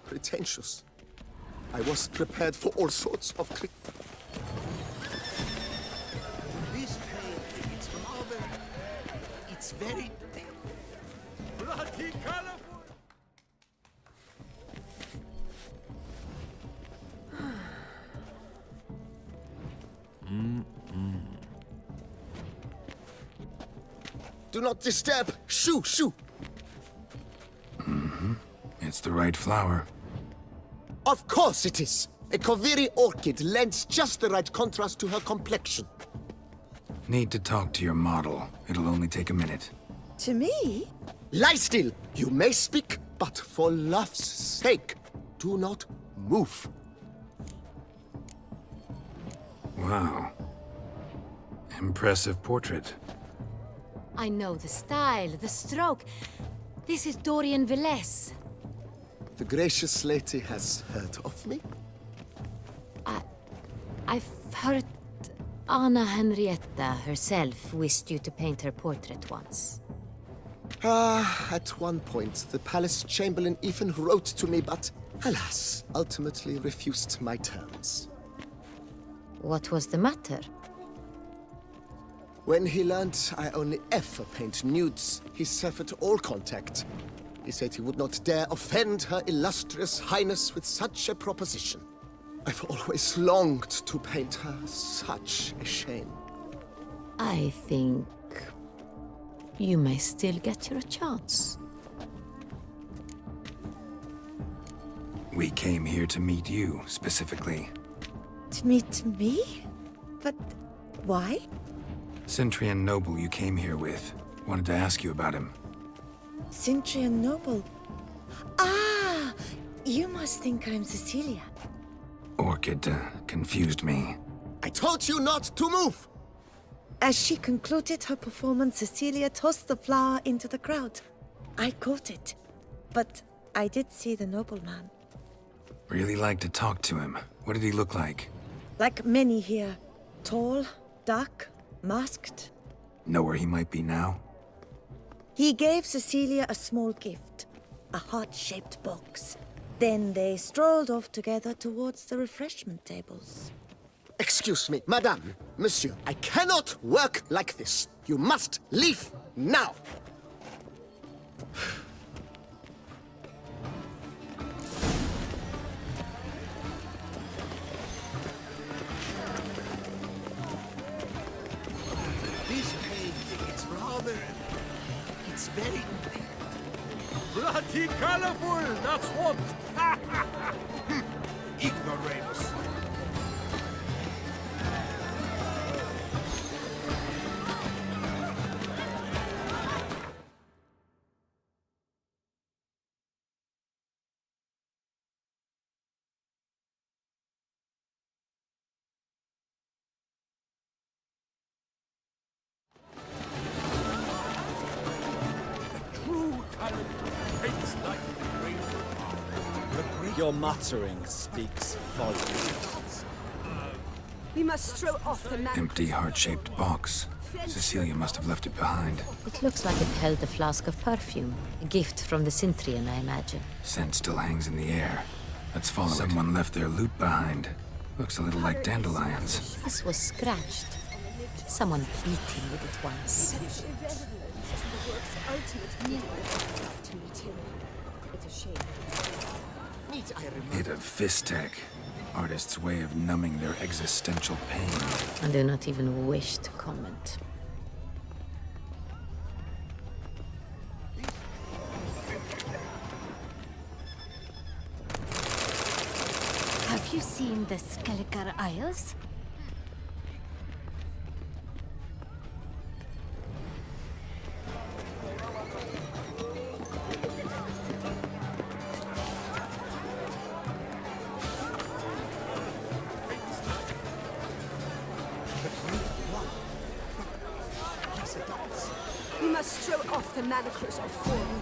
Pretentious. I was prepared for all sorts of This painting, it's marble. It's very... bloody colorful! Do not disturb. Shoo, shoo. It's the right flower. Of course it is. A Koviri orchid lends just the right contrast to her complexion. Need to talk to your model. It'll only take a minute. To me? Lie still. You may speak, but for love's sake, do not move. Wow. Impressive portrait. I know the style, the stroke. This is Dorian Villesse. The gracious lady has heard of me? I've heard Anna Henrietta herself wished you to paint her portrait once. At one point, the palace chamberlain even wrote to me, but alas, ultimately refused my terms. What was the matter? When he learned I only ever paint nudes, he severed all contact. He said he would not dare offend Her Illustrious Highness with such a proposition. I've always longed to paint her. Such a shame. I think you may still get your chance. We came here to meet you, specifically. To meet me? But why? Centrian noble you came here with. Wanted to ask you about him. Centrian noble. Ah! You must think I'm Cecilia. Orchid confused me. I told you not to move! As she concluded her performance, Cecilia tossed the flower into the crowd. I caught it, but I did see the nobleman. Really like to talk to him. What did he look like? Like many here. Tall, dark, masked. Know where he might be now? He gave Cecilia a small gift, a heart-shaped box. Then they strolled off together towards the refreshment tables. Excuse me, madame, monsieur, I cannot work like this. You must leave now. very... Bloody colorful, that's what! Ignoramus. Your muttering speaks volumes. We must throw off the man. Empty, heart-shaped box. Cecilia must have left it behind. It looks like it held a flask of perfume. A gift from the Cintrian, I imagine. Scent still hangs in the air. Let's follow it. Someone left their loot behind. Looks a little like dandelions. This was scratched. Someone beat him with it once. Bit of Fistech. Artist's way of numbing their existential pain. I do not even wish to comment. Have you seen the Skelliger Isles? We must throw off the manacles of form.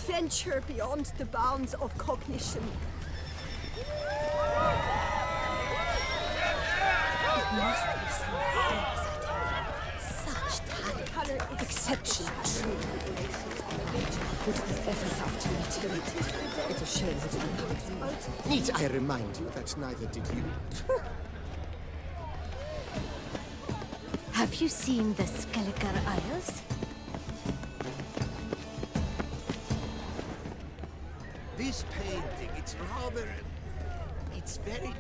Venture beyond the bounds of cognition. It must be some famous, I tell you. Such talent. Exceptional. Would I ever love to meet him? It's a shame that he can't. Need I remind you that neither did you? Have you seen the Skelliger Isles? This painting, it's rather... It's very...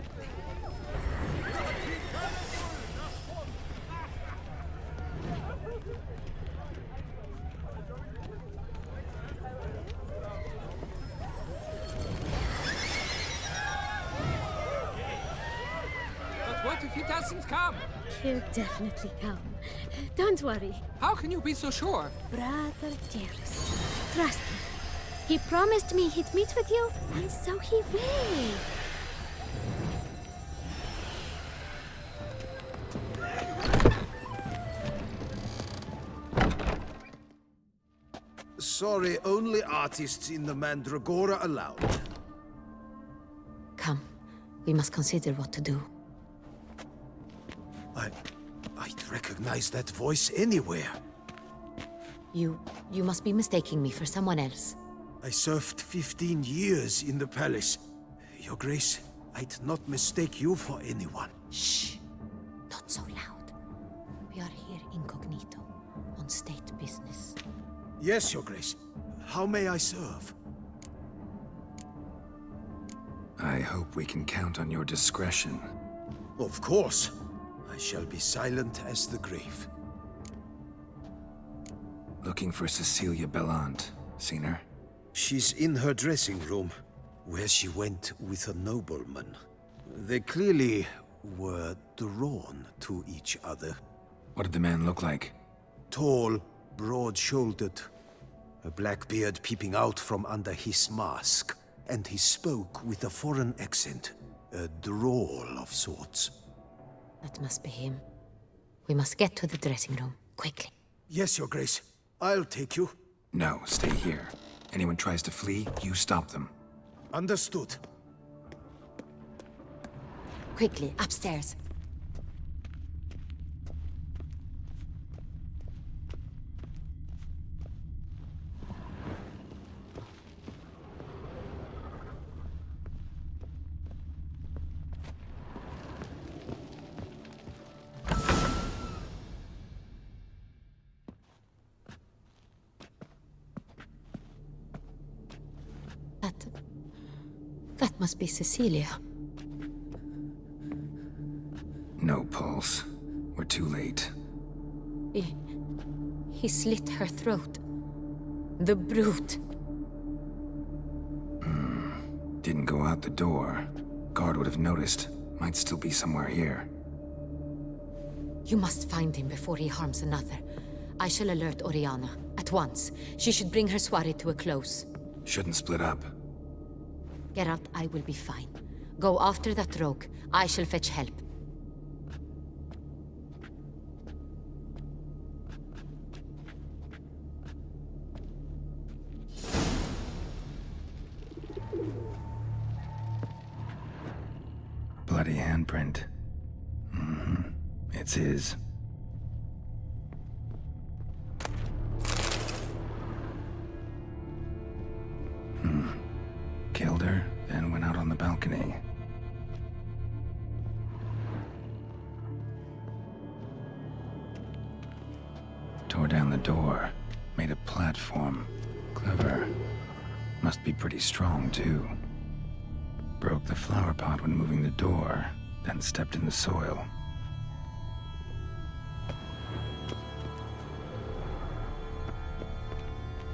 But what if he doesn't come? He'll definitely come. Don't worry. How can you be so sure? Brother dearest, trust me. He promised me he'd meet with you, and so he will. Sorry, only artists in the Mandragora allowed. Come, we must consider what to do. I'd recognize that voice anywhere. You must be mistaking me for someone else. I served 15 years in the palace. Your Grace, I'd not mistake you for anyone. Shh! Not so loud. We are here incognito, on state business. Yes, Your Grace. How may I serve? I hope we can count on your discretion. Of course. I shall be silent as the grave. Looking for Cecilia Bellant. Seen her? She's in her dressing room, where she went with a nobleman. They clearly were drawn to each other. What did the man look like? Tall, broad-shouldered, a black beard peeping out from under his mask, and he spoke with a foreign accent, a drawl of sorts. That must be him. We must get to the dressing room, quickly. Yes, Your Grace. I'll take you. No, stay here. Anyone tries to flee, you stop them. Understood. Quickly, upstairs. That must be Cecilia. No pulse. We're too late. He slit her throat. The brute. Didn't go out the door. Guard would have noticed. Might still be somewhere here. You must find him before he harms another. I shall alert Oriana. At once. She should bring her soirée to a close. Shouldn't split up. Geralt, I will be fine. Go after that rogue. I shall fetch help. Bloody handprint. It's his. Killed her, then went out on the balcony. Tore down the door. Made a platform. Clever. Must be pretty strong, too. Broke the flower pot when moving the door, then stepped in the soil.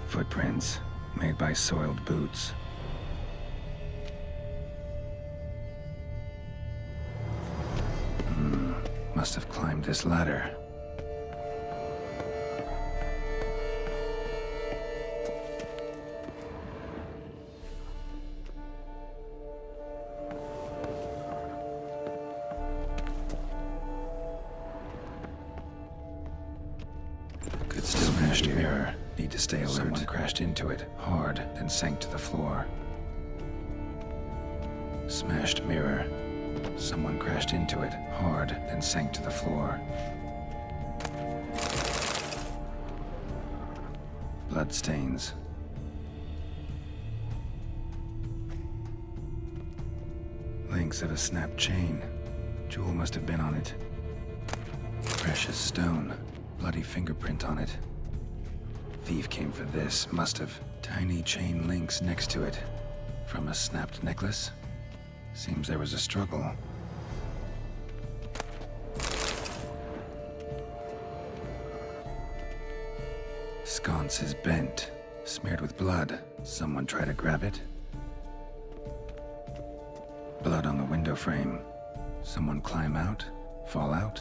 Footprints, made by soiled boots. Must have climbed this ladder. Could still smashed mirror. Need to stay alert. Someone crashed into it, hard, then sank to the floor. Smashed mirror. Someone crashed into it, hard, then sank to the floor. Bloodstains. Links of a snapped chain. Jewel must have been on it. Precious stone. Bloody fingerprint on it. Thief came for this, must have. Tiny chain links next to it. From a snapped necklace? Seems there was a struggle. Sconce is bent, smeared with blood. Someone try to grab it? Blood on the window frame. Someone climb out? Fall out?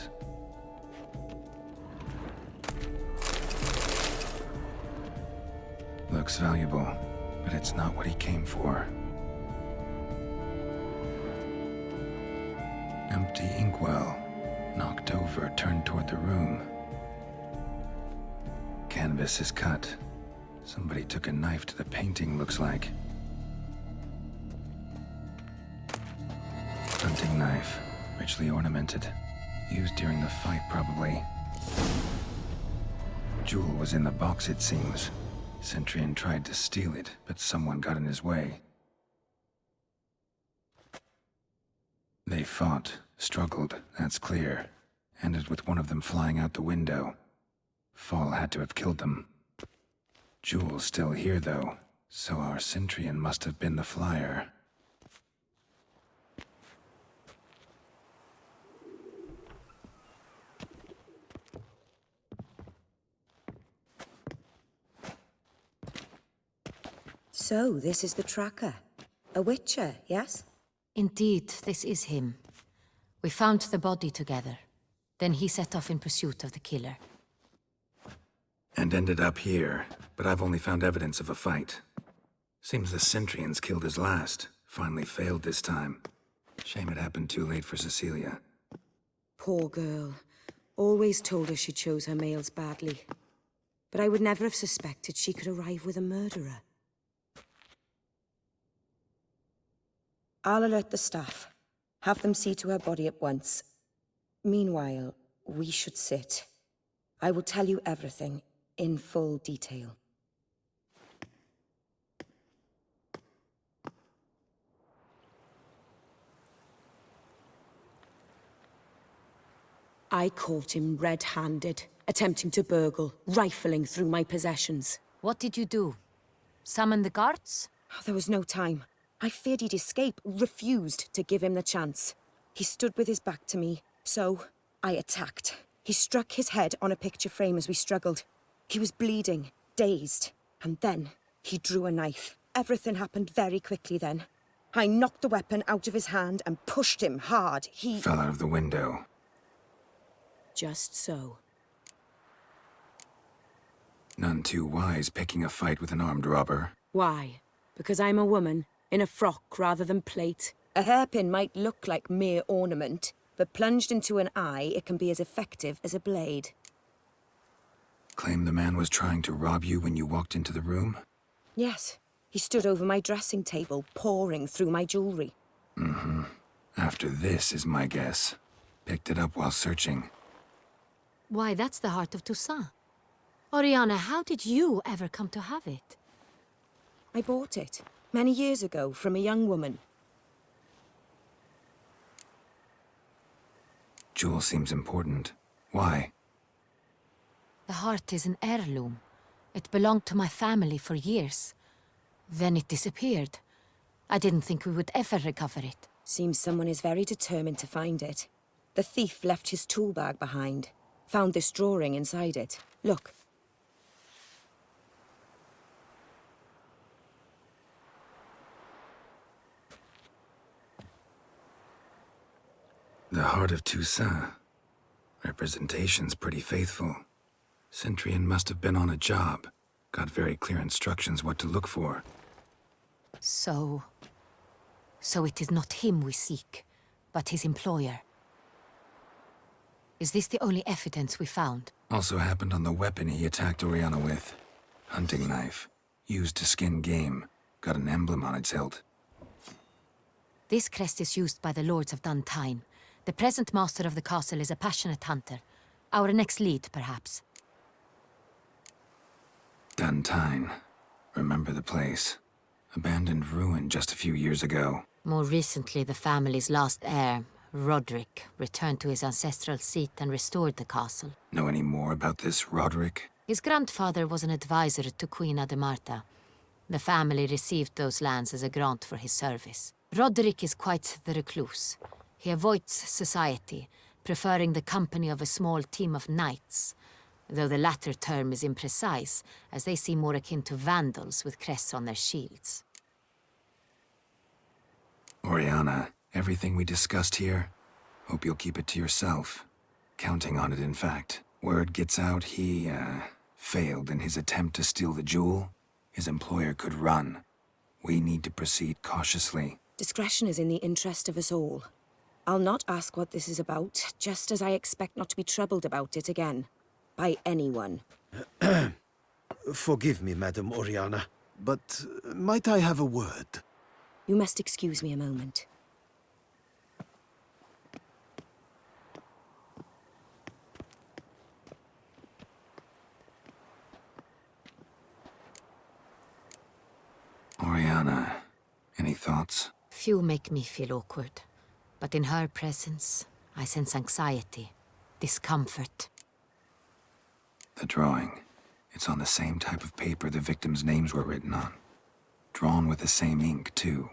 Looks valuable, but it's not what he came for. Empty inkwell. Knocked over, turned toward the room. Canvas is cut. Somebody took a knife to the painting, looks like. Hunting knife, richly ornamented. Used during the fight, probably. Jewel was in the box, it seems. Centurion tried to steal it, but someone got in his way. They fought, struggled, that's clear. Ended with one of them flying out the window. Fall had to have killed them. Jewel's still here, though, so our Centurion must have been the flyer. So, this is the tracker. A witcher, yes? Indeed, this is him. We found the body together. Then he set off in pursuit of the killer. And ended up here, but I've only found evidence of a fight. Seems the Centurions killed his last. Finally failed this time. Shame it happened too late for Cecilia. Poor girl. Always told her she chose her males badly. But I would never have suspected she could arrive with a murderer. I'll alert the staff. Have them see to her body at once. Meanwhile, we should sit. I will tell you everything, in full detail. I caught him red-handed, attempting to burgle, rifling through my possessions. What did you do? Summon the guards? There was no time. I feared he'd escape, refused to give him the chance. He stood with his back to me, so I attacked. He struck his head on a picture frame as we struggled. He was bleeding, dazed. And then he drew a knife. Everything happened very quickly then. I knocked the weapon out of his hand and pushed him hard. He fell out of the window. Just so. None too wise picking a fight with an armed robber. Why? Because I'm a woman, in a frock rather than plate. A hairpin might look like mere ornament, but plunged into an eye, it can be as effective as a blade. Claim the man was trying to rob you when you walked into the room? Yes. He stood over my dressing table, pouring through my jewelry. Mm-hmm. After this is my guess. Picked it up while searching. Why, that's the heart of Toussaint. Oriana, how did you ever come to have it? I bought it, many years ago, from a young woman. Jewel seems important. Why? The heart is an heirloom. It belonged to my family for years. Then it disappeared. I didn't think we would ever recover it. Seems someone is very determined to find it. The thief left his tool bag behind. Found this drawing inside it. Look. The heart of Toussaint. Representation's pretty faithful. Centurion must have been on a job. Got very clear instructions what to look for. So it is not him we seek, but his employer. Is this the only evidence we found? Also happened on the weapon he attacked Oriana with. Hunting knife. Used to skin game. Got an emblem on its hilt. This crest is used by the lords of Duntine. The present master of the castle is a passionate hunter. Our next lead, perhaps. Duntine. Remember the place. Abandoned ruin just a few years ago. More recently, the family's last heir, Roderick, returned to his ancestral seat and restored the castle. Know any more about this Roderick? His grandfather was an advisor to Queen Ademarta. The family received those lands as a grant for his service. Roderick is quite the recluse. He avoids society, preferring the company of a small team of knights, though the latter term is imprecise, as they seem more akin to vandals with crests on their shields. Oriana, everything we discussed here, hope you'll keep it to yourself. Counting on it, in fact. Word gets out he, failed in his attempt to steal the jewel. His employer could run. We need to proceed cautiously. Discretion is in the interest of us all. I'll not ask what this is about, just as I expect not to be troubled about it again. By anyone. Forgive me, Madam Oriana, but might I have a word? You must excuse me a moment. Oriana, any thoughts? Few make me feel awkward, but in her presence, I sense anxiety, discomfort. The drawing. It's on the same type of paper the victims' names were written on. Drawn with the same ink, too.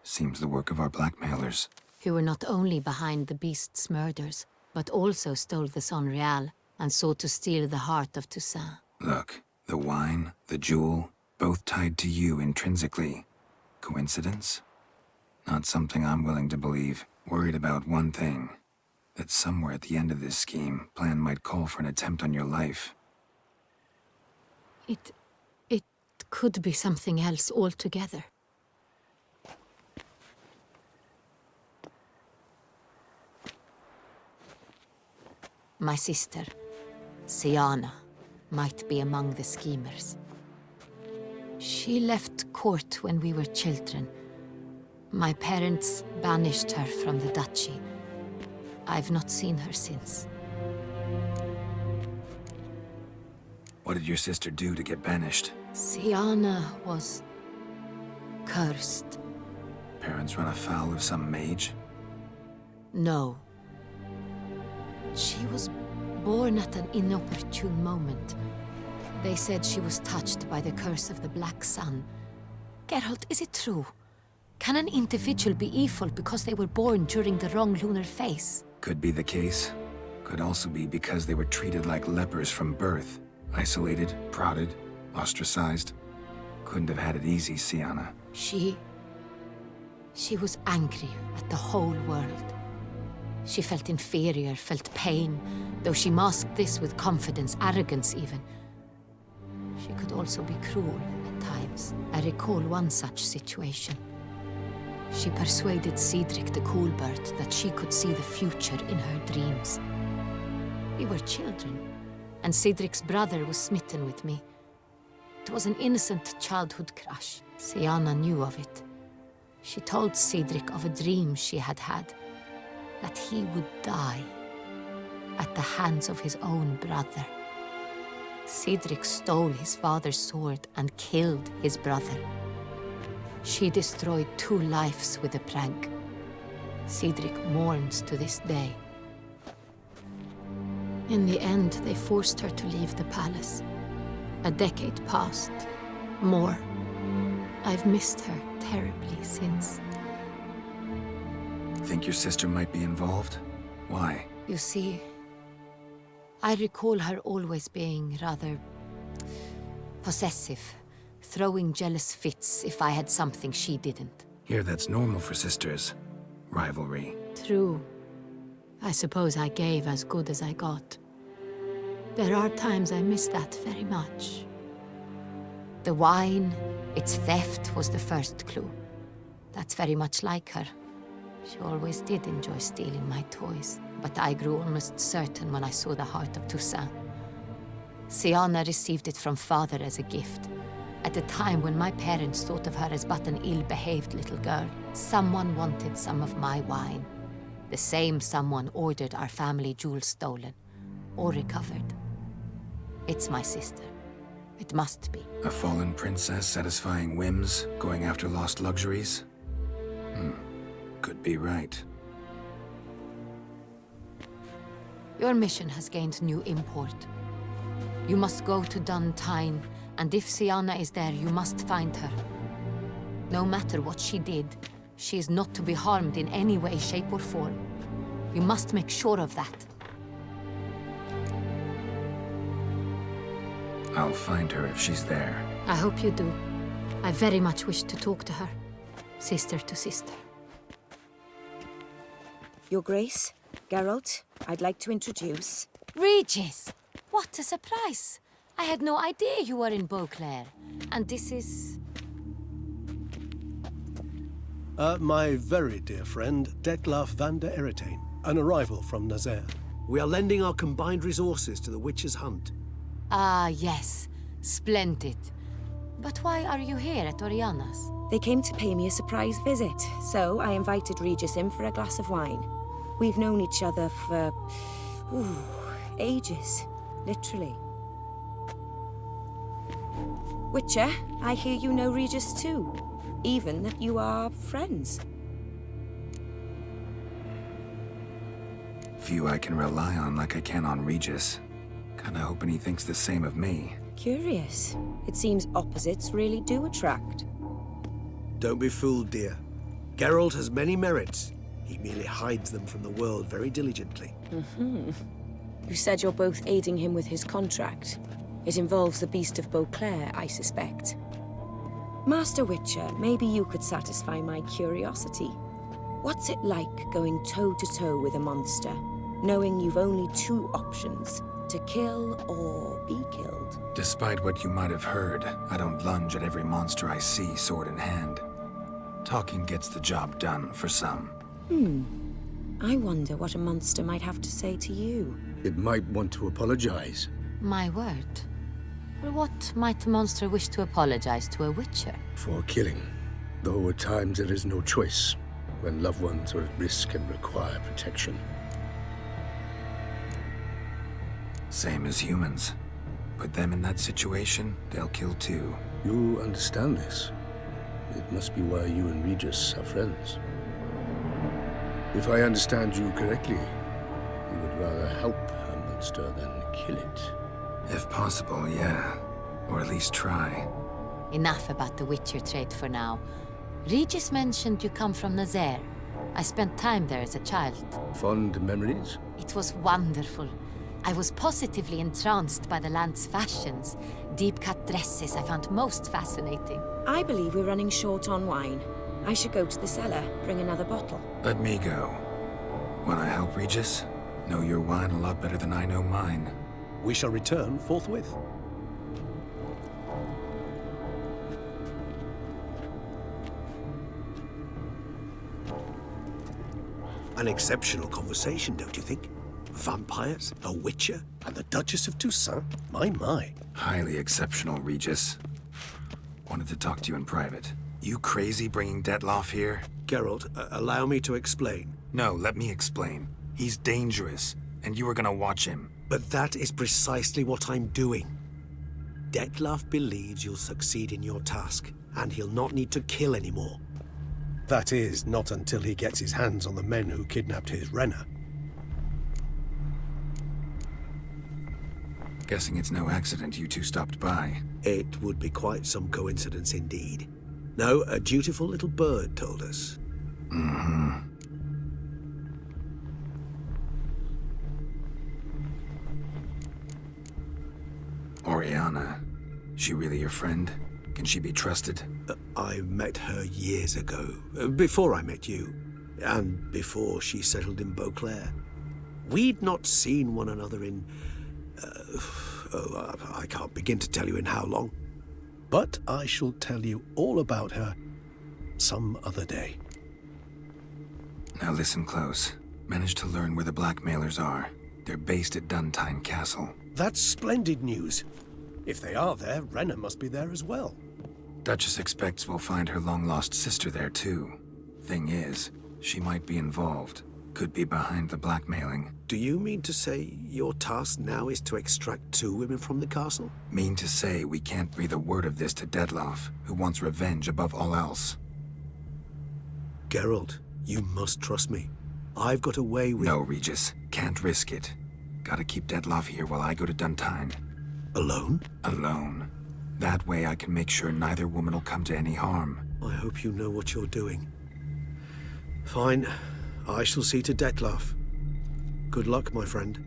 Seems the work of our blackmailers. Who were not only behind the beast's murders, but also stole the Son Real and sought to steal the heart of Toussaint. Look, the wine, the jewel, both tied to you intrinsically. Coincidence? Not something I'm willing to believe. Worried about one thing. That somewhere at the end of this scheme, plan might call for an attempt on your life. It could be something else altogether. My sister, Siana, might be among the schemers. She left court when we were children. My parents banished her from the duchy. I've not seen her since. What did your sister do to get banished? Siana was cursed. Parents run afoul of some mage? No. She was born at an inopportune moment. They said she was touched by the curse of the Black Sun. Geralt, is it true? Can an individual be evil because they were born during the wrong lunar phase? Could be the case. Could also be because they were treated like lepers from birth. Isolated, prodded, ostracized. Couldn't have had it easy, Sienna. She was angry at the whole world. She felt inferior, felt pain, though she masked this with confidence, arrogance even. She could also be cruel at times. I recall one such situation. She persuaded Cedric the Coolbird that she could see the future in her dreams. We were children, and Cedric's brother was smitten with me. It was an innocent childhood crush. Sienna knew of it. She told Cedric of a dream she had had, that he would die at the hands of his own brother. Cedric stole his father's sword and killed his brother. She destroyed 2 lives with a prank. Cedric mourns to this day. In the end, they forced her to leave the palace. A decade passed. More. I've missed her terribly since. Think your sister might be involved? Why? You see, I recall her always being rather possessive, throwing jealous fits if I had something she didn't. Here, that's normal for sisters. Rivalry. True. I suppose I gave as good as I got. There are times I miss that very much. The wine, its theft, was the first clue. That's very much like her. She always did enjoy stealing my toys, but I grew almost certain when I saw the heart of Toussaint. Sienna received it from father as a gift. At a time when my parents thought of her as but an ill-behaved little girl, someone wanted some of my wine. The same someone ordered our family jewels stolen, or recovered. It's my sister. It must be. A fallen princess satisfying whims, going after lost luxuries? Could be right. Your mission has gained new import. You must go to Duntine, and if Sienna is there, you must find her. No matter what she did, she is not to be harmed in any way, shape, or form. You must make sure of that. I'll find her if she's there. I hope you do. I very much wish to talk to her. Sister to sister. Your Grace, Geralt, I'd like to introduce... Regis! What a surprise! I had no idea you were in Beauclair. And this is... My very dear friend, d.l.C van der Eretain, an arrival from Nazaire. We are lending our combined resources to the Witcher's Hunt. Ah, yes. Splendid. But why are you here at Oriana's? They came to pay me a surprise visit, so I invited Regis in for a glass of wine. We've known each other for... ages. Literally. Witcher, I hear you know Regis too. Even that you are friends. Few I can rely on like I can on Regis. Kinda hoping he thinks the same of me. Curious. It seems opposites really do attract. Don't be fooled, dear. Geralt has many merits. He merely hides them from the world very diligently. You said you're both aiding him with his contract. It involves the Beast of Beauclair, I suspect. Master Witcher, maybe you could satisfy my curiosity. What's it like going toe-to-toe with a monster, knowing you've only 2 options, to kill or be killed? Despite what you might have heard, I don't lunge at every monster I see sword in hand. Talking gets the job done for some. I wonder what a monster might have to say to you. It might want to apologize. My word. For what might a monster wish to apologize to a witcher? For killing. Though at times there is no choice, when loved ones are at risk and require protection. Same as humans. Put them in that situation, they'll kill too. You understand this. It must be why you and Regis are friends. If I understand you correctly, you would rather help a monster than kill it. If possible, yeah. Or at least try. Enough about the Witcher trade for now. Regis mentioned you come from Nazaire. I spent time there as a child. Fond memories? It was wonderful. I was positively entranced by the land's fashions. Deep-cut dresses I found most fascinating. I believe we're running short on wine. I should go to the cellar, bring another bottle. Let me go. Wanna help, Regis? Know your wine a lot better than I know mine. We shall return forthwith. An exceptional conversation, don't you think? Vampires, a witcher, and the Duchess of Toussaint? My. Highly exceptional, Regis. Wanted to talk to you in private. You crazy bringing Detloff here? Geralt, allow me to explain. No, let me explain. He's dangerous, and you are gonna watch him. But that is precisely what I'm doing. Detloff believes you'll succeed in your task, and he'll not need to kill anymore. That is, not until he gets his hands on the men who kidnapped his Renner. Guessing it's no accident you two stopped by. It would be quite some coincidence indeed. No, a dutiful little bird told us. Mm-hmm. Oriana. She really your friend? Can she be trusted? I met her years ago, before I met you, and before she settled in Beauclair. We'd not seen one another in... I can't begin to tell you in how long. But I shall tell you all about her some other day. Now listen close. Managed to learn where the blackmailers are. They're based at Duntine Castle. That's splendid news. If they are there, Renner must be there as well. Duchess expects we'll find her long-lost sister there, too. Thing is, she might be involved. Could be behind the blackmailing. Do you mean to say your task now is to extract 2 women from the castle? Mean to say we can't breathe a word of this to Detloff, who wants revenge above all else. Geralt, you must trust me. I've got a way with... No, Regis. Can't risk it. Gotta keep Detloff here while I go to Duntine. Alone? Alone. That way I can make sure neither woman will come to any harm. I hope you know what you're doing. Fine. I shall see to Detloff. Good luck, my friend.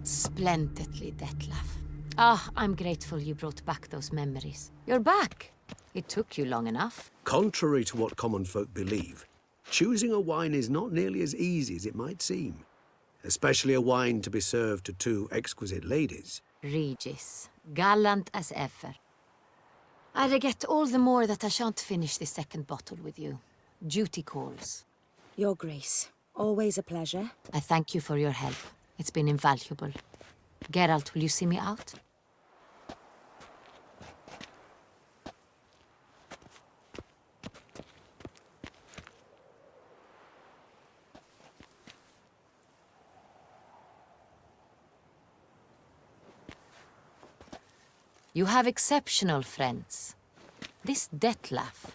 Splendidly, Detloff. Ah, I'm grateful you brought back those memories. You're back. It took you long enough. Contrary to what common folk believe, choosing a wine is not nearly as easy as it might seem. Especially a wine to be served to 2 exquisite ladies. Regis, gallant as ever. I regret all the more that I shan't finish the second bottle with you. Duty calls. Your Grace, always a pleasure. I thank you for your help. It's been invaluable. Geralt, will you see me out? You have exceptional friends. This Detloff,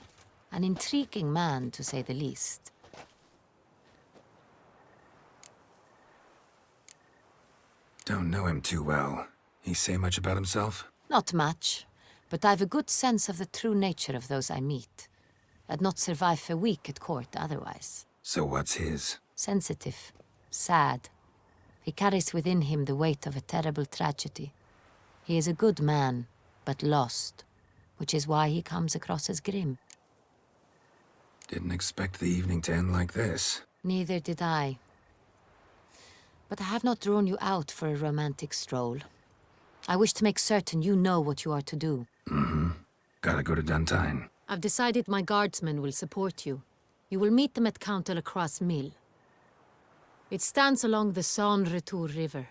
an intriguing man to say the least. Don't know him too well. He say much about himself? Not much, but I've a good sense of the true nature of those I meet. I'd not survive a week at court otherwise. So what's his? Sensitive, sad. He carries within him the weight of a terrible tragedy. He is a good man, but lost, which is why he comes across as grim. Didn't expect the evening to end like this. Neither did I. But I have not drawn you out for a romantic stroll. I wish to make certain you know what you are to do. Mm-hmm. Gotta go to Duntine. I've decided my guardsmen will support you. You will meet them at Count de la Croix's mill. It stands along the Saône-Retour River,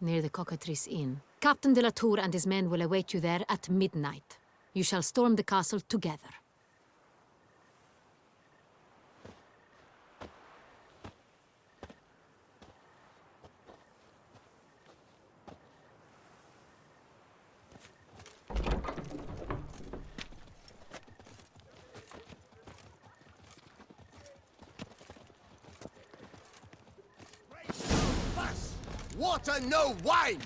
near the Cockatrice Inn. Captain de la Tour and his men will await you there at midnight. You shall storm the castle together. Water, no wine!